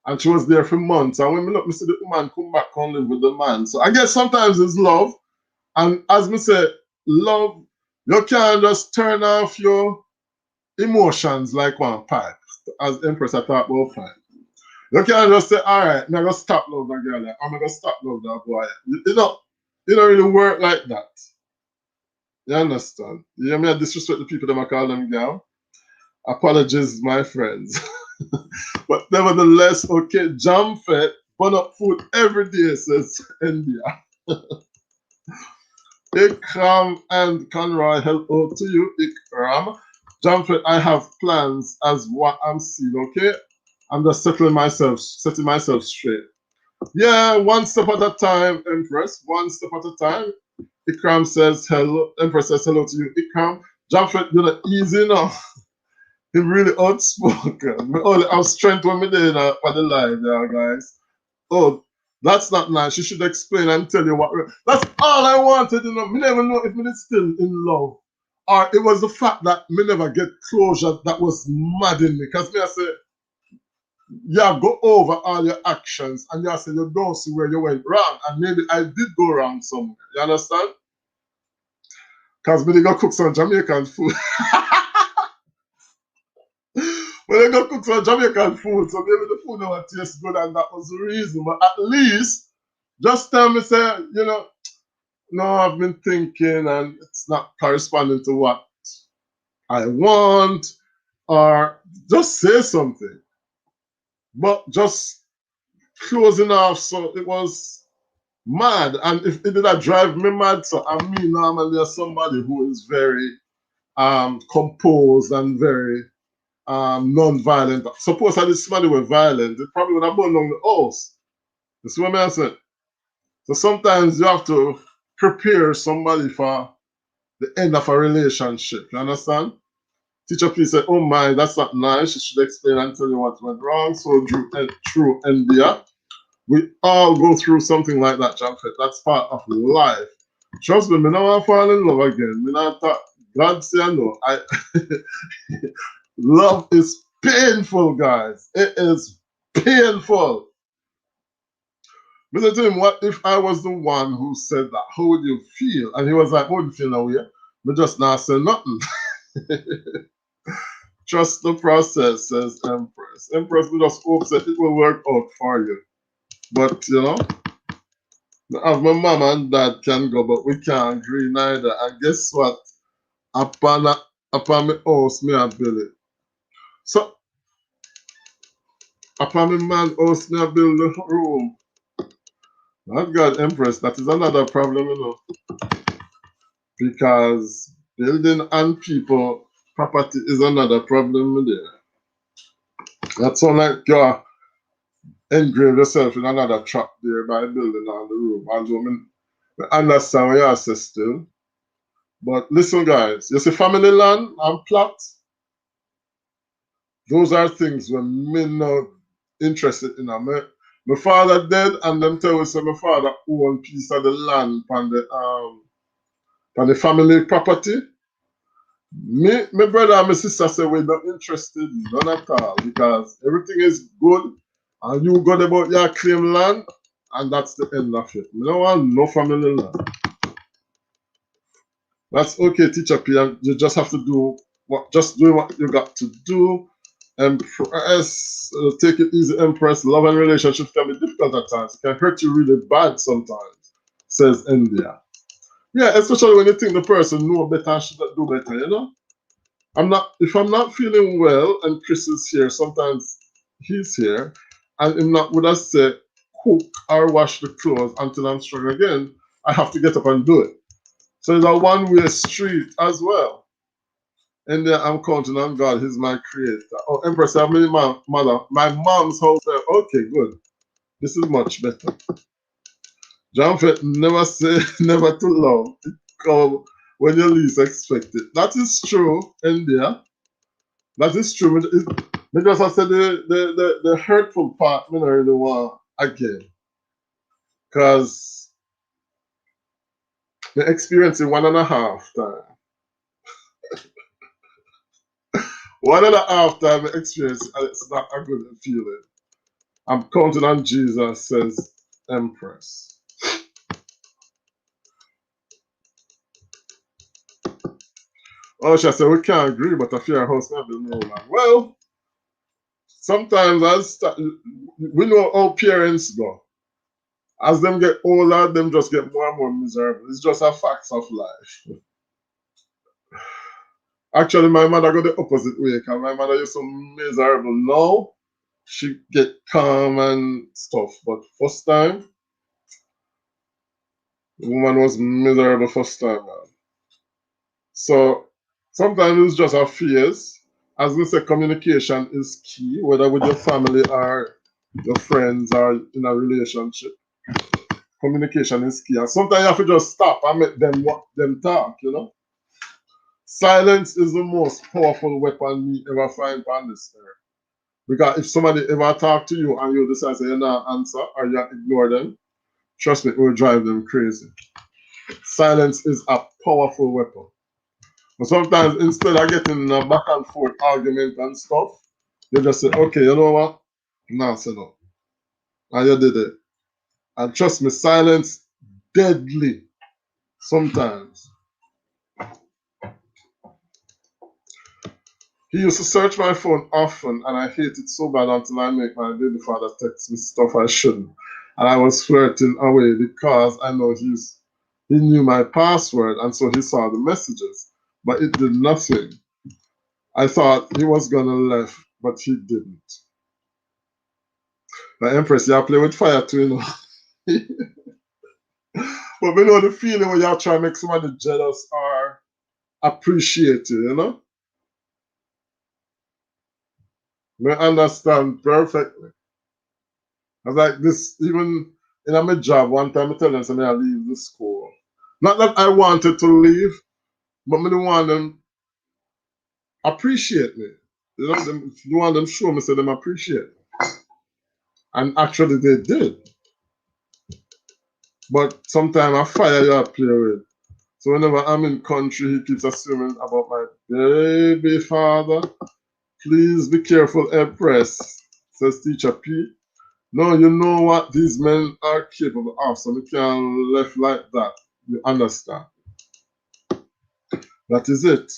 And she was there for months. And when me look, me see the woman come back and live with the man. So I guess sometimes it's love. And as me say, love, you can't just turn off your emotions like one pipe. As Empress I talk about pipe. You can't just say, all right, I'm going to stop love that girl. I'm going to stop love that boy. It don't really work like that. You understand? You hear me? I disrespect the people that I call them girl. Apologies, my friends. But nevertheless, okay, jam fed, burn up food every day, says India. Ikram and Conroy, hello to you, Ikram. Jamfred, I have plans as what I'm seeing, okay? I'm just setting myself straight. Yeah, one step at a time, Empress. One step at a time. Ikram says hello. Empress says hello to you, Ikram. Japheth, you know, easy enough. He really outspoken. Me only have strength when me there for the live, yeah, guys. Oh, that's not nice. You should explain and tell you what. That's all I wanted, you know. Me never know if me is still in love. Or it was the fact that me never get closure that was mad in me. Because me I say, yeah, go over all your actions and you say you don't see where you went wrong. And maybe I did go wrong somewhere. You understand? Because me they go cook some Jamaican food. When they go cook some Jamaican food, so maybe the food never tastes good and that was the reason. But at least just tell me, say, you know, no, I've been thinking and it's not corresponding to what I want, or just say something. But just closing off, so it was mad. And if it did not drive me mad, so I mean, normally as somebody who is very composed and very non-violent. Suppose that this somebody were violent, it probably would have burned down the house. You see what I said? So sometimes you have to prepare somebody for the end of a relationship. You understand? Teacher, please say, oh my, that's not nice. You should explain and tell you what went wrong. So true, India. We all go through something like that, Jamfet. That's part of life. Trust me, I don't want to fall in love again. Me not talk. God say no. Love is painful, guys. It is painful. But I told him, what if I was the one who said that? How would you feel? And he was like, how would you feel now? Yeah? But just not say nothing. Trust the process, says Empress. Empress, we just hope that it will work out for you. But, you know, my mom and dad can go, but we can't agree neither. And guess what? Upon my house, me I build it. So, upon my man house, me I build the room. Not God, Empress, that is another problem, you know. Because building and people property is another problem there. That's all like you're engrave yourself in another trap there by building on the room. Although I understand what you say still. But listen, guys, you see family land and plot, those are things when me not interested in. My father dead and them tell us my father own piece of the land on the family property. Me, my brother and my sister say we're not interested, none at all, because everything is good and you got about your claim land and that's the end of it. We don't want no family land. That's okay, teacher P. You just have to do what you got to do. Empress, take it easy, Empress. Love and relationships can be difficult at times. It can hurt you really bad sometimes, says India. Yeah, especially when you think the person know better and should do better, you know? If I'm not feeling well and Chris is here, sometimes he's here, and him not would have said cook or wash the clothes until I'm strong again, I have to get up and do it. So it's a one-way street as well. And then I'm counting on God, He's my creator. Oh, Empress, I'm in my mother. My mom's house there. Okay, good. This is much better. John Fett never say never too long. It come when you least expect it. That is true, India. That is true. Because I said the hurtful part, I don't really want again. Because the experience in 1.5 time. 1.5 time experience, and it's not a good feeling. I'm counting on Jesus, says Empress. Oh, she said, we can't agree, but I fear house never know. Well, sometimes we know how parents go. As them get older, them just get more and more miserable. It's just a fact of life. Actually, my mother got the opposite way, because my mother used to miserable. Now, she get calm and stuff. But first time, the woman was miserable first time, man. So sometimes it's just a phase. As we say, communication is key, whether with your family or your friends are in a relationship, communication is key. And sometimes you have to just stop and make them them talk, you know. Silence is the most powerful weapon me ever find on this earth. Because if somebody ever talk to you and you decide to you not answer or you ignore them, trust me, it will drive them crazy. Silence is a powerful weapon. But sometimes instead of getting a back and forth argument and stuff, you just say, okay, you know what? Now say no. And you did it. And trust me, silence deadly sometimes. He used to search my phone often, and I hate it so bad until I make my baby father text me stuff I shouldn't. And I was flirting away because I know he knew my password, and so he saw the messages. But it did nothing. I thought he was gonna left, but he didn't. The Empress, you play with fire too, you know. But we know the feeling when you try to make somebody jealous or appreciate you, you know? We understand perfectly. I was like this, even in my job, one time I tell them something I leave the school. Not that I wanted to leave, but I don't want them appreciate me. You know, them, you want them show me so them appreciate me. And actually they did. But sometimes I fire you up play with. So whenever I'm in country, he keeps assuming about my baby father. Please be careful, Empress, says Teacher P. No, you know what these men are capable of, so we can't left like that. You understand? That is it.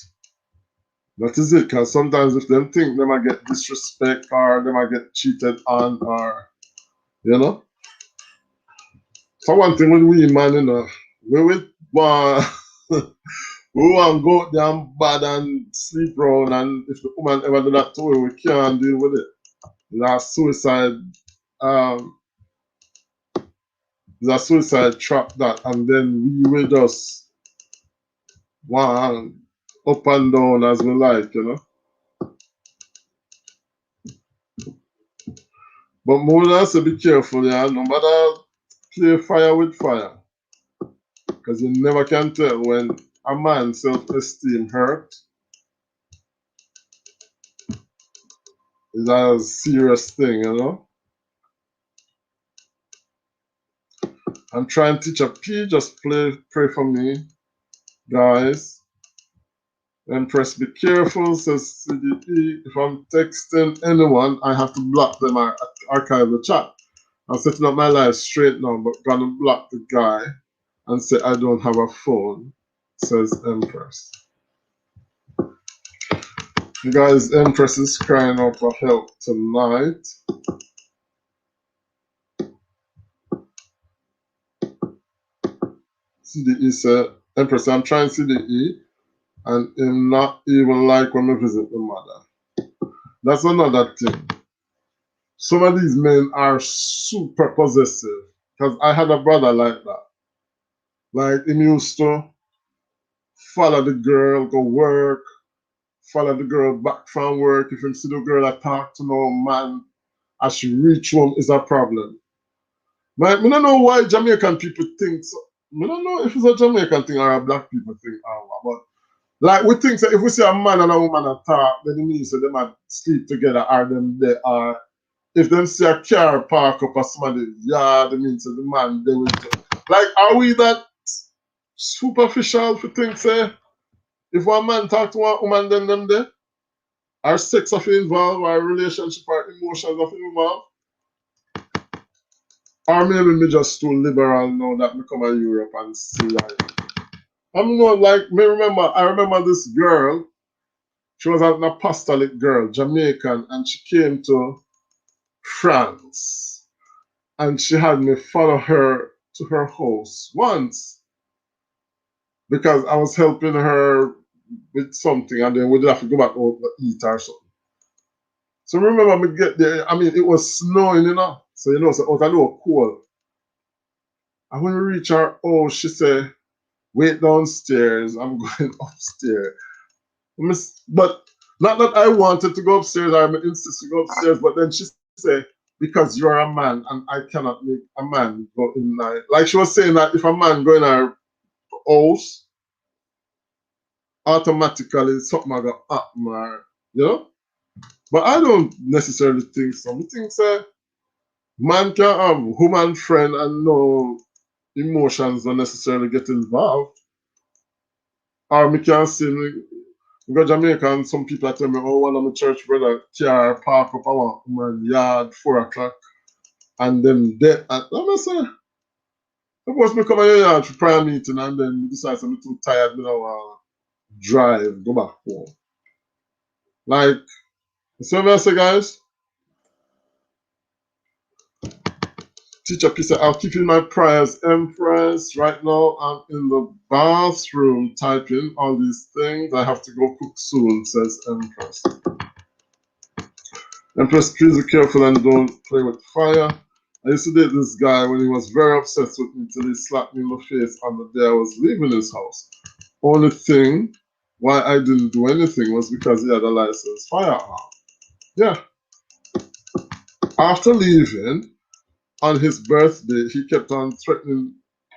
That is it. Because sometimes if them think they might get disrespect or they might get cheated on or, you know. So one thing with we man, you know, we would want, we want to go out there and bad and sleep around, and if the woman ever do that to we can't deal with it. That's suicide. Um, there's a suicide trap that, and then we will just want up and down as we like, you know. But more than say be careful, yeah. No matter play fire with fire, because you never can tell when a man's self-esteem hurt is a serious thing, you know. I'm trying to teach a P, just pray for me, guys. Empress, be careful, says CDE. If I'm texting anyone, I have to block them or archive the chat. I'm setting up my life straight now, but gonna block the guy and say I don't have a phone, says Empress. You guys, Empress is crying out for help tonight. CDE said, Empress, I'm trying CDE and him not even like when we visit the mother. That's another thing. Some of these men are super possessive. Because I had a brother like that. Like, he used to follow the girl, go work, follow the girl back from work. If you see the girl I talk to no man, as she reach home is a problem. But I don't know why Jamaican people think so. I don't know if it's a Jamaican thing or a black people thing but like we think that if we see a man and a woman talk, then it means that they might sleep together or them they are. If them see a car park up or somebody's yard, it means that the man they will like are we that superficial for things say if one man talk to one woman then them there? Are sex of involved, or relationship or emotions of involved? Or maybe me just too liberal now that me come to Europe and see like I'm not like me remember I remember this girl, she was an apostolic girl, Jamaican, and she came to France and she had me follow her to her house once because I was helping her with something and then we'd have to go back out to eat or something. So remember me get there, I mean it was snowing, you know. So you know, so it was a little cold. And when we reach her house, she said, wait downstairs, I'm going upstairs. But not that I wanted to go upstairs, I insisted to go upstairs, but then she said, because you're a man and I cannot make a man go in like she was saying that if a man go in her house, automatically something I got happen or you know. But I don't necessarily think so. I think say man can have woman friend and no emotions don't necessarily get involved. Or me can see me go Jamaica and some people tell me, oh, one of my church brother car park up our woman yard 4 o'clock and then dead. And I'm say, suppose me come in your yard for prayer meeting and then me decide I'm too tired, me don't want to drive, go back home. Like, so I say, guys, teacher P said, I'll keep in my prayers, Empress. Right now, I'm in the bathroom typing all these things. I have to go cook soon, says Empress. Empress, please be careful and don't play with fire. I used to date this guy when he was very obsessed with me till he slapped me in the face on the day I was leaving his house. Only thing why I didn't do anything was because he had a licensed firearm. Yeah. After leaving, on his birthday, he kept on threatening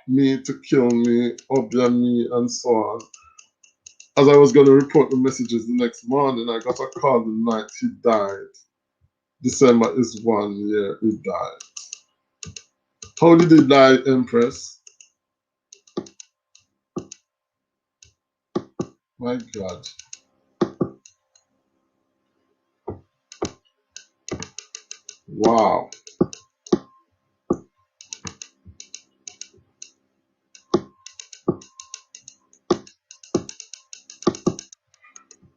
me to kill me, obia me, and so on. As I was going to report the messages the next morning, I got a call the night he died. December is 1 year he died. How did he die, Empress? My God. Wow.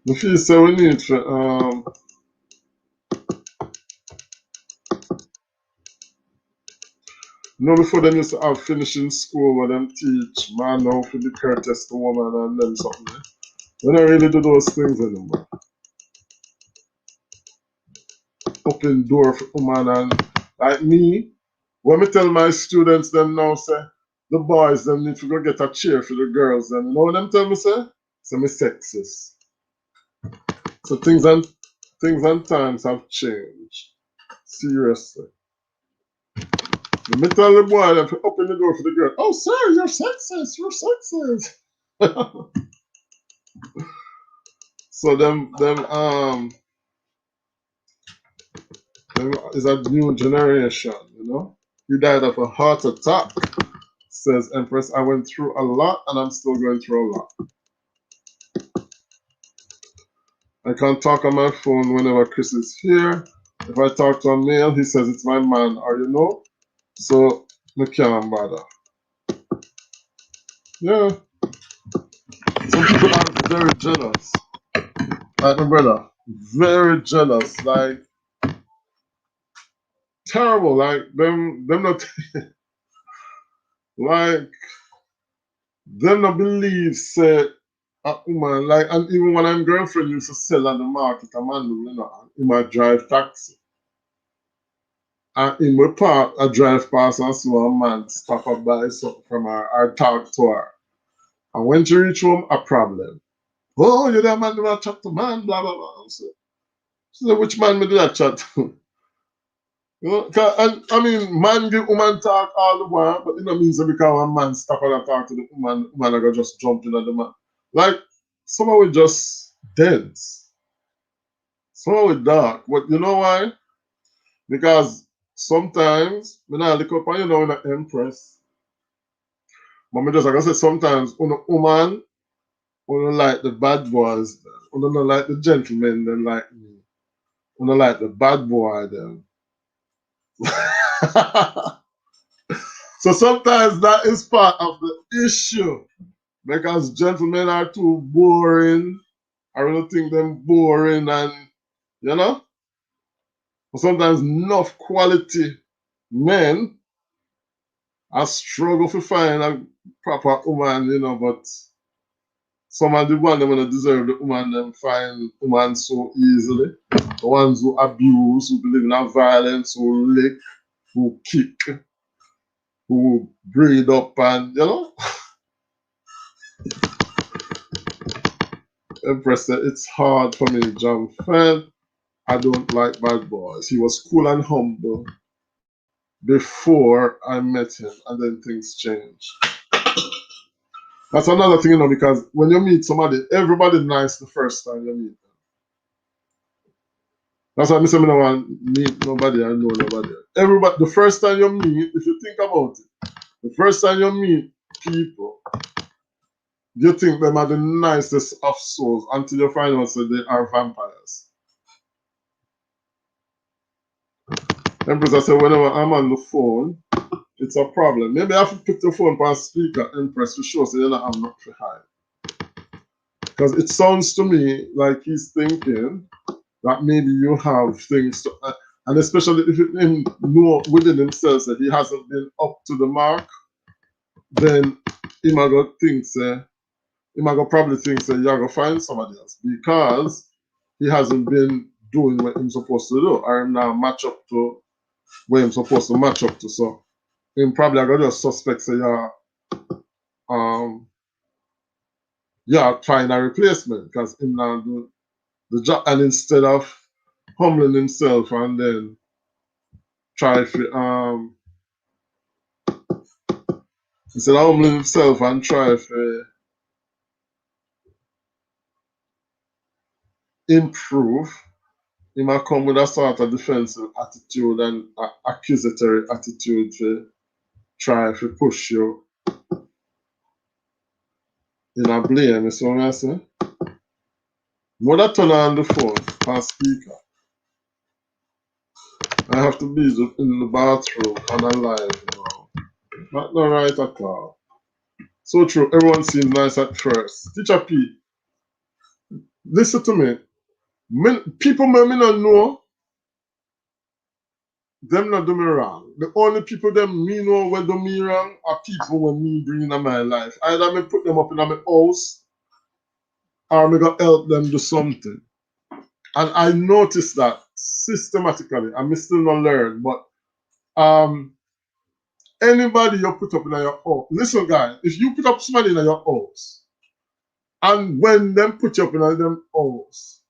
The feel so we need for you know, before them used to have finishing school where them teach man how to be courteous to woman and them something. We don't really do those things anymore. Open door for woman and like me, when me tell my students them now say the boys them need to go get a chair for the girls and you know what them tell me say? Say me sexist. So things and times have changed. Seriously. Let me tell the boy that to open the door for the girl. Oh sir, you're sexist, you're sexist. So them is a new generation, you know? He died of a heart attack, says Empress. I went through a lot and I'm still going through a lot. I can't talk on my phone whenever Chris is here. If I talk to a male, he says it's my man, or you know, so me can't bother. Yeah, some people are very jealous. Like my brother, very jealous, like terrible. Like them not like them not believe say a woman like, and even when I'm girlfriend used to sell at the market, a man, you know, he might drive taxi. And in my park, I drive past and see a man stop up by something from her or talk to her. And when she reach home, a problem. Oh, you're the man that chat to man, blah, blah, blah. So, she said, which man me do that chat to? You know, and I mean, man give woman talk all the while, but it don't mean so because one man stop and talk to the woman are gonna just jump in at the man. Like, some of it just dense. Some of it dark. But you know why? Because sometimes, when I look up and you know, in the Empress, but me just like I said, sometimes on a woman, we don't like the bad boys, we don't like the gentlemen, then like me. We don't like the bad boy, them. So sometimes that is part of the issue because gentlemen are too boring. I really think them boring and you know. Sometimes enough quality men I struggle to find a proper woman, you know, but some of the one them wanna deserve the woman them find woman so easily. The ones who abuse, who believe in violence, who lick, who kick, who breed up and you know. Empress said it's hard for me, John fan. I don't like bad boys. He was cool and humble before I met him, and then things changed. That's another thing, because when you meet somebody, everybody nice the first time you meet them. That's why I say I don't want to meet nobody, I know nobody. Everybody, the first time you meet, if you think about it, the first time you meet people, you think them are the nicest of souls until you find out that they are vampires. Empress, I say whenever I'm on the phone, it's a problem. Maybe I have to put the phone on speaker, Empress, to show so I'm not too high. Because it sounds to me like he's thinking that maybe you have things to, and especially if you know within himself that he hasn't been up to the mark, then he might go think, he might go probably think that you're going to find somebody else because he hasn't been doing what he's supposed to do, or now match up to where I'm supposed to match up to. So him probably I got just suspect say find a replacement because him now do the job, and instead of humbling himself and then try to instead of humbling himself and try to improve, he might come with a sort of defensive attitude and accusatory attitude to try to push you in a blame. You see what I say? When I turn on the phone on speaker, I have to be in the bathroom and alive, Not no right at all. So true, everyone seems nice at first. Teacher P, listen to me. People may not know, them not do me wrong. The only people them me know when do me wrong are people when me bring in my life. Either me put them up in my house or me go help them do something. And I noticed that systematically. I may still not learn, but anybody you put up in your house, listen guys, if you put up somebody in your house, and when them put you up in them house,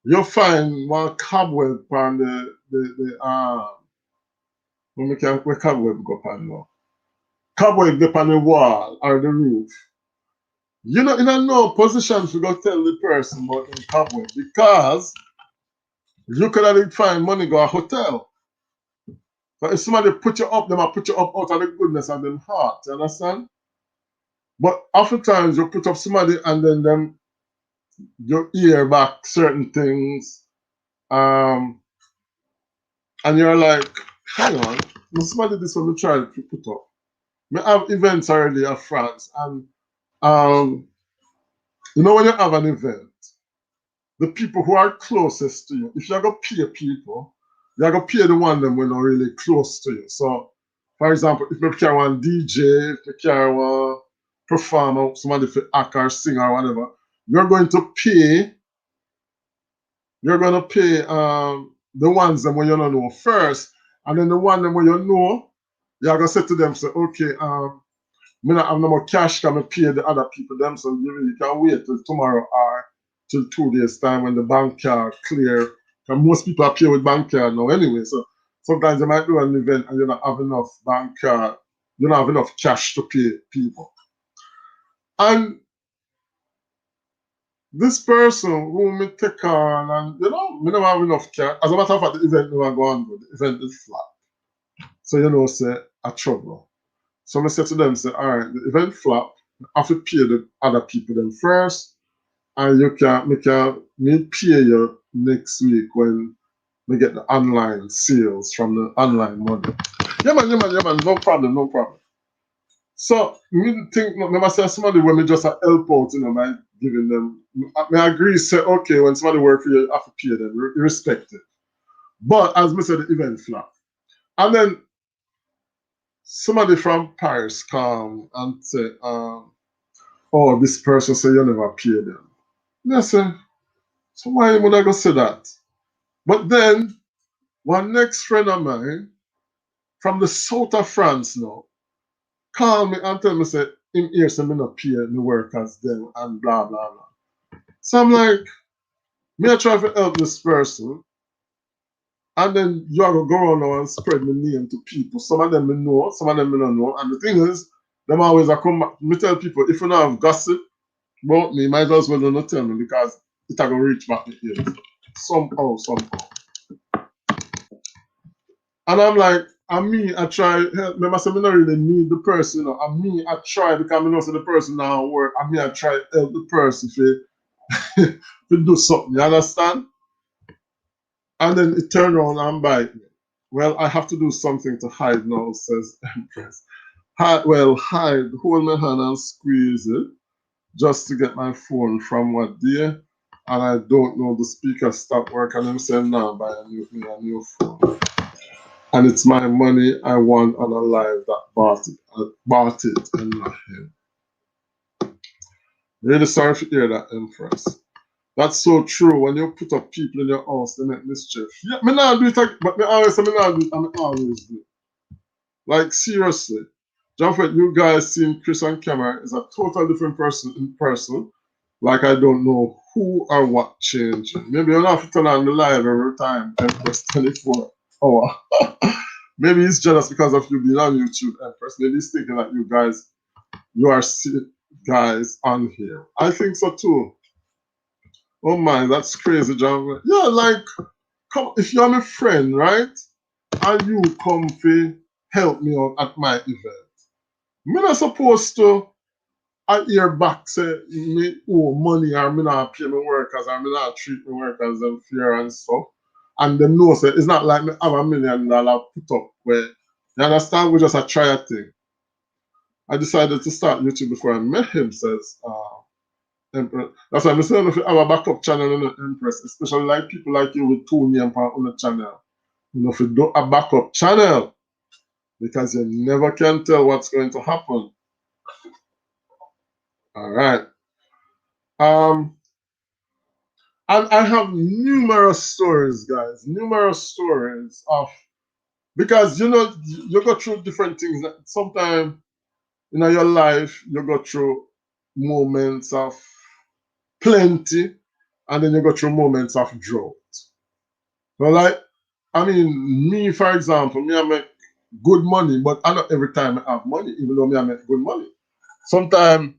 you find one cobweb on where cobweb go on now. Cobweb go on the wall or the roof. You're not in a no position to go tell the person about the cobweb because you could have find money go a hotel. But if somebody put you up, they might put you up out of the goodness of them heart. You understand? But oftentimes you put up somebody and then them you hear back certain things, and you're like, hang on, somebody this one try to put up. We have events already at France, and when you have an event, the people who are closest to you, if you're gonna pay people, you're gonna pay the one them when are really close to you. So, for example, if you carry one DJ, if you carry one performer, somebody for act or sing or whatever, you're going to pay the ones them when you don't know first, and then the one them when you know, you're gonna say to them, say, okay, me not have no more cash, can I pay the other people them, so you can wait till tomorrow or till 2 days time when the bank card clear. And most people are pay with bank card now anyway, so sometimes you might do an event and you don't have enough bank card, you don't have enough cash to pay people. And this person who me take on, and me never have enough cash. As a matter of fact, the event never go on good. The event is flat. So say a trouble. So I said to them, say, all right, the event flop, I have to pay the other people them first, and me pay you next week when we get the online sales from the online money. Yeah man, no problem. So me think, me say somebody when me just help out, by giving them, I agree, say, okay, when somebody work for you, you have to pay them, respect it. But as me said, the event flop. And then somebody from Paris come and say, oh, this person say you never pay them. And I say, so why would I go say that? But then one next friend of mine from the south of France now call me and tell me say him here say me not pay the workers them and blah blah blah. So I'm like, me I try to help this person And then you have to go around now and spread my name to people. Some of them me know, some of them me don't know. And the thing is, them always I come back. Me tell people, if you don't have gossip about me, might as well not tell me because it will reach back to ears. Somehow, somehow. And I'm like, and me, I try, remember, I say, I don't really need the person, you know. And me, I try because I know so the person now work. And me, I try to help the person to do something. You understand? And then it turned around and bite me. Well, I have to do something to hide now, says Empress. Hide, hold my hand and squeeze it just to get my phone from what there. And I don't know, the speaker stopped working. And I'm saying, now buy a new phone. And it's my money I won on a live that bought it and not him. Really sorry to hear that, Empress. That's so true. When you put up people in your house, they make mischief. Yeah, me not do it, but me always say me not do it, and me always do it. Like seriously, Jumfet, you guys seeing Chris on camera is a total different person in person. Like I don't know who or what changed. Maybe you don't have to turn on the live every time, Empress 24 hour. Maybe he's jealous because of you being on YouTube, Empress. Maybe he's thinking that you are guys on here. I think so too. Oh my, that's crazy, John. Yeah, like, come if you're my friend, right? And you come to help me out at my event. I'm not supposed to I hear back say me owe money or me not pay my workers or me not treat my workers them fair and stuff. And them know say it's not like me have $1 million put up where you understand we just a try a thing. I decided to start YouTube before I met him, says Empress. That's why I'm saying if you have a backup channel in the Empress, especially like people like you with 2 names on the channel. You know, if you do a backup channel, because you never can tell what's going to happen. All right. And I have numerous stories, guys, numerous stories of because you know you go through different things. Sometimes in your life you go through moments of plenty, and then you go through moments of drought. So like, I mean, me for example, me I make good money, but I not every time I have money, even though me I make good money. Sometimes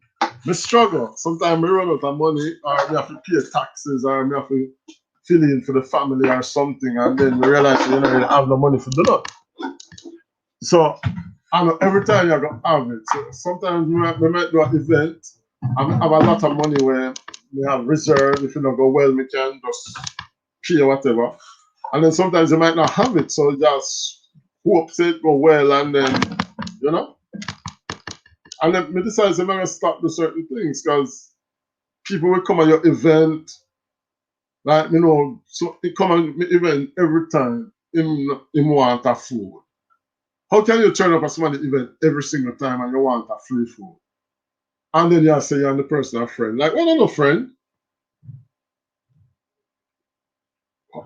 me struggle. Sometimes me run out of money, or me have to pay taxes, or me have to fill in for the family or something, and then we realize you know you have no money for do that. So I know every time you go have it. So sometimes we might do an event and have a lot of money where we have reserve. If you don't go well, we can just pay whatever. And then sometimes you might not have it, so just hope it go well, and then you know. And then we decide I'm gonna stop do certain things because people will come at your event, like you know, so they come at my event every time. Him want a food. How can you turn up at somebody's event every single time and you want a free food? And then you say you're the person a friend. Like, well, I'm no friend.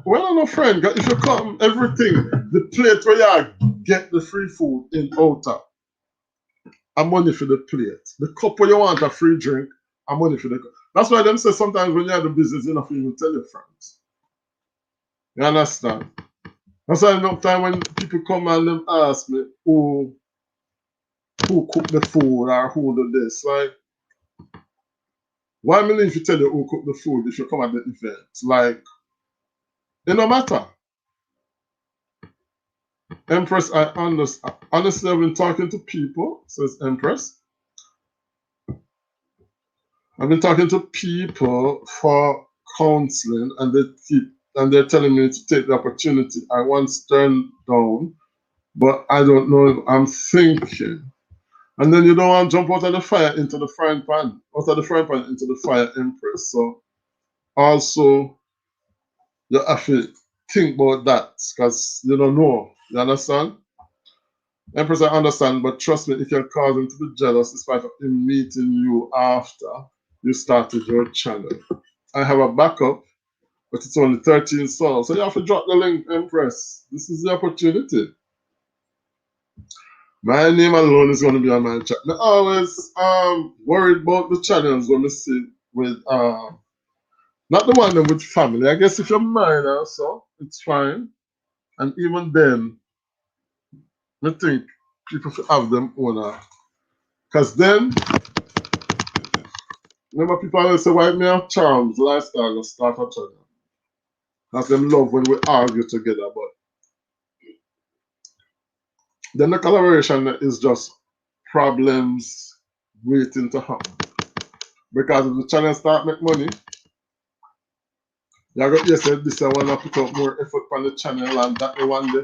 Well, I'm no friend. 'Cause if you come, everything, the plate where you get the free food in outer, and money for the plate. The cup where you want a free drink, and money for the cup. That's why them say sometimes when you have the business, you don't even tell your friends. You understand? That's why enough time when people come and them ask me who cook the food or who do this. Like, why me if you tell you who cook the food if you come at the event? Like, it no matter. Empress, I understand. Honestly, I've been talking to people, says Empress. I've been talking to people for counseling, and they're telling me to take the opportunity I once turned down, but I don't know. I'm thinking. And then you don't want to jump out of the fire into the frying pan, out of the frying pan into the fire, Empress. So also you have to think about that because you don't know. You understand? Empress, I understand, but trust me, it can cause him to be jealous in spite of him meeting you after you started your channel. I have a backup, but it's only 13 souls. So you have to drop the link, Empress. This is the opportunity. My name alone is going to be on my chat. I always worried about the channels when I see with not the one with family. I guess if you're married also, it's fine. And even then, I think people should have them owner. Because then, remember people always say, why me have charms, lifestyle, or start a channel. Have them love when we argue together. But then the collaboration is just problems waiting to happen. Because if the channel start make money, you got you said this I wanna put up more effort on the channel and that one day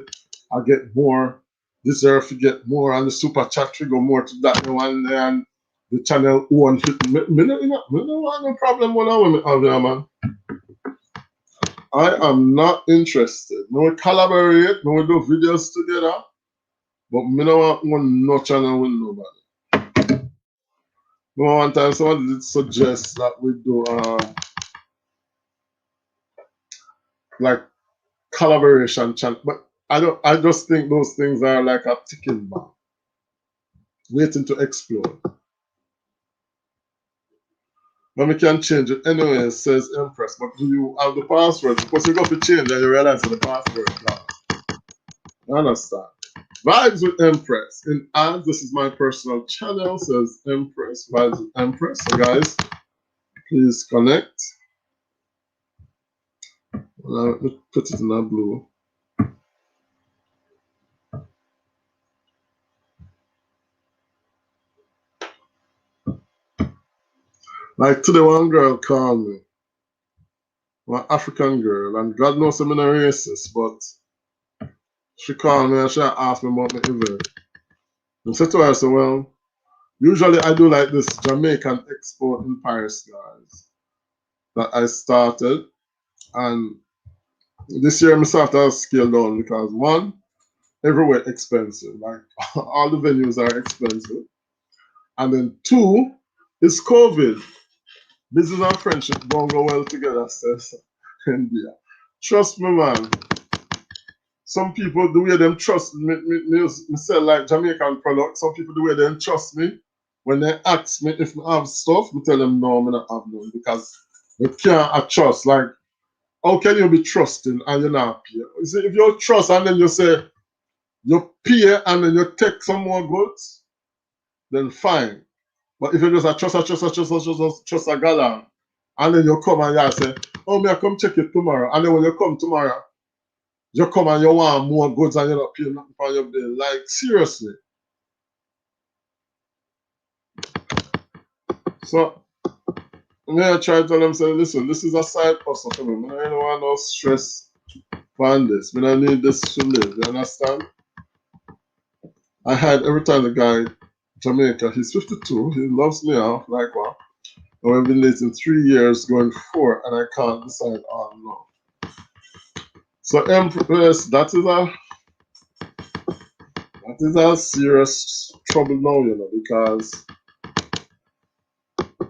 I get more, deserve to get more and the super chat trigger more to that one day and the channel one fit me no want no problem with that women out there, man. I am not interested. No we collaborate, no we do videos together, but me no want no channel with nobody. No one time someone did suggest that we do like collaboration channel. But I just think those things are like a ticking bomb, waiting to explode. But we can change it anyway, it says Empress. But do you have the password? Because you got to change and you realize the password now. You understand? Vibes with Empress. In ads, this is my personal channel, says Empress. Vibes with Empress. So guys, please connect. Let me put it in a blue. Like today, one girl called me, one African girl, and God knows I'm not racist, but she called me and she asked me about my event. And said to her, I said, well, usually I do like this Jamaican expo in Paris, guys, that I started. And this year I started to scale down because one, everywhere expensive. Like all the venues are expensive. And then two, it's COVID. Business and friendship don't go well together, says India. Trust me, man. Some people, the way them trust me sell like Jamaican products. Some people, the way they trust me, when they ask me if I have stuff, I tell them no, I don't have none because they can't trust. Like, how can you be trusting and you're not pay? You see, if you trust and then you say you pay and then you take some more goods, then fine. But if you just trust a gallon, and then you come and you say, oh, me I come check it tomorrow, and then when you come tomorrow, you come and you want more goods and you're not paying nothing for your bill. Like, seriously. So, me I try to tell them, say, listen, this is a side hustle for me. I don't want no stress on this. I don't need this to live. You understand? I had every time the guy, Jamaica, he's 52, he loves me off, like what? And we've been dating 3 years, going 4, and I can't decide on no. So, Empress, that is a serious trouble now, you know, because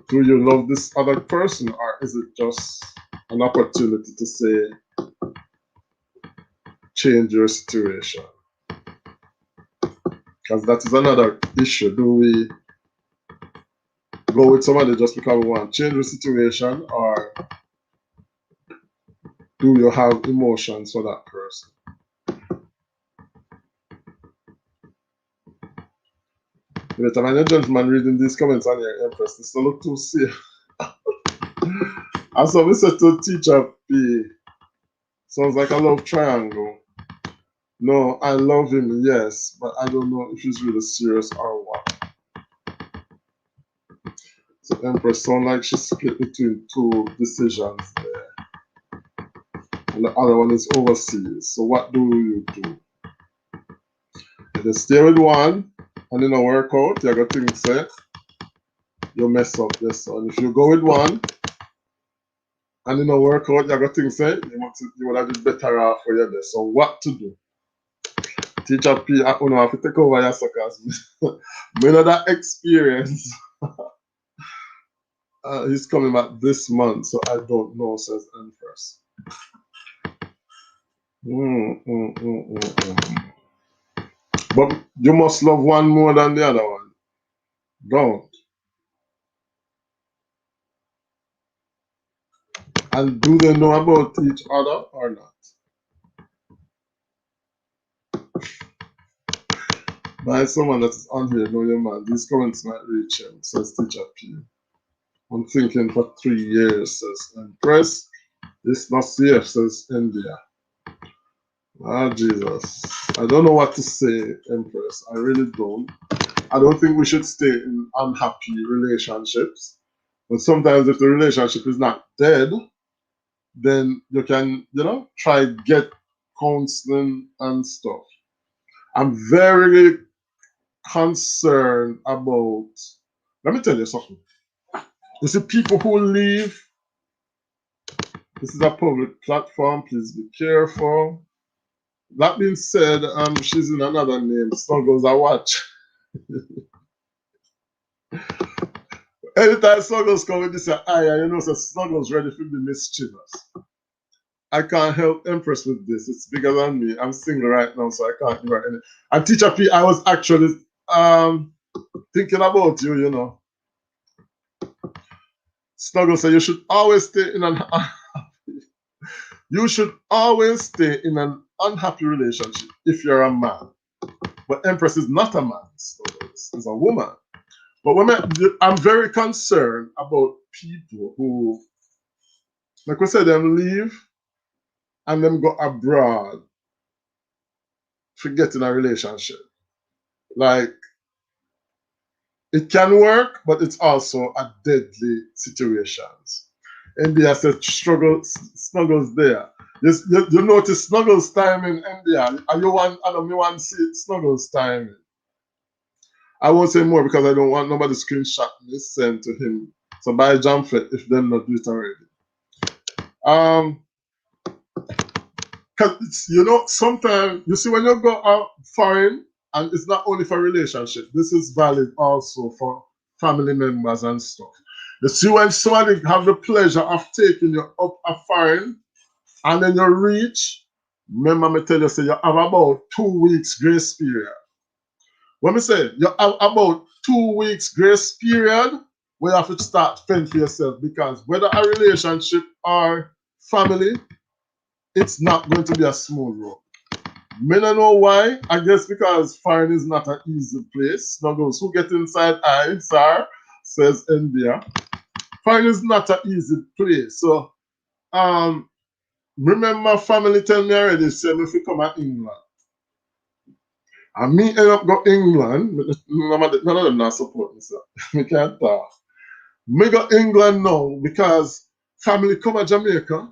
do you love this other person or is it just an opportunity to say change your situation? Because that is another issue. Do we go with somebody just because we want to change the situation, or do you have emotions for that person? Every time I'm a gentleman reading these comments on your Empress, this don't look too safe. And so we said to teacher P, sounds like a love triangle. No, I love him, yes, but I don't know if he's really serious or what. So Empress sounds like she's split between two decisions there. And the other one is overseas. So what do you do? If you stay with one and it don't work out, you got things say you mess up this one. If you go with one and it don't work out, you got things say you would have been better off for you there. So what to do? Teacher P, I don't have to take over your suckers. Me know that experience. He's coming back this month, so I don't know, says Empress. But you must love one more than the other one. Don't. And do they know about each other or not? By someone that is on here, know your man. These comments might reach him, says Teacher P. I'm thinking for 3 years, says Empress. This not safe, says India. Ah, Jesus. I don't know what to say, Empress. I really don't. I don't think we should stay in unhappy relationships. But sometimes if the relationship is not dead, then you can, try get counseling and stuff. I'm very concerned about, let me tell you something. You see, people who leave, this is a public platform, please be careful. That being said, she's in another name, Snuggles I watch. Anytime Snuggles come with this, so Snuggles ready for the mischievous. I can't help Empress with this. It's bigger than me. I'm single right now, so I can't give her any. And Teacher P, I was actually thinking about you, Snuggles said you should always stay in an you should always stay in an unhappy relationship if you're a man. But Empress is not a man, Snuggles is a woman. But I'm very concerned about people who, like we said, them leave and them go abroad to get in a relationship. Like, it can work, but it's also a deadly situation. India said Snuggles there. You notice Snuggles time in India. And you want to see Snuggles timing. I won't say more because I don't want nobody screenshot me sent to him. So buy Jamfet if them not do it already. Because sometimes you see when you go out foreign, and it's not only for relationship, this is valid also for family members and stuff. You see when somebody have the pleasure of taking you up a foreign and then you reach, remember me tell you, say you have about 2 weeks grace period. When me say you have about 2 weeks grace period, where you have to start fend for yourself, because whether a relationship or family, it's not going to be a smooth road. Me don't know why. I guess because foreign is not an easy place. Snuggles, who get inside I, sir, says India. Foreign is not an easy place. So, remember family tell me already, say if we come to England. And me end up go England, none of them not support me, sir. Me can't talk. Me go England now because family come to Jamaica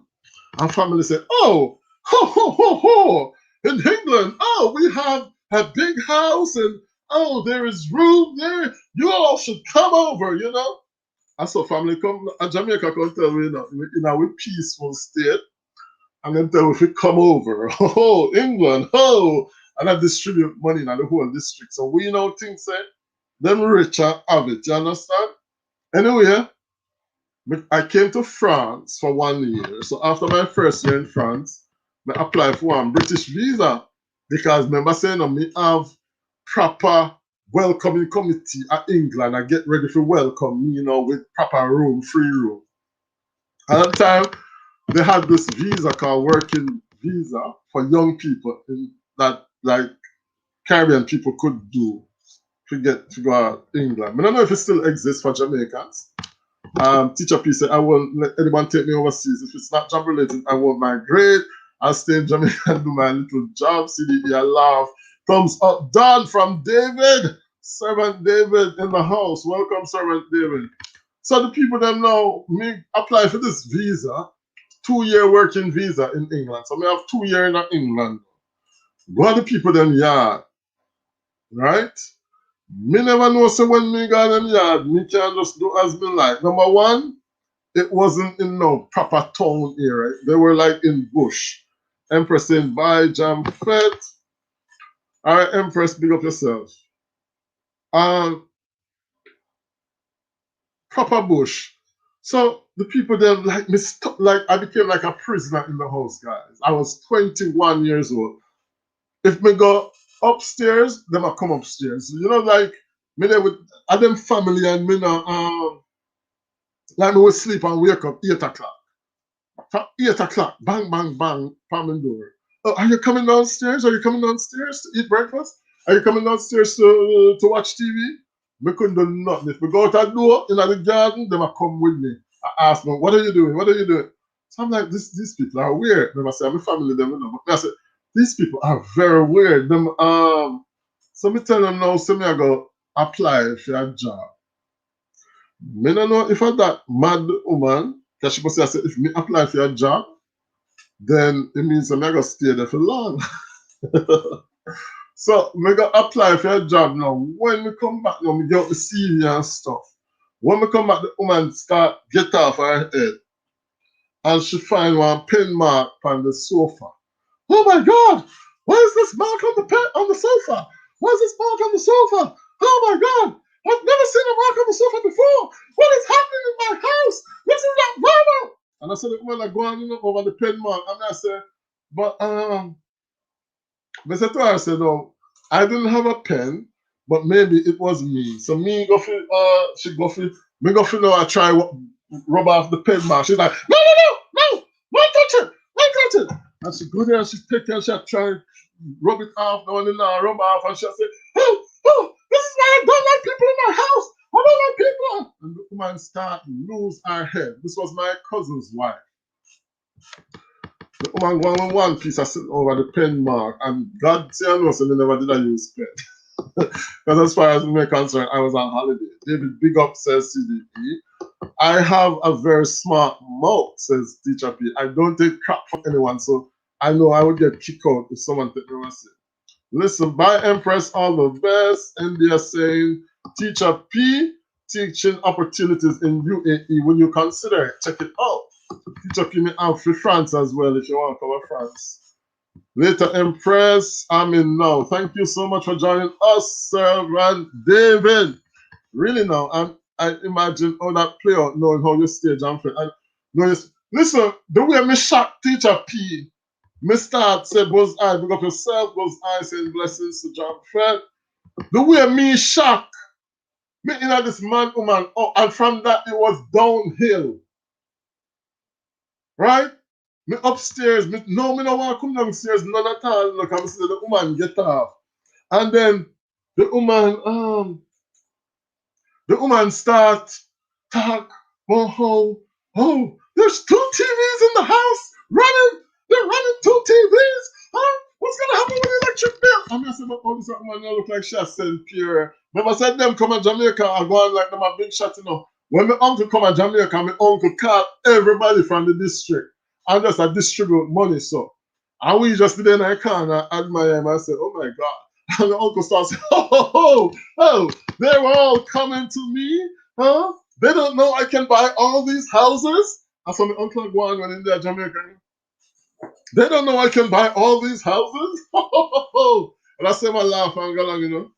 and family say, oh, ho, ho, ho, ho. In England, oh, we have a big house and oh, there is room there. You all should come over, And so family come, Jamaica come tell me, in a peaceful state, and then tell me if we come over. Oh, England, oh, and I distribute money in the whole district. So we know things say, them rich and have it, you understand? Anyway, I came to France for 1 year. So after my first year in France, I applied for one British visa because remember saying me have proper welcoming committee at England. I get ready for welcome me, with proper room, free room. At that time, they had this visa called working visa for young people that like Caribbean people could do to get to go out England. I don't know if it still exists for Jamaicans. Teacher P said, I won't let anyone take me overseas. If it's not job related, I won't migrate. I'll stay in Jamaica and do my little job. CDE, I laugh. Thumbs up. Done from David. Servant David in the house. Welcome, Servant David. So the people that know me apply for this visa, 2-year working visa in England. So I have 2 years in England. What are the people them yard? Right? Me never know so when me go them yard, me can just do as me like. Number one, it wasn't in no proper town area. They were like in bush. Empress saying bye, Jam Fed. Alright, Empress, big up yourself. Proper bush. So the people there like me like I became like a prisoner in the house, guys. I was 21 years old. If me go upstairs, them I come upstairs. Like me there with them family and me now like me would sleep and wake up 8 o'clock. From 8 o'clock, bang, bang, bang, palm door. Oh, are you coming downstairs? Are you coming downstairs to eat breakfast? Are you coming downstairs to watch TV? We couldn't do nothing. If we go out that door in the garden, they might come with me. I ask them, what are you doing? What are you doing? So I'm like, these people are weird. They must say, I'm a family, them, you know. But I said, these people are very weird. Them, so me tell them now, so me I go apply for a job. Me don't know if I that mad woman, because she must say, I said, if me apply for a job, then it means I'm not going to stay there for long. So we got apply for a job now. When we come back now, we get the CV and stuff. When we come back, the woman start get off her head and she find one pen mark on the sofa. Oh my God! Why is this mark on the sofa? Why is this mark on the sofa? Oh my God! I've never seen a mark on the sofa before. What is happening in my house? This is not normal. And I said, the woman like going, you know, over the pen mark, and I said, but Mr. Tor said, no, I didn't have a pen, but maybe it was me. So me go for she go for me go for now I try rub off the pen mark. She's like, no, don't touch it, don't touch it. And she go there and she take it and she try rub it off, no one now rub off, and she say, oh, this is why I don't like people in my house. I don't like people. And the woman start lose her head. This was my cousin's wife. The woman going with one piece, I sit over the pen mark, and God say I know, so they never did I use pen. Because as far as me concerned, I was on holiday. David Big Up says CDP. I have a very smart mouth, says Teacher P. I don't take crap from anyone, so I know I would get kicked out if someone take me say. Listen, bye Empress, all the best. India saying, Teacher P, teaching opportunities in UAE. When you consider it, check it out. Teacher P me out for France as well if you want to cover France. Later, Empress, I'm in now. Thank you so much for joining us, Sir and David. Really now, I imagine how that play out, knowing how you stage and fit. Listen, the way me shock Teacher P, me start say Buzz Eye, big up yourself, Buzz Eye saying blessings to John Fred. The way me shock, me in this man, woman, oh, and from that it was downhill. Right? Me upstairs, me no want to come downstairs, none at all. Look, I'm saying the woman get off. And then the woman start talk, oh, there's 2 TVs in the house running. They're running 2 TVs. Huh? What's gonna happen with the electric bill? And I said, but all this woman look like she has sent pure. Remember I said them come to Jamaica and go on like them a big shot, you know. When my uncle come to Jamaica, my uncle call everybody from the district and just distribute money. So and we just did in a corner admire him and say, oh my God. And the uncle starts saying, oh, they were all coming to me, huh? They don't know I can buy all these houses. And so my uncle go on when in there Jamaica. They don't know I can buy all these houses. And I say my laugh and go along, you know.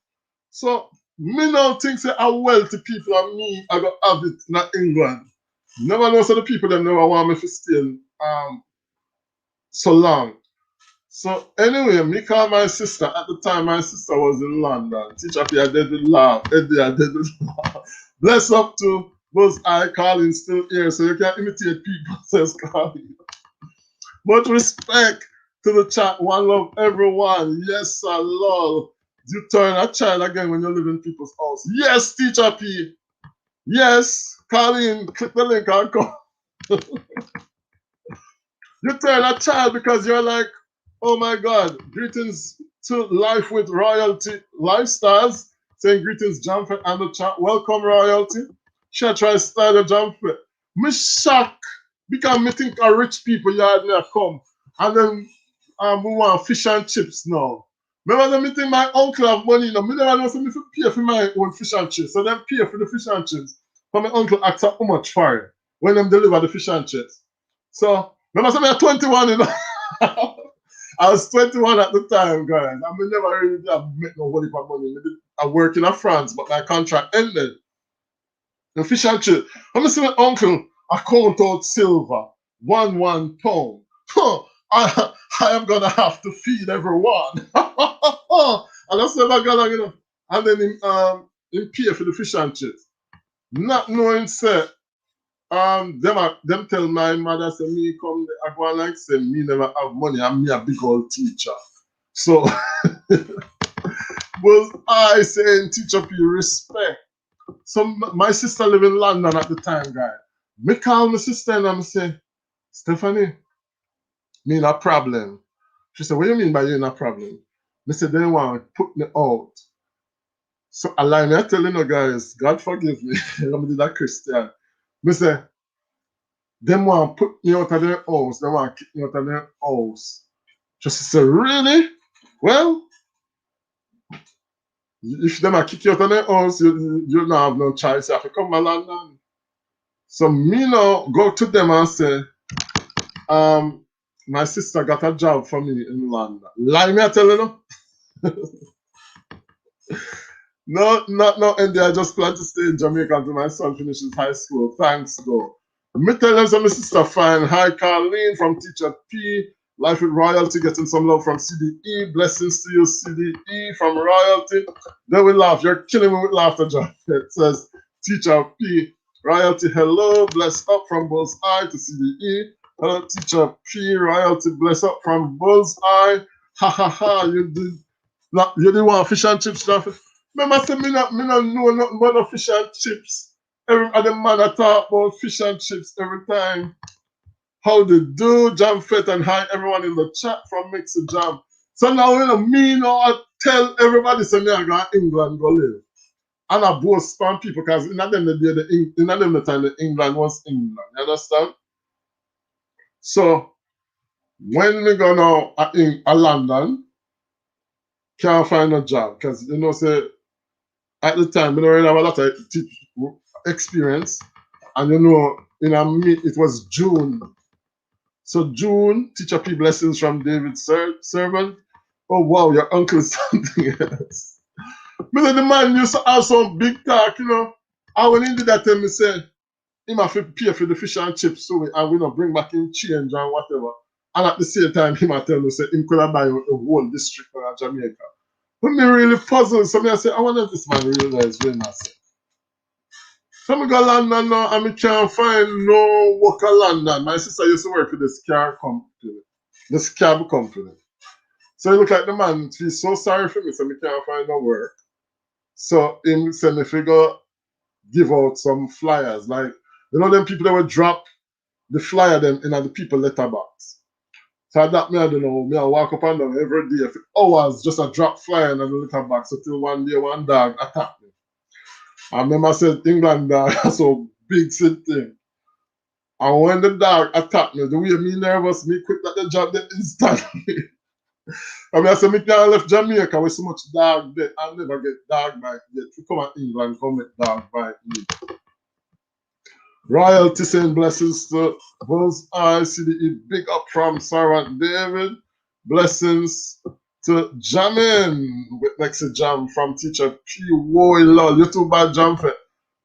So me now think say how wealthy people and me I got have it in England. Never know so the people them never want me to stay so long. So anyway, me call my sister. At the time, my sister was in London. Teacher P, I did with laugh. Eddie, I did with laugh. Bless up to Buzz Eye calling still here, so you can imitate people says calling. Much respect to the chat. One love everyone. Yes, sir, lol. You turn a child again when you live in people's house. Yes, Teacher P. Yes, call in, click the link and come. You turn a child because you're like, oh my God, greetings to Life with Royalty Lifestyles. Saying greetings, Jamfet and the chat. Welcome, Royalty. Should try to start a Jamfet. Me shock because me think a rich people yard near come. And then we want fish and chips now. Remember the meeting my uncle have money, you know, me never know so me pay for my own fish and chips. So them pay for the fish and chips. But my uncle asks how much for it when them deliver the fish and chips. So remember so me at 21, you know. I was 21 at the time, guys. I mean, never really met nobody for money. I worked in France, but my contract ended. The fish and chip. I'm see my uncle, I count out silver, one pound. Huh, I am gonna have to feed everyone. And I said, my God, you know, and then him pay for the fish and chips. Not knowing, say, them tell my mother say me come I go like say me never have money and me a big old teacher. So Was I saying teacher P respect? So my sister live in London at the time, guy. Me call my sister and I say, Stephanie, me in a problem. She said, what do you mean by you in a problem? Me said, they want to put me out. So I lie me, I tell you no guys, God forgive me. I'm that Christian. Me say, them want to put me out of their house. They want to kick me out of their house. Just say, really? Well, if them are kick you out of their house, you don't have no choice. You have to come to London. So me now go to them and say, my sister got a job for me in London. Lie me, I tell you no. No, India. I just plan to stay in Jamaica until my son finishes high school. Thanks, though. Me tell them some my sister fine. Hi, Carlene from Teacher P. Life with Royalty, getting some love from CDE. Blessings to you, CDE from Royalty. They will laugh. You're killing me with laughter, John. It says Teacher P. Royalty, hello. Bless up from Bull's Eye to CDE. Hello, Teacher P. Royalty, bless up from Bull's Eye. Ha ha ha. You didn't want fish and chips, stuff. Remember, I said, me not know nothing about no fish and chips. Every other man I talk about fish and chips every time. How they do, Jam Fett, and hi everyone in the chat from Mix of Jam. So now, you know, me now I tell everybody, so me I go to England go live. And I boast from people, because in them the time the England was England. You understand? So, when we go now in London, can't find a job, because, you know, say, at the time, we don't really have a lot of experience. And you know, it was June. So June, Teacher P blessings from David Servant. Oh wow, your uncle is something else. But the man used to have some big talk, you know. And when he did that, tell me say, he might have to pay for the fish and chips, so and we not bring back in change and whatever. And at the same time, he might tell me say, he could have buy a whole district in Jamaica. But me really puzzled. So me I say, I wonder if this man realize when I say. So I go London now and I can't find no work in London. My sister used to work for this car company, this cab company. So he look like the man, he's so sorry for me, so I can't find no work. So he said me figure give out some flyers. Like, you know them people that would drop the flyer them in the people letterbox. So that me I don't know, me I walk up and down every day for hours just a drop flyer in the letterbox until one day one dog attacked me. I remember I said England dog that's so big thing. And when the dog attacked me, the way me nervous, me quit at the job the instantly. I mean I said me can't left Jamaica with so much dog there. I'll never get dog bite yet. If you come at England, come with dog bite me. Royalty saying blessings to Bull's Eye CDE. Big up from Sarah David. Blessings to Jamin with next jam from Teacher P. Woy Lol. You too bad, Jam Fett.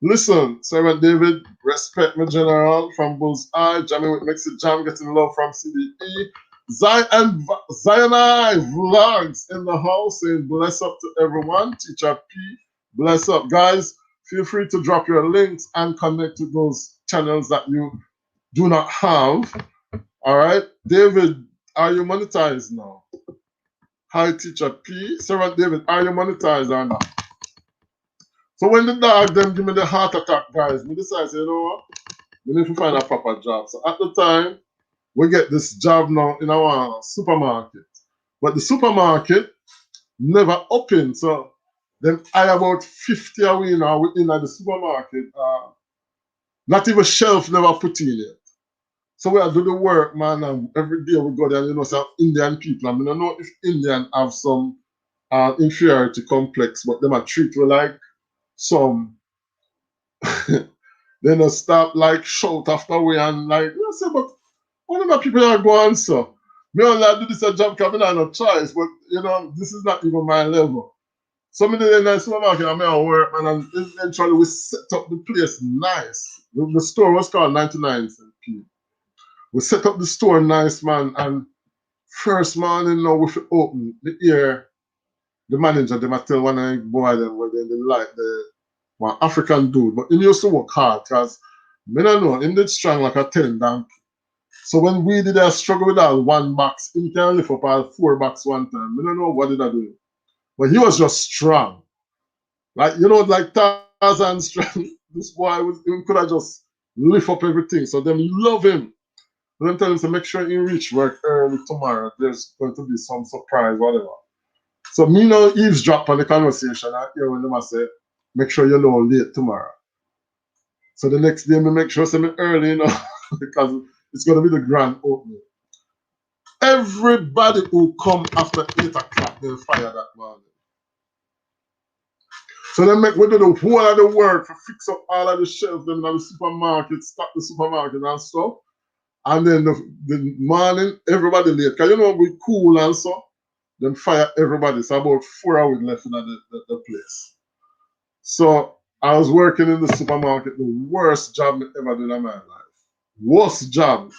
Listen, Sarah David, respect my general from Bull's Eye. Jamin with next jam, getting love from CDE. Zionai Vlogs in the house saying bless up to everyone. Teacher P. Bless up, guys. Feel free to drop your links and connect to those channels that you do not have. All right. David, are you monetized now? Hi, Teacher P. Sarah David, are you monetized or not? So when the dog them give me the heart attack, guys, we decided, you know what? We need to find a proper job. So at the time, we get this job now in our supermarket. But the supermarket never opened. So then I about 50 away now within the supermarket. Not even shelf never put in yet. So we do the work, man, and every day we go there, you know, some Indian people. I mean, I don't know if Indian have some inferiority complex, but them are treat we like some. They don't stop like shout after we and like, you know, say, but all of my people are going so. Me only do this a job because I have no choice, but you know, this is not even my level. So me did a nice supermarket and I work, man, and eventually we set up the place nice. The store was called 99 cent P. We set up the store nice, man, and first morning now we open the ear, the manager, they might tell one of the boy them where they like the one African dude, but he used to work hard because me don't know, he did strong like a 10 donkey. So when we did a struggle with that one box, he can lift up all 4 box one time. I don't know what did I do. But he was just strong. Like, you know, like Tarzan strength. This boy he could have just lift up everything. So them love him. And them tell him to make sure he reach work early tomorrow. There's going to be some surprise, whatever. So me now eavesdrop on the conversation. I hear when them say, make sure you're no late tomorrow. So the next day, me make sure I'm early, you know, because it's going to be the grand opening. Everybody who come after 8 o'clock, they'll fire that morning. So they make we do the whole of the work to fix up all of the shelves them in the supermarket, stock the supermarket and stuff. And then the morning, everybody late. Because you know we cool and so, then fire everybody. So about 4 hours left in the place. So I was working in the supermarket, the worst job I ever did in my life. Worst job.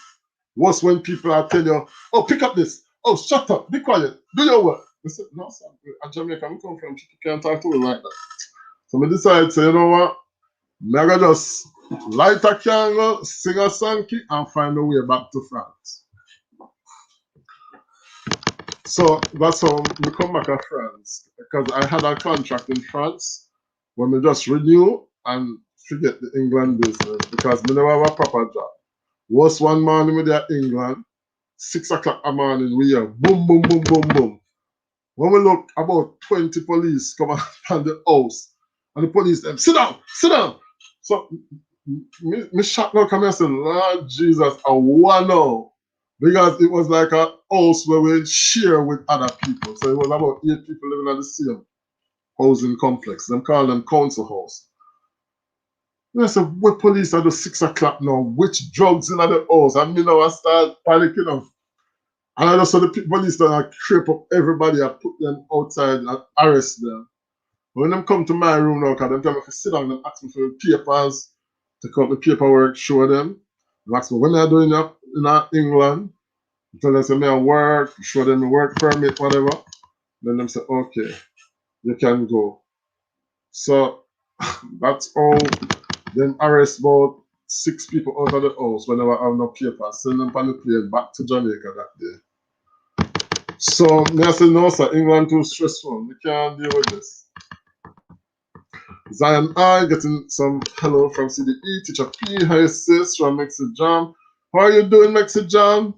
Worst when people are telling you, oh, pick up this. Oh, shut up, be quiet, do your work. I said, no, sir, at Jamaica, I come from, people can't talk to me like that. So I decided, say, you know what? I'm going to just light a candle, sing a song, and find a way back to France. So that's how we come back to France. Because I had a contract in France when we just renew and forget the England business because we never have a proper job. Was one morning with there England, 6 o'clock in the morning, we hear boom, boom, boom, boom, boom. When we look, about 20 police come up on the house. And the police them, sit down, sit down. So me shocked now come here and say, Lord Jesus, I want now. Because it was like a house where we share with other people. So it was about 8 people living at the same housing complex. Them call them council house. And I said, what police are the 6 o'clock now? Which drugs in the house? And me now I start panicking of. And I just saw the police that I creep up everybody, I put them outside and arrest them. When them come to my room now, because them tell me to sit down and ask me for the papers, take out the paperwork, show them. They ask me when they're doing it in England. Tell them say me I work, show them the work permit, whatever. Then them say, okay, you can go. So that's all. Them arrest about 6 people out of the house whenever I have no papers. Send them on the plane back to Jamaica that day. So me I say no sir, England too stressful. We can't deal with this. Zion I getting some hello from CDE, teacher P, hi sis from Mexi Jam. How are you doing, Mexi Jam?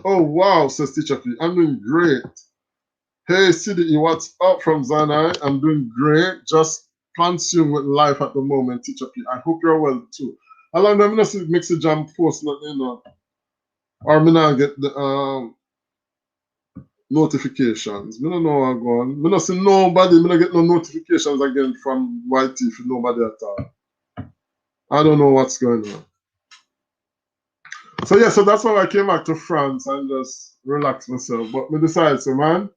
Oh wow, says teacher P. I'm doing great. Hey CDE, what's up from Zion I? I'm doing great. Just consumed with life at the moment, teacher P. I hope you're well too. How long do I see Mexi Jam post nothing, you know? Or me not get the notifications. Me don't know what's going on. Me not see nobody. Me not get no notifications again from YT for nobody at all. I don't know what's going on. So yeah, so that's why I came back to France and just relax myself. But me decided, so man,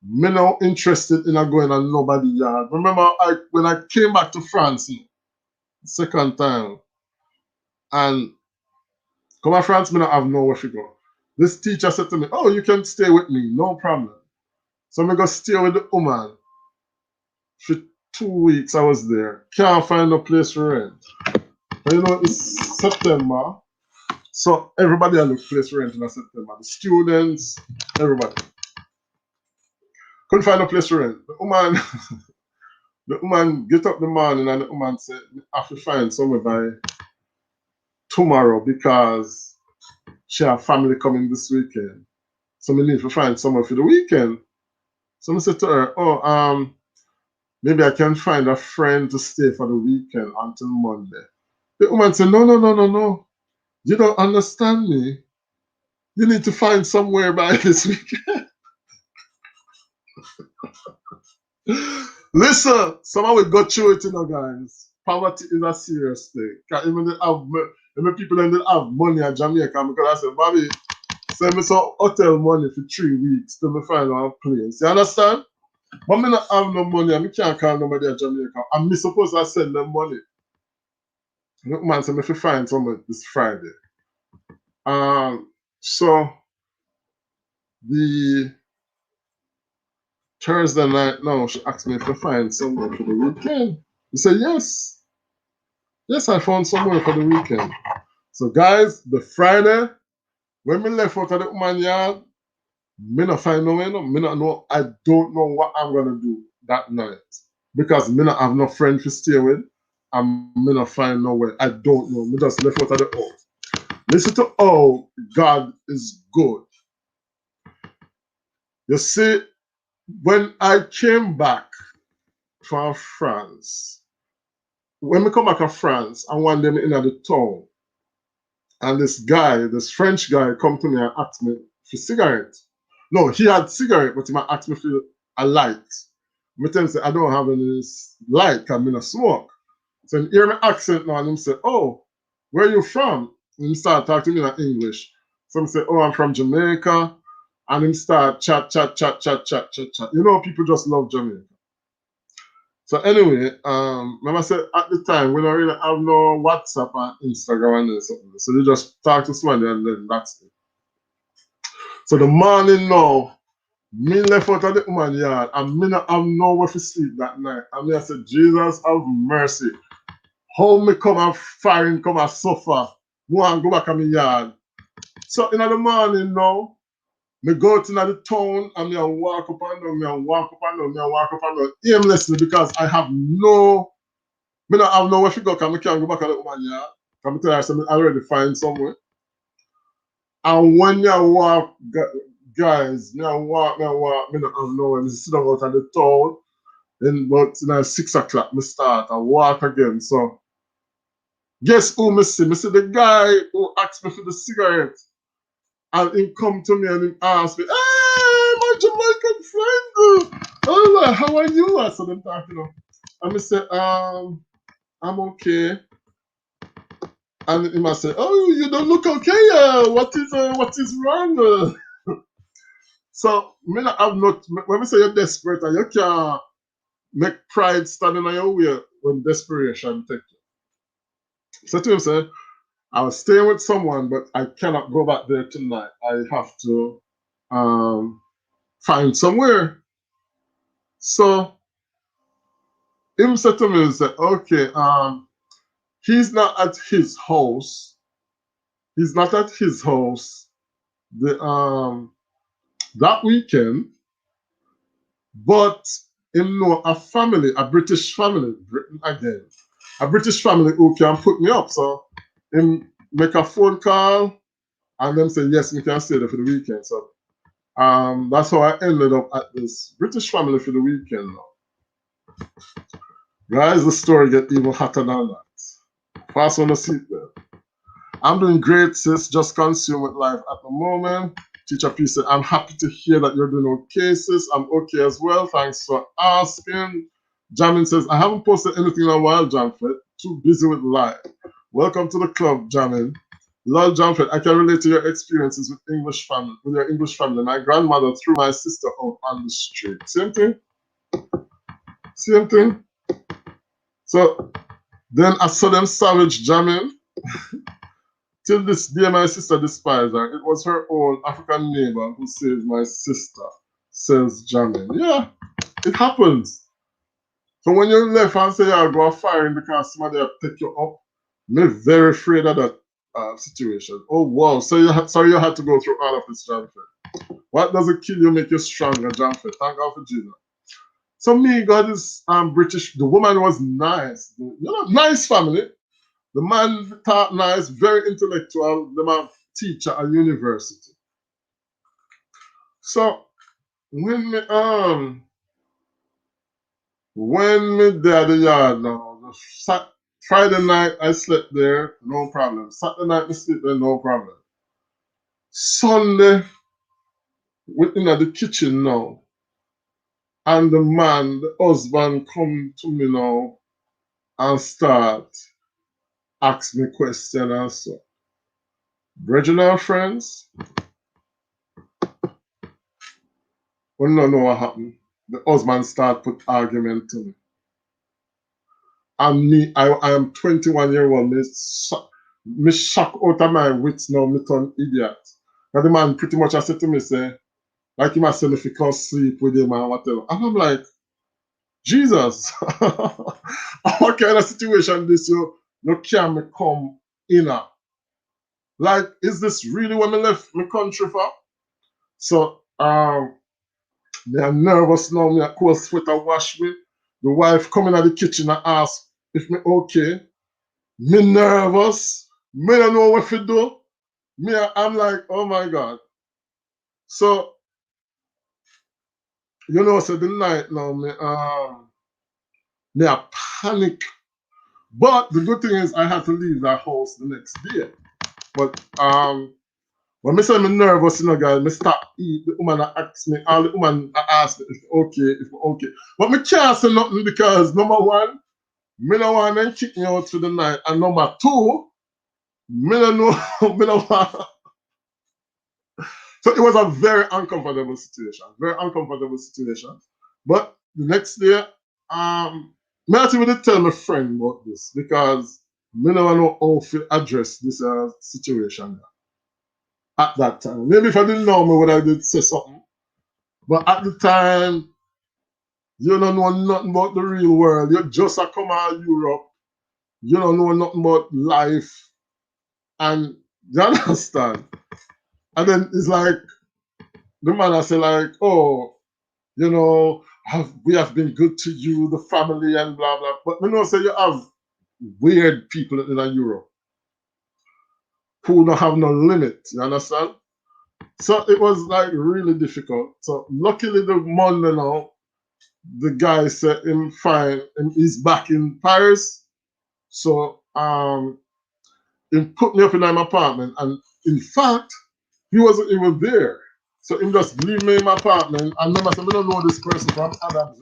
me not interested in going on nobody yard. Remember, when I came back to France, second time, and come to France, me not have nowhere to go. This teacher said to me, "Oh, you can stay with me, no problem." So me go stay with the woman. For 2 weeks I was there. Can't find no place to rent. But you know, it's September. So everybody had a place to rent in September. The students, everybody. Couldn't find a place to rent. The woman get up the morning and the woman said, I have to find somewhere by tomorrow because she have family coming this weekend. So we need to find somewhere for the weekend. So I said to her, oh, maybe I can find a friend to stay for the weekend until Monday. The woman said, no, no, no, no, no. You don't understand me. You need to find somewhere by this weekend. Listen, someone will go through it, you know, guys. Poverty is a serious thing. Even people that have money in Jamaica, because I said, Bobby, send me some hotel money for 3 weeks till me find a place. You understand? But me not have no money, and I can't call nobody in Jamaica. And me supposed to send them money. The man said, if you find somewhere this Friday. So the Thursday night now, she asked me if I find somewhere for the weekend. I said, yes. Yes, I found somewhere for the weekend. So guys, the Friday, when we left out of the woman yard, Me not find no way, no. Me not know. I don't know what I'm gonna do that night because me not have no friend to stay with, and me not find no way. I don't know. Me just left out of the house. Listen to how God is good. You see, when I came back from France, when we come back from France, I want them in the town, and this guy, this French guy, come to me and ask me for cigarette. No, he had cigarette, but he might ask me for a light. Me tell him say I don't have any light, because I not smoke. So he hear my accent now, and him say, "Oh, where you from?" And he start talking to me in English. So I say, "Oh, I'm from Jamaica," and him start chat, chat, chat, chat, chat, chat, chat. You know, people just love Jamaica. So anyway, remember I said at the time we don't really have no WhatsApp and Instagram and something. So they just talk to somebody and then that's it. So the morning now, me left out of the woman yard and me not have nowhere to sleep that night. And me I said, Jesus have mercy. How me come and firing, come and suffer. Go and go back to my yard. So in the morning now, me go to the town and me and walk up and down, me and walk up and down, me and walk up and down aimlessly because I have no me not have nowhere to go because I can't go back to the woman yard. Because I tell her something I already find somewhere. And when me walk, guys, me walk, me not have nowhere. Me sit down out of the town. Then about 6 o'clock, me start and walk again. So guess who me see? Me see the guy who asked me for the cigarette. And he come to me and he asked me, "Hey, my Jamaican friend. Oh, like, how are you?" I said, "I'm talking." And I said, I'm okay." And he must say, "Oh, you don't look okay. What is wrong?" So, me not have not, when we say you're desperate, and you can't make pride standing on your way when desperation take you. So to him, say, "I was staying with someone, but I cannot go back there tonight. I have to find somewhere." So, him said to me, he said, "Okay, he's not at his house. He's not at his house the that weekend. But him know a family, a British family, Britain again, a British family who can put me up." So him make a phone call and them say, "Yes, we can stay there for the weekend." So that's how I ended up at this British family for the weekend now. Guys, the story get even hotter than that. Fast on the seatbelt. I'm doing great, sis. Just consume with life at the moment. Teacher P said, "I'm happy to hear that you're doing okay, sis. I'm okay as well. Thanks for asking." Jamin says, "I haven't posted anything in a while, Jamfet. Too busy with life." Welcome to the club, Jamin. Lol, Jamfet, I can relate to your experiences with your English family. My grandmother threw my sister out on the street. Same thing? Same thing? So then I saw them savage, Jamin. Till this day, my sister despises her. It was her own African neighbor who saved my sister, says Jamin. Yeah, it happens. So when you left and say you're going firing because somebody have take you up, me very afraid of that situation. Oh wow! So you had to go through all of this, Janfred. What doesn't kill you make you stronger, Janfred? Thank God for Jesus. So me, God is British. The woman was nice. You know, nice family. The man taught nice, very intellectual. The man teacher at university. So when me there at the yard now, Friday night I slept there, no problem. Saturday night I sleep there, no problem. Sunday, we're in the kitchen now, and the husband, come to me now and start ask me question and so. Brethren and friends, we don't know what happened. The husband start put argument to me. And me, I am 21-year-old, me shock out of my wits now, me turn idiot. And the man pretty much said to me, say, like he must say if you can't sleep with him and whatever. And I'm like, Jesus, what kind of situation this you can me come in at? Like, is this really when me left my country for? So Me are nervous now, me a cold sweat a wash me. The wife come in at the kitchen and ask if me okay. Me nervous. Me don't know what to do. I'm like, oh my God. So, so the night now, me a panic. But the good thing is I had to leave that house the next day. But when I say I'm nervous, guys, I start eat. The woman asked me, all the woman asked me if if okay. But me can't say nothing because number one, me don't want them kick me out for the night. And number two, me don't know, me don't want. So it was a very uncomfortable situation. Very uncomfortable situation. But the next day, me actually did tell my friend about this because me don't know how to address this situation at that time. Maybe if I didn't know me, would I did say something. But at the time, you don't know nothing about the real world. You just a come out of Europe. You don't know nothing about life. And you understand? And then it's like the man I say like, oh, we have been good to you, the family and blah blah. But you know, say you have weird people in Europe who don't have no limit. You understand? So it was like really difficult. So luckily the Monday now, the guy said him fine and he's back in Paris. So he put me up in my apartment and in fact he wasn't even there. So he just leave me in my apartment and remember I said, I don't know this person from Adams,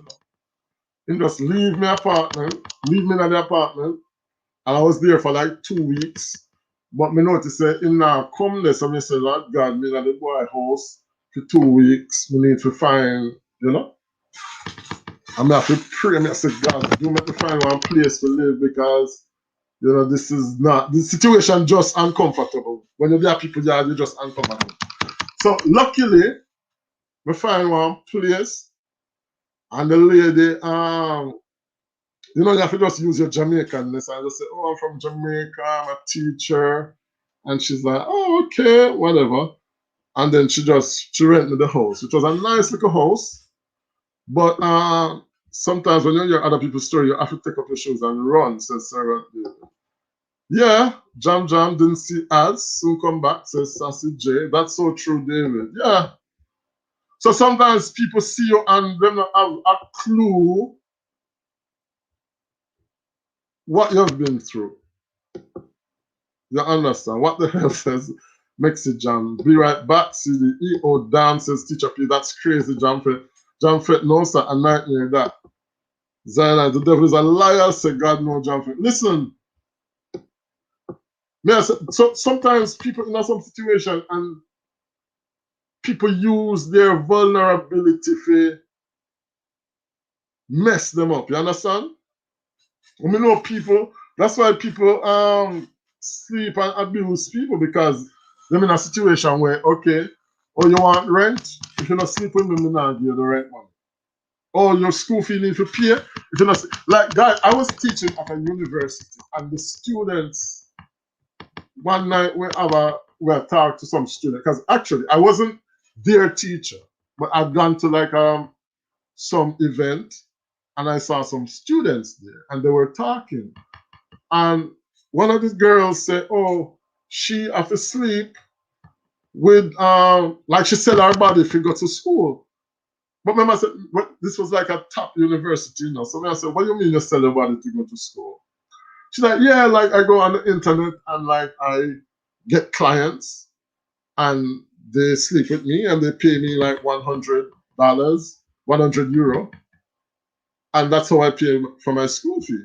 He just leave me apartment, leave me in the apartment, and I was there for like 2 weeks. But me notice that him now come there, so me say, Lord God, me in the boy house for 2 weeks. We need to find, I have to pray. I say, God, do me to find one place to live because this situation just uncomfortable. When you have people there, you're just uncomfortable. So luckily, we find one place, and the lady, you have to just use your Jamaicanness. I just say, oh, I'm from Jamaica, I'm a teacher. And she's like, oh, okay, whatever. And then she rented the house, which was a nice little house. But sometimes when you hear other people's story, you have to take up your shoes and run, says Sarah. Yeah, Jam Jam didn't see ads, soon come back, says Sassy J. That's so true, David. Yeah. So sometimes people see you and they don't have a clue what you've been through. You understand? What the hell says Mexi Jam? Be right back. See the EO damn says Teacher P. That's crazy, Jamfet. Jamfet, no, sir, a nightmare that. Zion, the devil is a liar, say God, no, Jamfet. Listen, so sometimes people in some situation and people use their vulnerability to mess them up. You understand? We know people, that's why people sleep and abuse people because they're in a situation where, okay, oh, you want rent? If you not sleep with me, I'm not give you the rent money. Oh, your school fee need to pay? If you not, like, guys, I was teaching at a university and the students, one night we talked to some student because actually I wasn't their teacher, but I'd gone to like some event and I saw some students there and they were talking. And one of the girls said, oh, she have to sleep with, like she said, her body if you go to school. But remember, I said, this was like a top university, So I said, what do you mean you sell your body to go to school? She's like, yeah, like I go on the internet and like I get clients and they sleep with me and they pay me like $100, 100 euro. And that's how I pay for my school fee.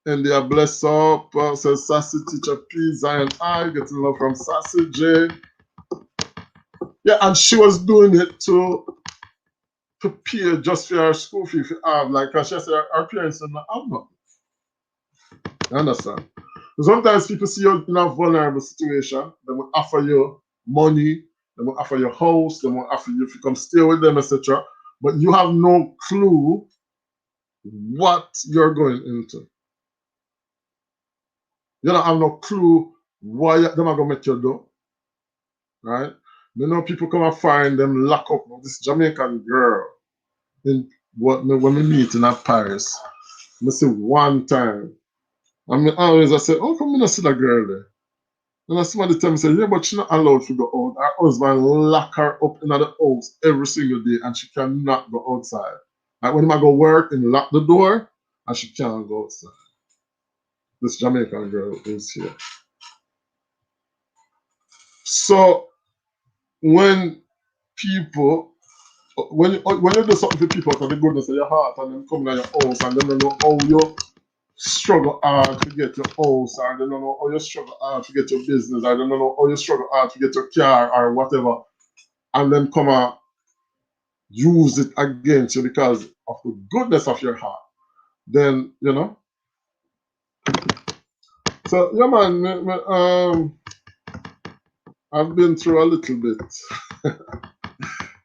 And they are blessed up, says Sassy Teacher P, Zion I, getting love from Sassy J. Yeah, and she was doing it to pay just for her school fee. Like, cause she said her parents didn't have nothing. You understand? Sometimes people see you in a vulnerable situation, they will offer you money, they will offer you a house, they will offer you if you come stay with them, etc. But you have no clue what you're going into. You don't have no clue why they're not gonna make you do, right? You know, people come and find them lock up. This Jamaican girl in what when we meet in Paris. I see one time. I say, oh, come in, I see that girl there. And then somebody tell me, say, yeah, but she's not allowed to go out. Her husband lock her up in the house every single day and she cannot go outside. Like when I go work and lock the door and she can't go outside. This Jamaican girl is here. So when people when you do something for people out of the goodness of your heart and them come to your house and they don't know how you struggle hard to get your house, or they don't know how you struggle hard to get your business, or they don't know how you struggle hard to get your car or whatever, and then come and use it against you because of the goodness of your heart, then you know. So yeah, man, I've been through a little bit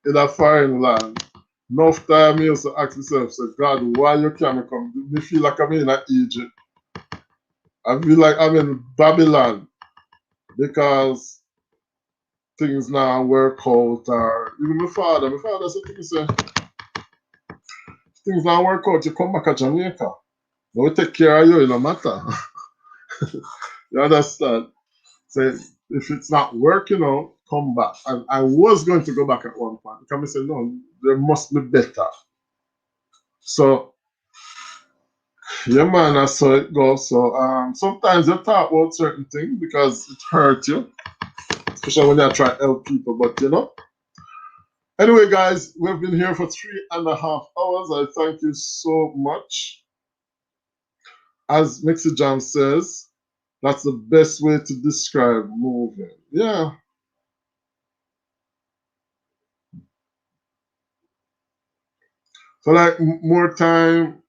in a foreign land. Enough time I used to ask myself, so God, why you can't come? Me feel like I'm in Egypt. I feel like I'm in Babylon because things now work out, or even my father said to me, say, things now work out, you come back to Jamaica. But we take care of you, it no matter. You understand? Say, if it's not working out, come back. And I was going to go back at one point. Because I said, no, there must be better. So, yeah, man, that's how it goes. So, sometimes you talk about certain things because it hurts you, especially when you try to help people. But, you know, anyway, guys, we've been here for 3.5 hours. I thank you so much. As Mixie Jam says, that's the best way to describe moving. Yeah. So, like, more time,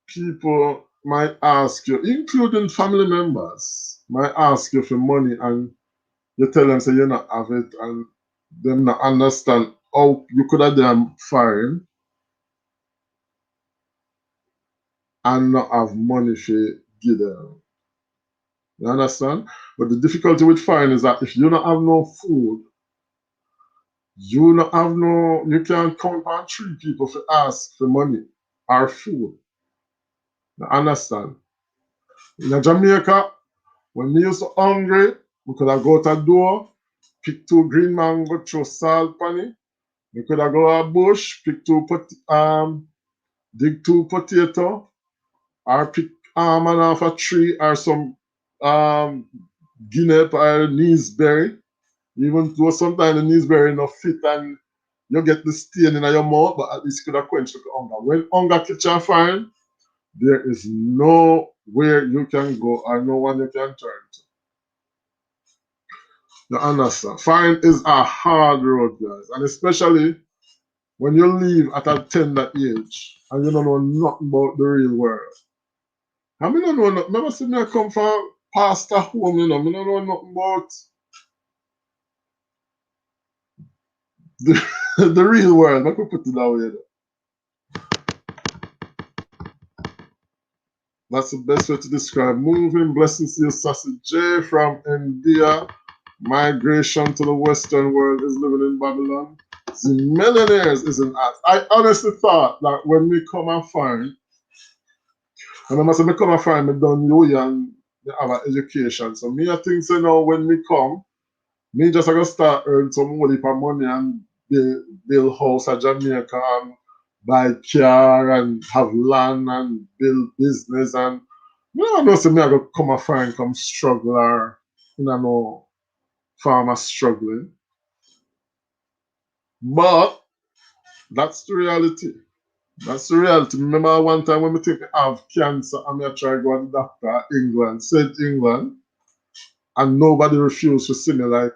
people might ask you, including family members, might ask you for money, and you tell them, say, you not have it, and them not understand how you could have done foreign and not have money for give them. You understand? But the difficulty with foreign is that if you don't have no food, you not have no, you can't count on 3 people to ask for money or food. You understand? In Jamaica, when we used to hungry, we could have go to a door, pick 2 green mango, throw salt on it. We could have go a bush, pick dig 2 potato, or pick almond off a tree, or some guinea or neeseberry. Even though sometimes the neeseberry no fit and you get the stain in your mouth, but at least you could have quenched the hunger. When hunger catch you fine, there is nowhere you can go or no one you can turn to. You understand? Fine is a hard road, guys, and especially when you leave at a tender age and you don't know nothing about the real world. I mean, I don't know nothing. Never see me come from pastor home, you know. I don't know nothing about the, the real world. I could put it that way. That's the best way to describe moving. Blessings to you, Sassy J from India. Migration to the Western world is living in Babylon. The millionaires is an act. I honestly thought that when we come and find, and I must have come and find me done you and they have an education. So me I think so now when we come, me just gonna start earn some whole heap of money and build house at Jamaica and buy car and have land and build business and you know say me I go come and find come struggle or you know farmer struggling. But that's the reality. That's the reality. Remember one time when we think I have cancer and I try to go to the doctor in England, said England, and nobody refused to see me. Like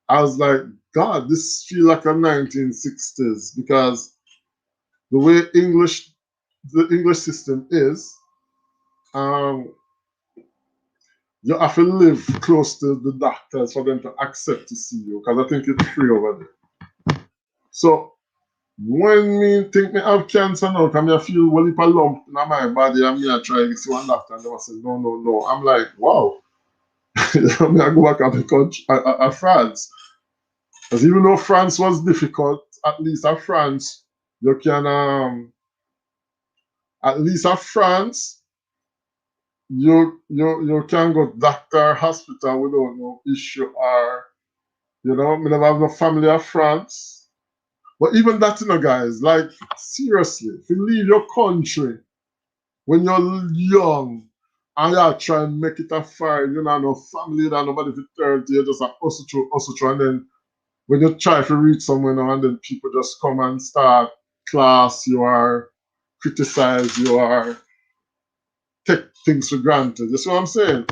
I was like, God, this feel like a 1960s because the way the English system is, um, you have to live close to the doctors for them to accept to see you because I think it's free over there. So when me think me have cancer now, because I feel well if a lump in my body and me I try to see one doctor and they say no, no, no. I'm like, wow. Me I go back to the country, France. Because even though France was difficult, at least at France, you can at least at France, you can go doctor hospital without no issue or me never have no family of France. But even that, guys, like seriously, if you leave your country when you're young and you try and make it a fire, you know, no family, you know, nobody for 30, you just a hustle through, and then when you try to reach somewhere now and then people just come and start class, you are criticize, you are take things for granted. You see what I'm saying?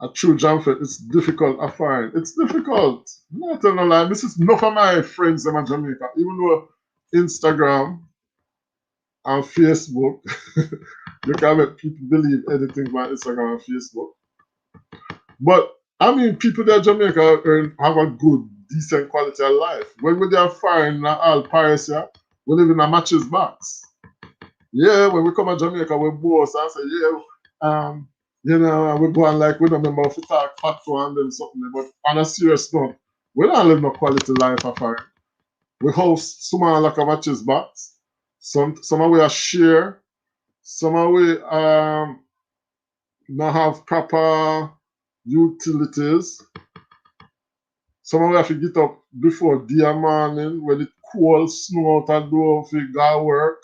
A true Jamfet, it's difficult, I find. It's difficult. Not tell no lie. This is enough of my friends in Jamaica. Even though Instagram and Facebook, you can make people believe anything by Instagram and Facebook. But I mean, people there in Jamaica have a good, decent quality of life. When we are foreign, all Paris, yeah, we live in a matches box. Yeah, when we come to Jamaica, we boss and say, yeah, we go and like we don't remember if we talk factual and then something. But on a serious note, we don't live no quality life of foreign. We host some like a matches box. Some of we are share. Some of we not have proper utilities. Some of we have to get up before day morning when it cold, snow out and door if we go work.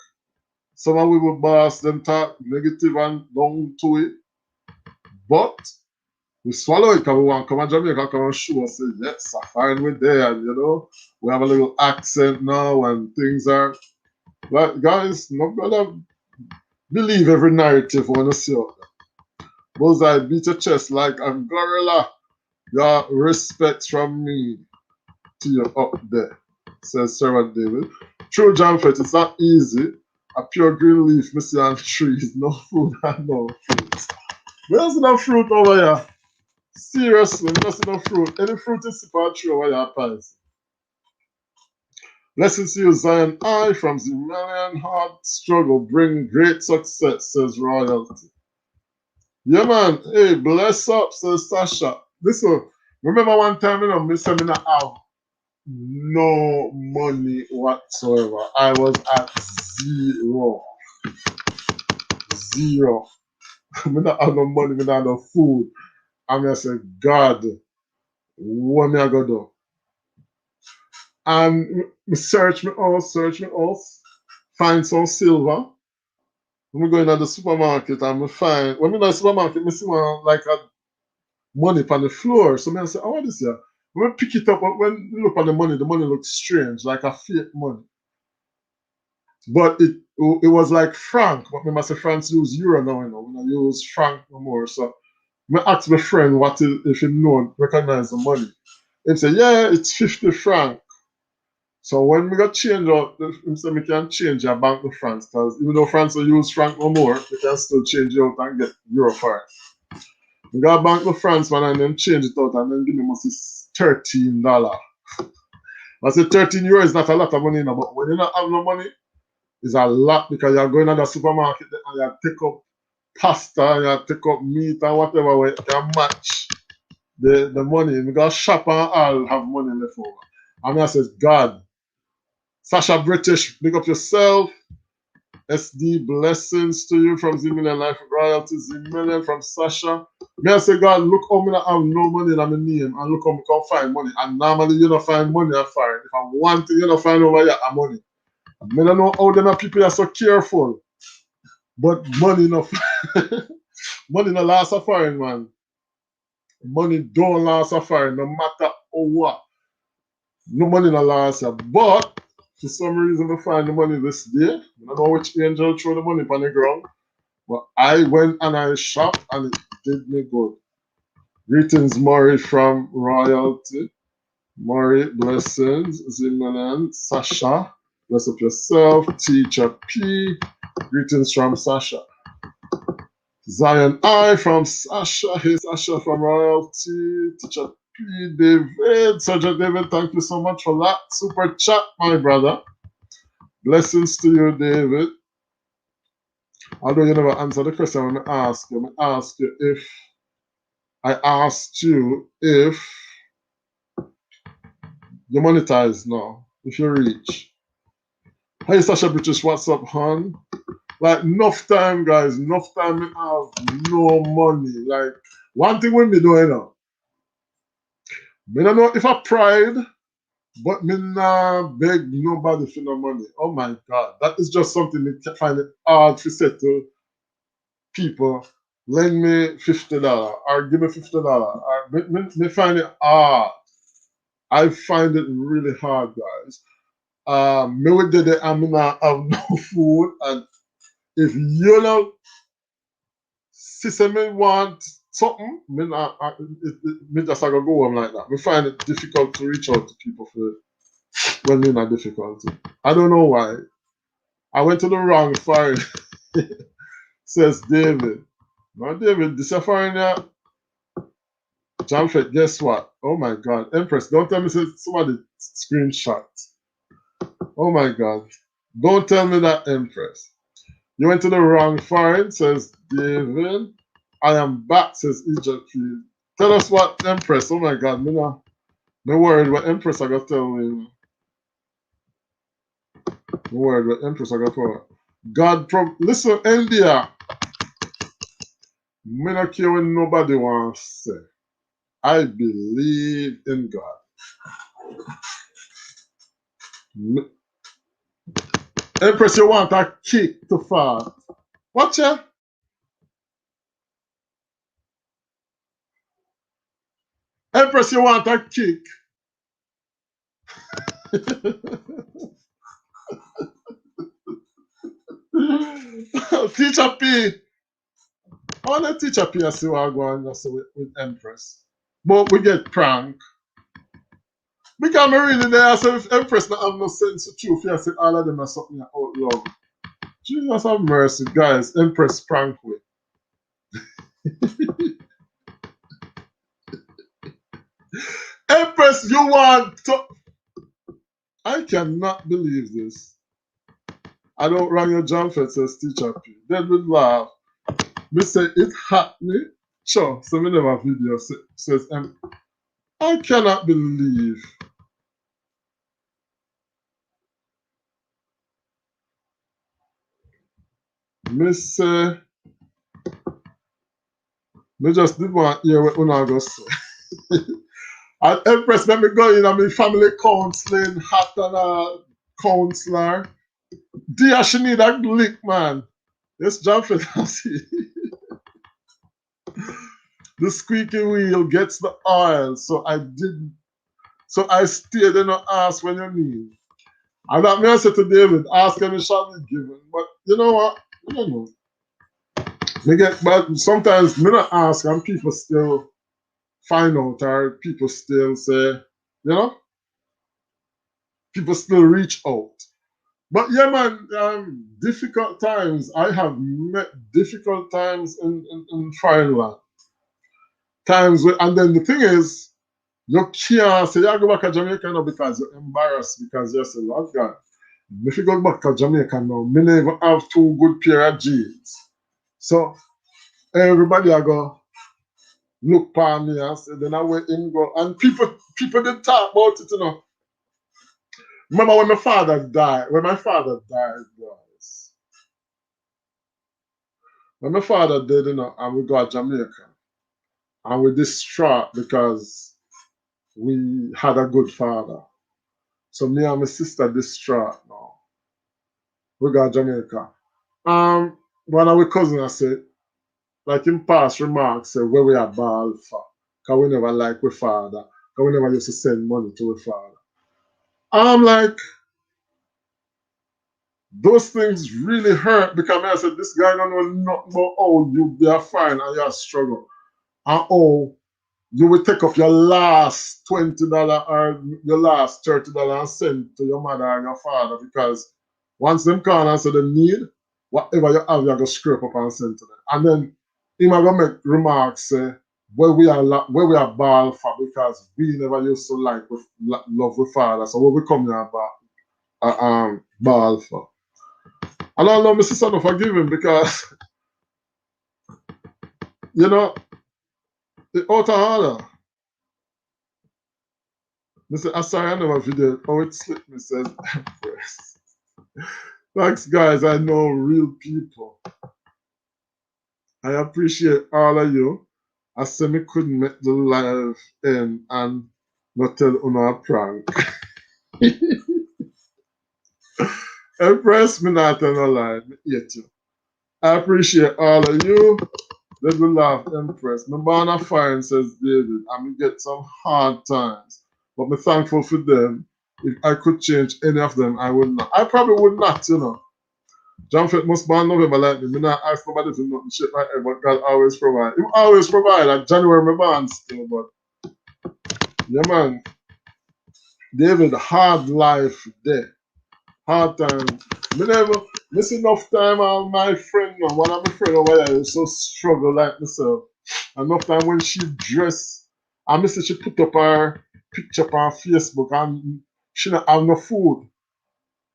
Some of we will boss them talk negative and down to it. But we swallow it because we want to come to Jamaica, come and show us, say, yes, I find we there, and we have a little accent now and things are. But guys, not gonna believe every narrative when you see it. Bullseye, beat your chest like a gorilla. Your respect from me to you up there, says Sarah David. True Jamfet, it's not easy. A pure green leaf missing on trees, no food and no fruit. Where's no fruit over here? Seriously, there's no fruit. Any fruit is super true over here, guys. Blessings to you, Zion I from the million hard struggle bring great success, says Royalty. Yeah, man. Hey, bless up, says Sasha. Listen, remember one time, me said me not have no money whatsoever. I was at zero. Zero. Me not have no money, me not have no food. And I said, God, what me I go do? And me search me house, find some silver. When we go in at the supermarket and me find, when me in the supermarket, me see one like a money on the floor. So I say, oh, what is this? When we pick it up, when you look at the money looks strange, like a fake money. But it was like franc. But remember, say France use euro now, we don't use franc no more. So I asked my friend what is, if he recognize the money. He said, yeah, it's 50 franc. So when we got change out, he said we can change our bank to France because even though France don't use franc no more, we can still change it out and get euro for it. We got bank to France man and then change it out and then give me must $13. I said 13 euro is not a lot of money now, but when you don't have no money, it's a lot because you're going to the supermarket and you take up pasta and you take up meat and whatever way you can match the money. We got shop and all have money left over. And I says, God, Sasha British, big up yourself. SD blessings to you from Zimilian Life Royalties, Zimilian from Sasha. Me I say, God, look how me not have no money in my name and look how me can find money. And normally you don't find money I find. If I want thing you don't find over here, I'm money. I don't know how them people are so careful. But money no money no last a foreign man. Money don't last a foreign no matter what. No money no last. But for some reason, I find the money this day. I don't know which angel threw the money on the ground. But I went and I shopped and it did me good. Greetings, Murray from Royalty. Murray, blessings. Zimmerman, Sasha. Bless up yourself. Teacher P. Greetings from Sasha. Zion I from Sasha. Hey, Sasha from Royalty. Teacher P. David. Sergeant David, thank you so much for that super chat, my brother. Blessings to you, David. Although you never answer the question when I ask you if I asked you if you monetize now, if you reach. Hey, Sasha British, what's up, hon? Like, enough time, guys. Enough time I have no money. Like, one thing with me doing now, I don't know if I pride, but me not beg nobody for no money. Oh my God. That is just something me find it hard to say to people. Lend me $50 or give me $50. Or me find it hard. I find it really hard, guys. Me with the I'm not have no food, and if you know see me want something, me just I go home like that. Me find it difficult to reach out to people for when me in a difficulty. I don't know why. I went to the wrong file, says David. No, David, this is foreigner. Jamfet, guess what? Oh my God. Empress, don't tell me somebody screenshot. Oh my God. Don't tell me that, Empress. You went to the wrong file, says David. I am back, says Egypt. Tell us what Empress. Oh my God, no worried what Empress I got tell me. No worried what Empress I got tell me. God, listen, India. Me not care what nobody wants to say. I believe in God. Empress, you want a kick to fall. Watch ya. Empress, you want a kick. Teacher P. I want to teacher P. I see what I go on with Empress. But we get prank. Because I'm really there, I say if Empress not have no sense of truth, I say all of them are something out loud. Jesus have mercy, guys. Empress prank with. Empress, you want to. I cannot believe this. I don't run your Jamfet, says teacher P. Then we laugh. We say it happening. Sure, so we never video says I cannot believe. Me say me just did want to hear what Una go say. And Empress, let me go in and my family counseling, hot and a counselor. Dear, she need a lick, man. Yes, Jamfet, see. The squeaky wheel gets the oil, so I didn't. So I stayed and asked when you need. And that me I said to David, ask and it shall be given. But you know what? I don't know. But sometimes me not ask and people still find out or people still say, people still reach out. But yeah, man, difficult times. I have met difficult times in foreign land. Times where, and then the thing is, you can't say you go back to Jamaica now because you're embarrassed because you say, Lord God, if you go back to Jamaica now, me never have two good pair of jeans. So everybody I go look for me and say, then I went in go. And people did talk about it, Remember when my father died, guys. When my father did, and we got Jamaica, and we distraught because we had a good father. So me and my sister distraught now. We got Jamaica. One of our cousins I said, like in past remarks, say where we are ball for. Because we never like we father. Because we never used to send money to we father. I'm like, those things really hurt because I said, this guy don't know nothing about how you be a fine and you struggle. And how you will take up your last $20 or your last $30 and send to your mother and your father because once them call and say they need, whatever you have, you have to scrape up and send to them. And then he might go make remarks say where we are ball for because we never used to love with father. So what we come here ball for. And I know my sister don't forgive him because It out of order. Mr. I'm sorry, I never video. Oh, it slipped me, says Empress. Thanks, guys. I know real people. I appreciate all of you. I said me couldn't make the live end and not tell you a prank. Empress, me not tell no lie. Me hate you. I appreciate all of you. Let me laugh, Empress. My born a fire, says David, and me get some hard times. But me thankful for them. If I could change any of them, I would not. I probably would not, you know. John Fett must born November like me. Me not ask nobody to nothing shit like that, but God always provide. He always provide. Like January me born still, but yeah man. David, hard life there. Hard time. Me never miss enough time on my friend now. One of my friend over there is so struggle like myself. Enough time when she dress, I miss she put up her picture on Facebook and she not have no food.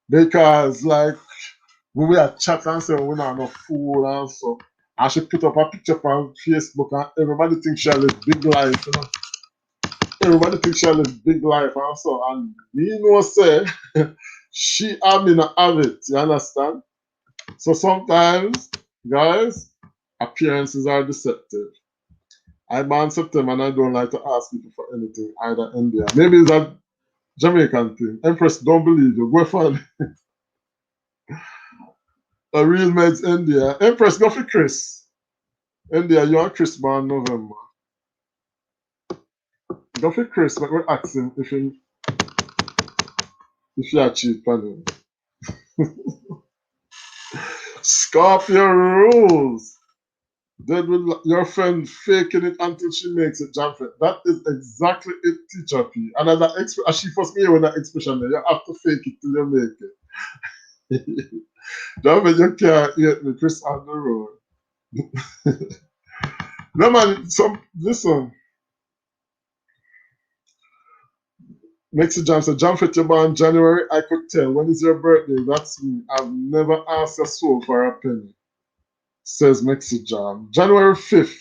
Because like when we are chat and say we not have no food and so. And she put up a picture on Facebook and everybody thinks she live big life, you know. Everybody thinks she live big life and so. And me know say she have me not have it, you understand? So sometimes, guys, appearances are deceptive. I'm born September and I don't like to ask people for anything, either India. Maybe it's a Jamaican thing. Empress, don't believe you. Go find a real meds India. Empress, go for Chris. India, you are Chris born November. Go for Chris, but we're asking if you are cheap on him. Scorpio rules. Then with your friend faking it until she makes it, Jamfet. That is exactly it, teacher P. And as she first me with that expression there, you have to fake it till you make it. Jamfet, you can't hate me, Chris on the road. No man, listen. Next to Jam said, Jamfet, you're born January, I could tell. When is your birthday? That's me. I've never asked a soul for a penny. Says Mexi Jam. January 5th.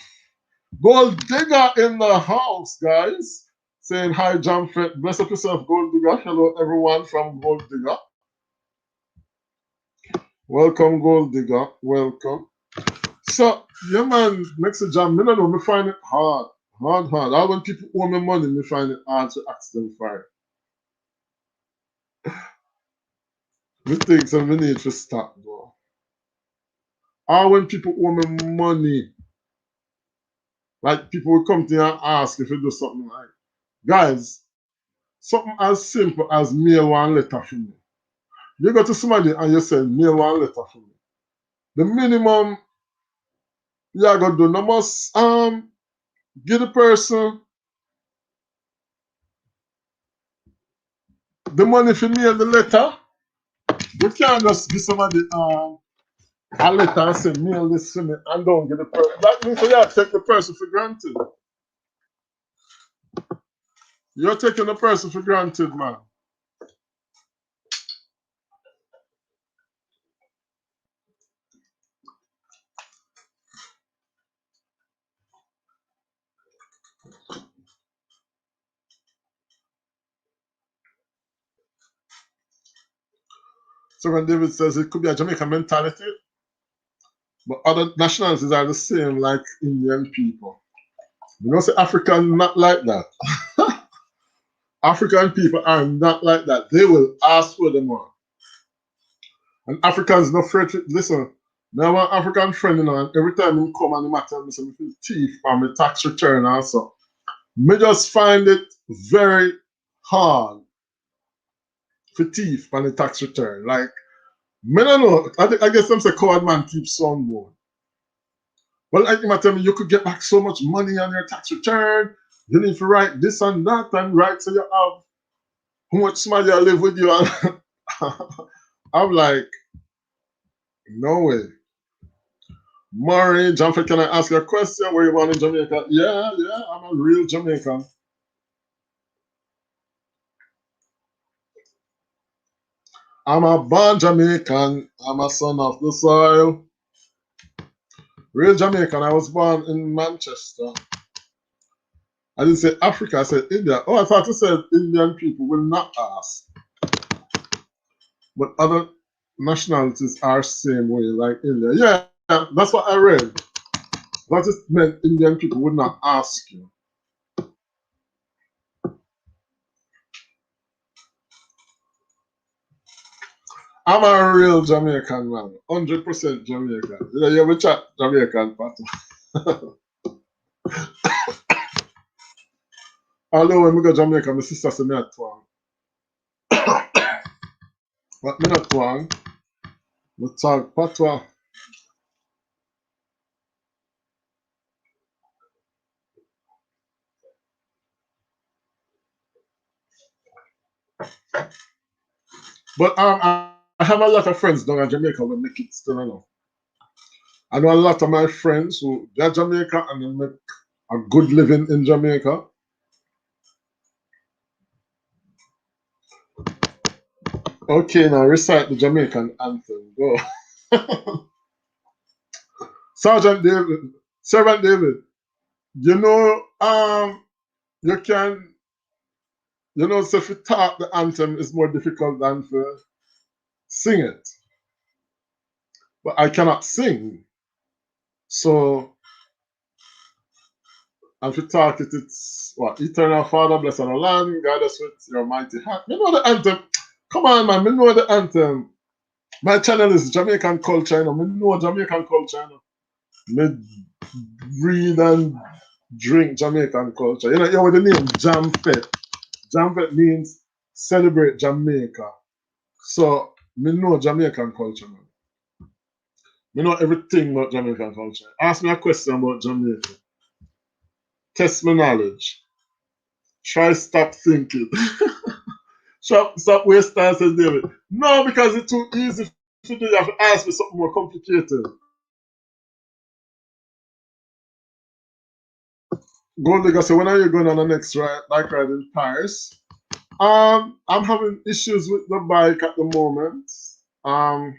Gold Digger in the house, guys. Saying hi, Jamfet. Bless up yourself, Gold Digger. Hello, everyone from Gold Digger. Welcome, Gold Digger. Welcome. So, yeah, man, Mexi Jam, me don't know, me find it hard. Hard. All when people owe me money, me find it hard to ask them for it. Me think so me need to stop, bro. Or when people owe me money, like people will come to you and ask if you do something like, guys, something as simple as mail one letter for me. You go to somebody and you say, mail one letter for me. The minimum you are gonna do, no must give the person the money for mail the letter. You can't just give somebody a letter and say mail this to me and don't get the person. That means you have to take the person for granted. You're taking the person for granted, man. So when David says it could be a Jamaican mentality, but other nationalities are the same like Indian people. You know, say African not like that. African people are not like that. They will ask for the money. And Africans not afraid to listen. Now one African friend, you know, and every time he come and he matter me say me feel thief on my tax return also. Me just find it very hard for thief on the tax return. Like, me don't know. I guess them say coward man keeps son born. But like him tell me, you could get back so much money on your tax return. You need to write this and that and write so you have how much money I live with you. I'm like, no way. Murray, Jamford, can I ask you a question? Where you born in Jamaica? Yeah, I'm a real Jamaican. I'm a born Jamaican. I'm a son of the soil. Real Jamaican. I was born in Manchester. I didn't say Africa, I said India. Oh, I thought you said Indian people will not ask. But other nationalities are same way, like India. Yeah, that's what I read. That just meant Indian people would not ask you. I'm a real Jamaican man, 100% Jamaican. You ever chat Jamaican, Pat? Although when we go to Jamaica, my sister said me at twang. But me not twang. We talk patois. But I have a lot of friends down in Jamaica who make it still enough. I know a lot of my friends who they're Jamaica and they make a good living in Jamaica. Okay, now recite the Jamaican anthem. Go. Sergeant David, Servant David, you know, you can, so if you talk the anthem is more difficult than to sing it. But I cannot sing. So, and if you talk it, it's what? Eternal Father, bless our land, guide us with your mighty hand. You know the anthem. Come on, man, me know the anthem. My channel is Jamaican culture, me know Jamaican culture, Me read and drink Jamaican culture. You know the name Jam Fete. Jam Fete means celebrate Jamaica. So, me know Jamaican culture, man. Me know everything about Jamaican culture. Ask me a question about Jamaica. Test my knowledge. Try stop thinking. Stop wasting time, says David. No, because it's too easy to do. You have to ask me something more complicated. Gold digger, so when are you going on the next bike ride in Paris? I'm having issues with the bike at the moment. I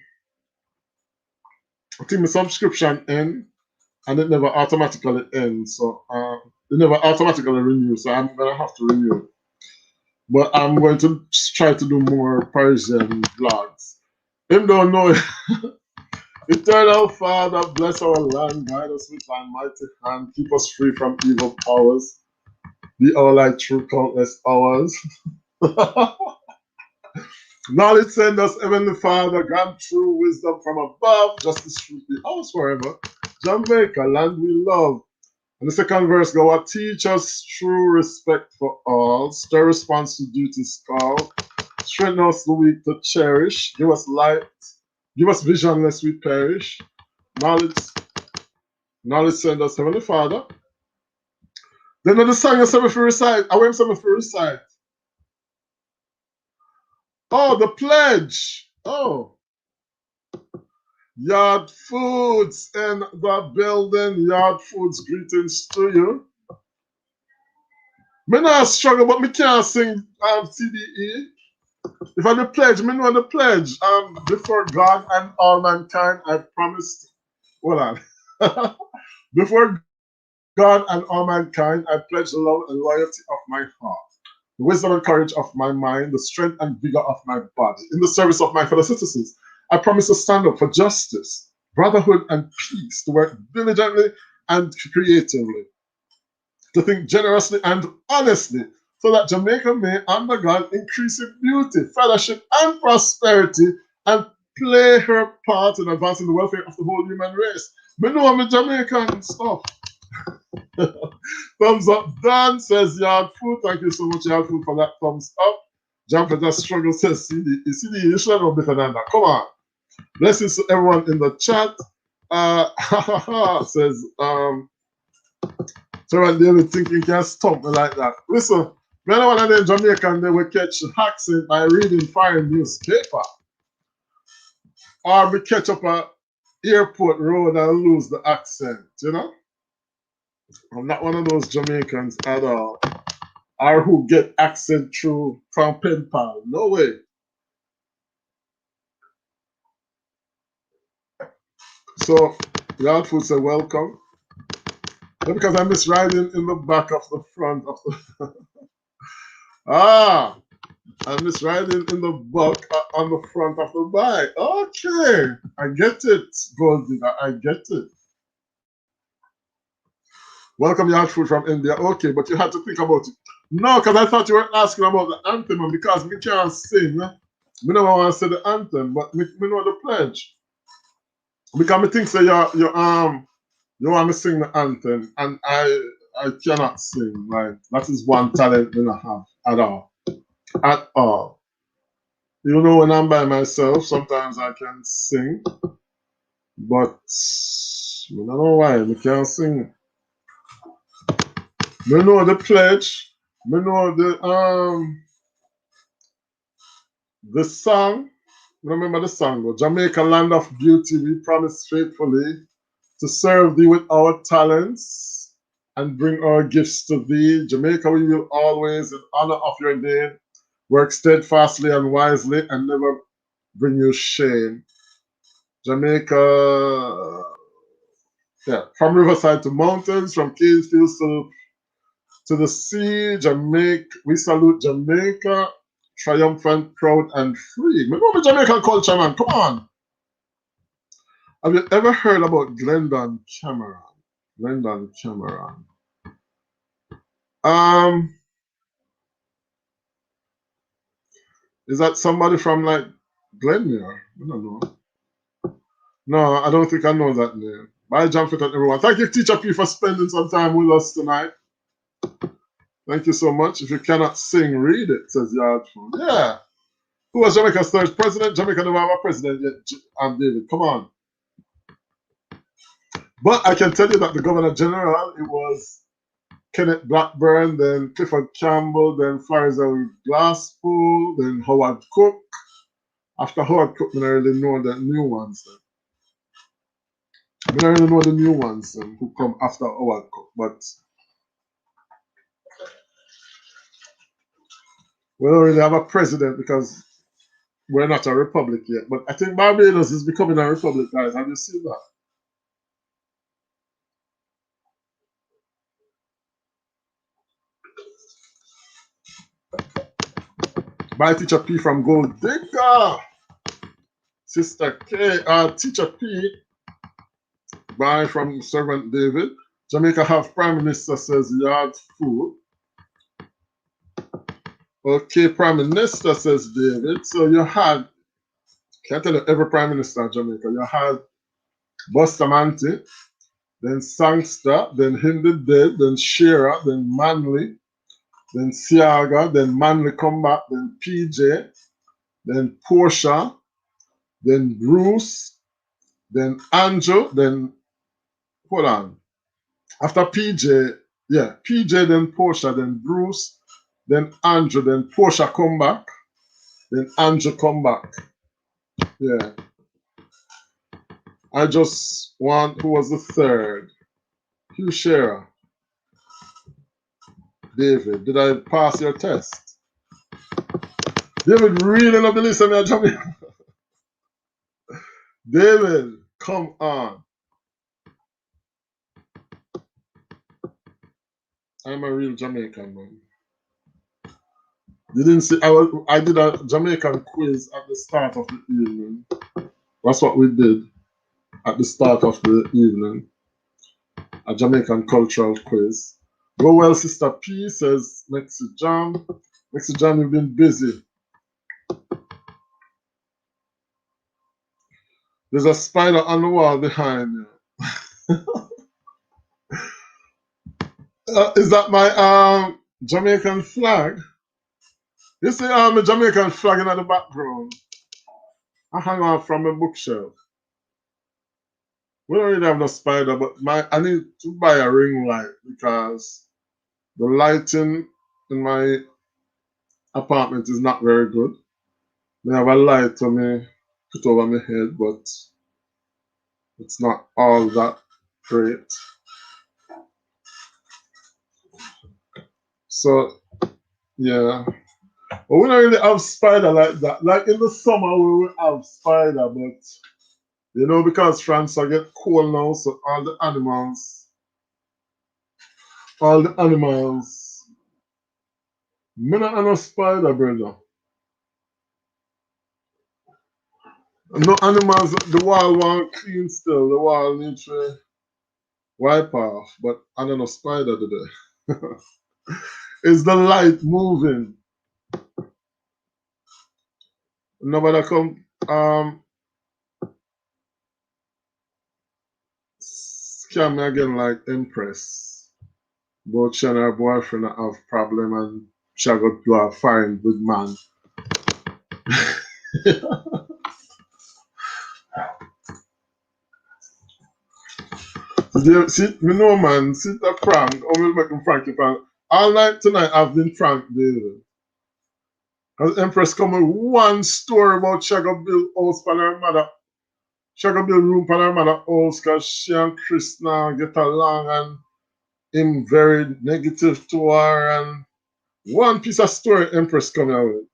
think my subscription end and it never automatically ends. So it never automatically renews. So I'm gonna have to renew it. But I'm going to try to do more Parisian vlogs. Him don't know. Eternal Father, bless our land, guide us with thy mighty hand, keep us free from evil powers. Be our light through countless hours. Knowledge send us, Heavenly Father, grant true wisdom from above, justice, truth be ours forever. Jamaica, land we love. And the second verse go, teach us true respect for all, stir response to duty's call, strengthen us the weak to cherish, give us light, give us vision lest we perish. Knowledge send us, Heavenly Father. Then the song is something for recite. I went something for recite. Oh, the pledge. Oh. Yard Foods in the building. Yard Foods, greetings to you. Me not struggle, but me can't sing CDE. If I the pledge, me know the pledge. Before God and all mankind, I promised. Hold on. Before God and all mankind, I pledge the love and loyalty of my heart, the wisdom and courage of my mind, the strength and vigor of my body, in the service of my fellow citizens. I promise to stand up for justice, brotherhood, and peace, to work diligently and creatively, to think generously and honestly, so that Jamaica may, under God, increase in beauty, fellowship, and prosperity, and play her part in advancing the welfare of the whole human race. Me know I'm a Jamaican stuff. Thumbs up, Dan says Yard Food. Thank you so much, Yard Food, for that thumbs up. Jumper just struggle says CD. CD, you should know better than that. Come on. Blessings to everyone in the chat. Says Servant David thinking can stop me like that. Listen, when one of them Jamaican they will catch accent by reading foreign newspaper. Or we catch up a airport road and lose the accent, you know? I'm not one of those Jamaicans at all. Or who get accent through from pen pal. No way. So, Yard Food say welcome. because I miss riding in the back of the front of the. Ah, I miss riding in the back on the front of the bike. Okay, I get it, Gold Digger. I get it. Welcome, you had food from India. Okay, but you had to think about it. No, because I thought you were asking about the anthem, and because we can't sing, we never want to say the anthem, but we know the pledge. Because I think say you want to sing the anthem, and I cannot sing. Like that is one talent that I have at all. At all. You know, when I'm by myself, sometimes I can sing, but I don't know why I can't sing. Me know the pledge. Me know the song. Remember the song? Go, Jamaica, land of beauty, we promise faithfully to serve thee with our talents and bring our gifts to thee. Jamaica, we will always, in honor of your name, work steadfastly and wisely and never bring you shame. Jamaica, yeah, from riverside to mountains, from cane fields to the sea, Jamaica, we salute Jamaica, triumphant, proud, and free. Remember Jamaican culture, man, come on. Have you ever heard about Glendon Cameron? Glendon Cameron. Is that somebody from like Glenmere? I don't know. No, I don't think I know that name. Bye, John Fit and everyone. Thank you, Teacher P, for spending some time with us tonight. Thank you so much. If you cannot sing, read it, says Yard Food. Yeah. Who was Jamaica's third president? Jamaica never have a president yet. David, come on. But I can tell you that the Governor General, it was Kenneth Blackburn, then Clifford Campbell, then Florizel Glasspool, then Howard Cook. After Howard Cook, I don't really know the new ones. I don't really know the new ones who come after Howard Cook, but we don't really have a president because we're not a republic yet. But I think Barbados is becoming a republic, guys. Have you seen that? Bye, Teacher P from Gold Digger. Sister K, Teacher P. Bye from Servant David. Jamaica have Prime Minister, says Yard Food. Okay, Prime Minister, says David. So you had, can't tell you every Prime Minister of Jamaica. You had Bustamante, then Sangster, then Hindi Dead, then Shearer, then Manley, then Siaga, then Manley come back, then PJ, then Portia, then Bruce, then Andrew, then, hold on. After PJ, yeah, PJ, then Portia, then Bruce, then Andrew, then Portia come back, then Andrew come back. Yeah. I just want, who was the third? Hugh Shearer. David, did I pass your test? David really love to listen to Jamaica. David, come on. I'm a real Jamaican, man. You didn't see, I did a Jamaican quiz at the start of the evening. That's what we did at the start of the evening. A Jamaican cultural quiz. Go well, Sister P, says Mexi Jam. Mexi Jam, you've been busy. There's a spider on the wall behind you. Is that my Jamaican flag? You see the Jamaican flag in the background? I hang on from a bookshelf. We don't really have no spider, but I need to buy a ring light because the lighting in my apartment is not very good. I have a light to me put over my head, but it's not all that great. So yeah. But we don't really have spider like that. Like in the summer we will have spider, but you know, because France I get cold now, so all the animals all the animals. Me not have no spider, brother. No animals, the wall won't clean still. The wall needs to wipe off, but I don't know spider today. Is the light moving? Nobody come scam me again like Empress. But she and her boyfriend have problem and she got to a fine with man. See, me know man, see the prank, always making Frankie prank. All night tonight I've been pranked, David. Because Empress come with one story about she got build house for her mother. She got build room for her mother house because she and Chris now get along and him very negative to her and one piece of story Empress coming out with.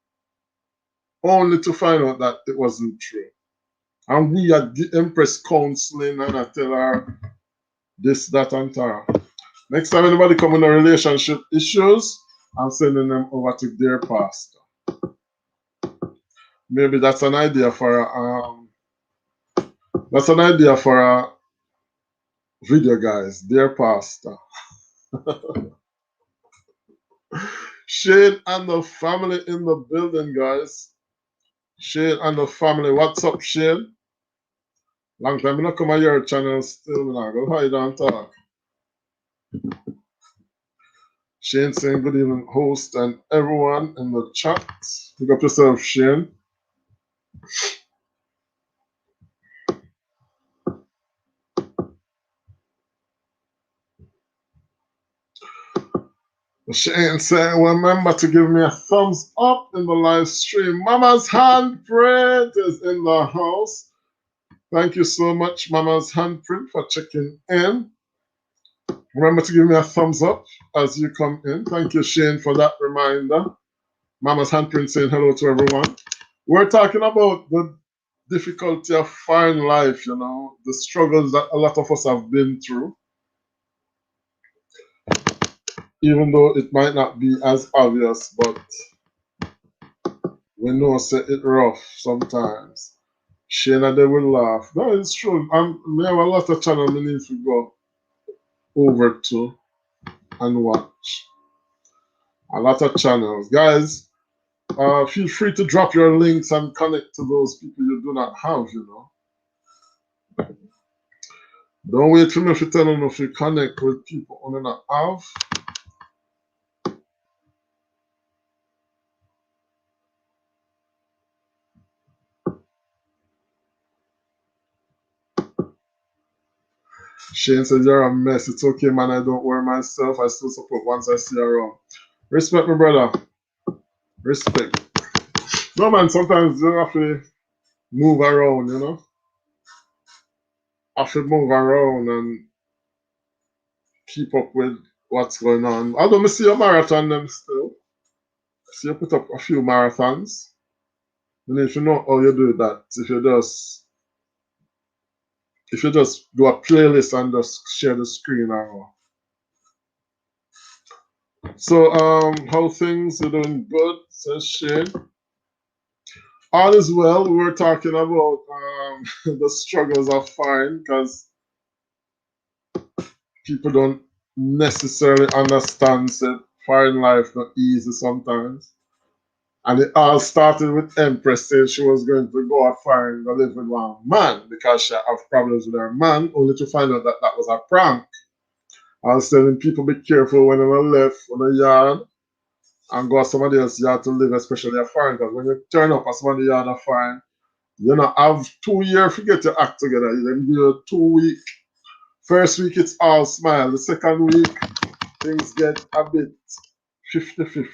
Only to find out that it wasn't true. And we had the Empress counseling and I tell her this, that, and that. Next time anybody come in a relationship issues, I'm sending them over to their pastor. Maybe that's an idea for a video, guys. Dear pastor. Shane and the family in the building, guys. Shane and the family. What's up, Shane? Long time I not come on your channel still. I go hide and talk. Shane saying good evening, host and everyone in the chat. Pick up yourself, Shane. Shane saying, remember to give me a thumbs up in the live stream. Mama's handprint is in the house. Thank you so much, Mama's handprint, for checking in. Remember to give me a thumbs up as you come in. Thank you, Shane, for that reminder. Mama's handprint saying hello to everyone. We're talking about the difficulty of foreign life, you know, the struggles that a lot of us have been through. Even though it might not be as obvious, but we know it rough sometimes. Shane and they will laugh. That is true. We have a lot of channels we need to go over to and watch. A lot of channels. Guys, feel free to drop your links and connect to those people you do not have, you know. Don't wait for me to tell them if you connect with people you do not have. Shane says, you're a mess. It's okay, man. I don't worry myself. I still support once I see you around. Respect, my brother. Respect. No, man, sometimes you have to move around, you know. Have to move around and keep up with what's going on. Although I see a marathon them still. See you put up a few marathons. And if you know how you do that, if you just do a playlist and just share the screen or so how things are doing good, says Shane. All is well. We were talking about the struggles of foreign because people don't necessarily understand that foreign life not easy sometimes. And it all started with Empress saying she was going to go out foreign and live with one man because she have problems with her man, only to find out that that was a prank. I was telling people be careful when they left on the yard and go to somebody else's yard to live, especially a foreign, because when you turn up at somebody's yard a foreign, you know, have 2 years to get your act together. Then give you 2 week. First week it's all smile. The second week things get a bit 50-50.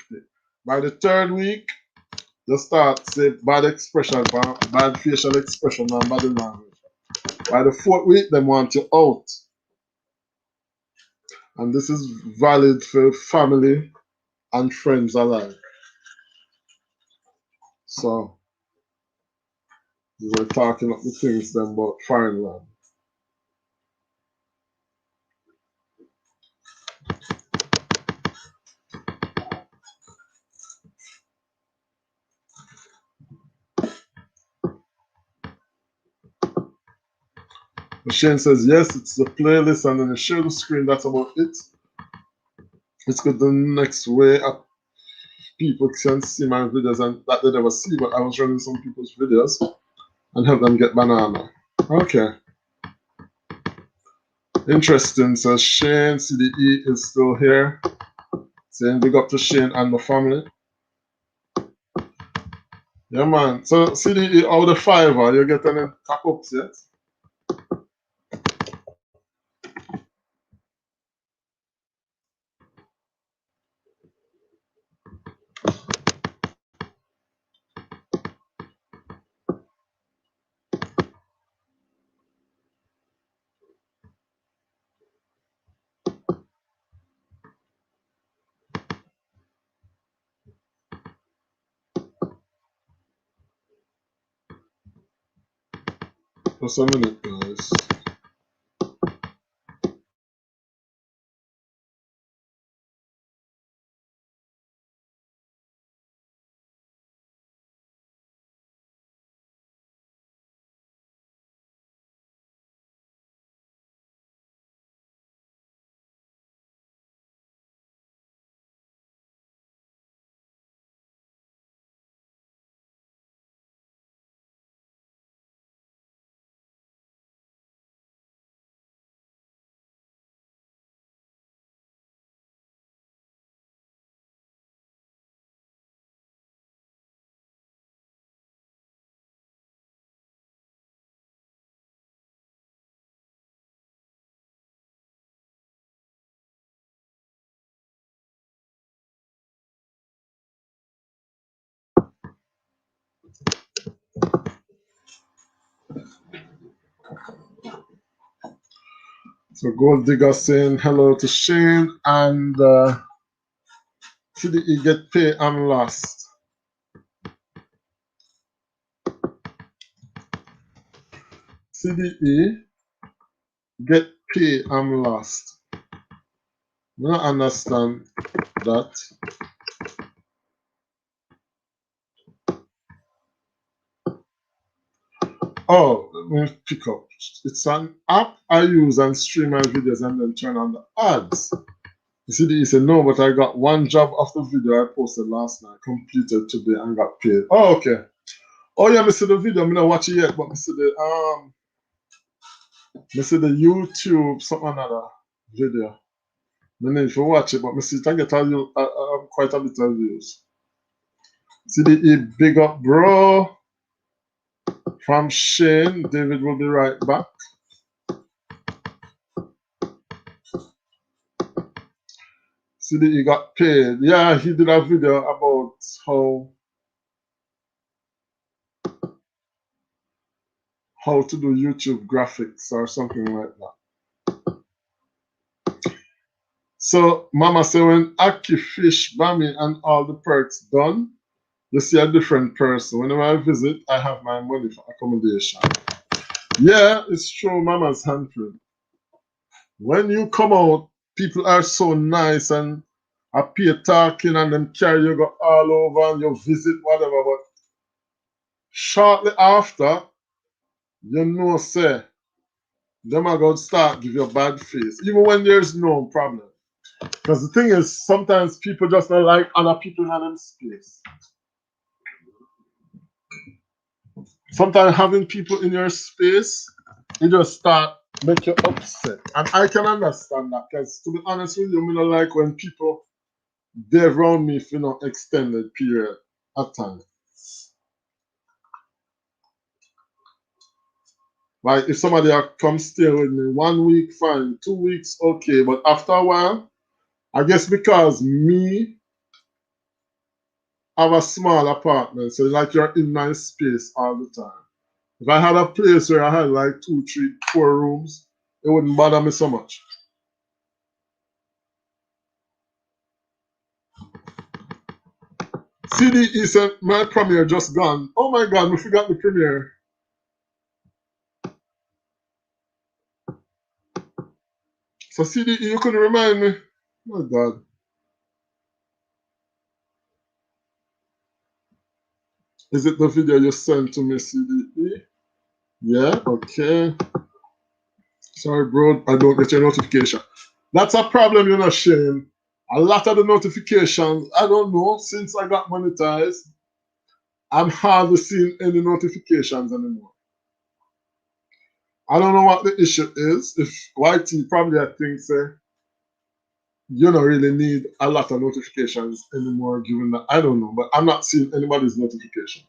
By the third week, you start say bad expression, bad facial expression and body language. By the fourth week, they want you out. And this is valid for family and friends alike. So we were talking up the things then about foreign land. Shane says, yes, it's the playlist, and then you share the screen. That's about it. It's got the next way up. People can see my videos and that they never see, but I was running some people's videos and help them get banana. Okay. Interesting. So Shane, CDE is still here. Saying big up to Shane and the family. Yeah, man. So CDE, out of the fiver, you get any top ups yet? Just a minute, guys. So Gold Digger saying hello to Shane and CDE get pay and lost. CDE get pay and lost. I don't understand that. Oh, let me pick up. It's an app I use and stream my videos and then turn on the ads. The CDE said no, but I got one job of the video I posted last night, completed today and got paid. Oh, okay. Oh yeah, I see the video. I'm not watch it yet, but I see the YouTube something another video. I need to watch it, but I see it I get quite a bit of views. CDE, big up, bro. From Shane, David will be right back. CDE got paid. Yeah, he did a video about how to do YouTube graphics or something like that. So Mama said when Aki Fish, Bami and all the perks done, you see a different person. Whenever I visit, I have my money for accommodation. Yeah, it's true, Mama's handprint. When you come out, people are so nice and appear talking and them carry you go all over and you visit whatever, but shortly after, you know, say, them are going to start give you a bad face, even when there's no problem. Because the thing is, sometimes people just don't like other people in them space. Sometimes having people in your space, it just start make you upset. And I can understand that, because to be honest with you, I don't like when people they're around me for extended period of time. Like if somebody come stay with me 1 week, fine, 2 weeks, okay. But after a while, I guess because me have a small apartment, so it's like you're in my space all the time. If I had a place where I had like 2, 3, 4 rooms, it wouldn't bother me so much. CDE said my premiere just gone. Oh my god, we forgot the premiere. So CDE, you couldn't remind me? Oh my god. Is it the video you sent to me, CDE? Yeah, okay. Sorry, bro, I don't get your notification. That's a problem, you know, Shane. A lot of the notifications, I don't know, since I got monetized, I'm hardly seeing any notifications anymore. I don't know what the issue is. If YT probably I think say you don't really need a lot of notifications anymore, given that I don't know, but I'm not seeing anybody's notification.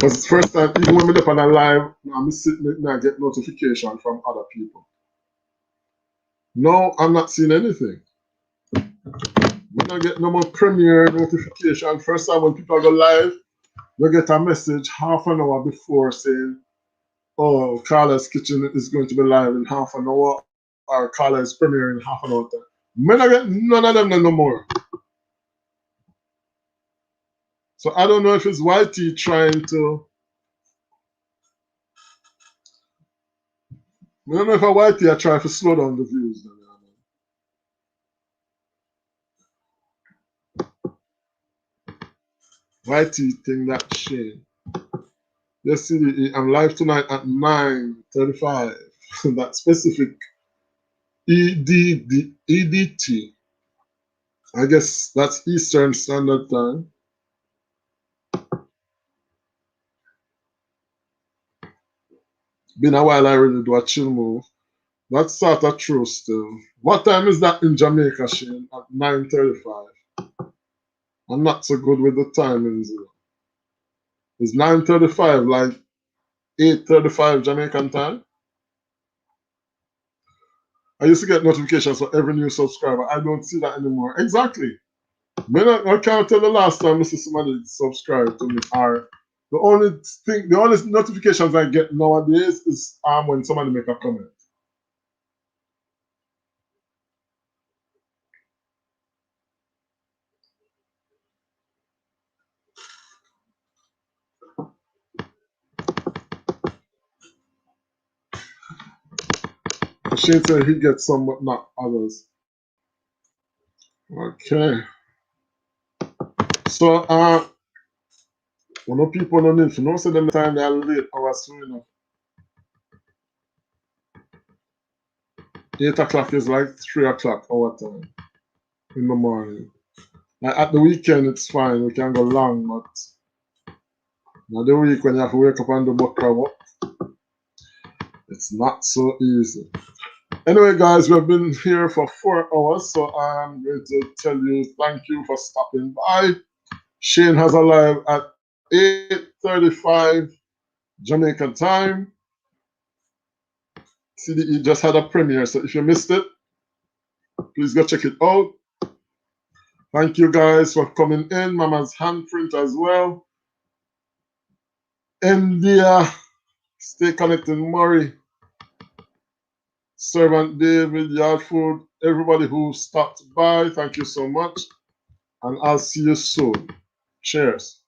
Because it's the first time, even when we look on a live, I'm sitting and I get notification from other people. No, I'm not seeing anything. When I get no more premiere notification, first time when people go live, you get a message half an hour before saying, oh, Carla's Kitchen is going to be live in half an hour, or Carla is premiering in half an hour. When I get none of them no more. So I don't know if it's YT trying to, I don't know if a YT are trying to slow down the views. YT thing that shame. Yes, see, I'm live tonight at 9:35. That specific EDT. I guess that's Eastern Standard Time. Been a while I really do a chill move. That's sort of true still. What time is that in Jamaica, Shane? At 9:35. I'm not so good with the timings. It's 9:35, like 8:35 Jamaican time. I used to get notifications for every new subscriber. I don't see that anymore. Exactly. I can't tell the last time Mr. Somebody subscribed to me. Or the only notifications I get nowadays is when somebody make a comment. Shane said he gets some, but not others. Okay. So, when people don't need to know, so them the time they are late hours soon enough. 8 o'clock is like 3 o'clock our time in the morning. Like at the weekend, it's fine. We can go long, but now the week when you have to wake up and do book work, it's not so easy. Anyway, guys, we've been here for 4 hours, so I'm going to tell you thank you for stopping by. Shane has a live at 8:35 Jamaican time. CDE just had a premiere, so if you missed it, please go check it out. Thank you guys for coming in. Mama's handprint as well. India, stay connected. Murray, Servant David, Yard Food, everybody who stopped by, thank you so much. And I'll see you soon. Cheers.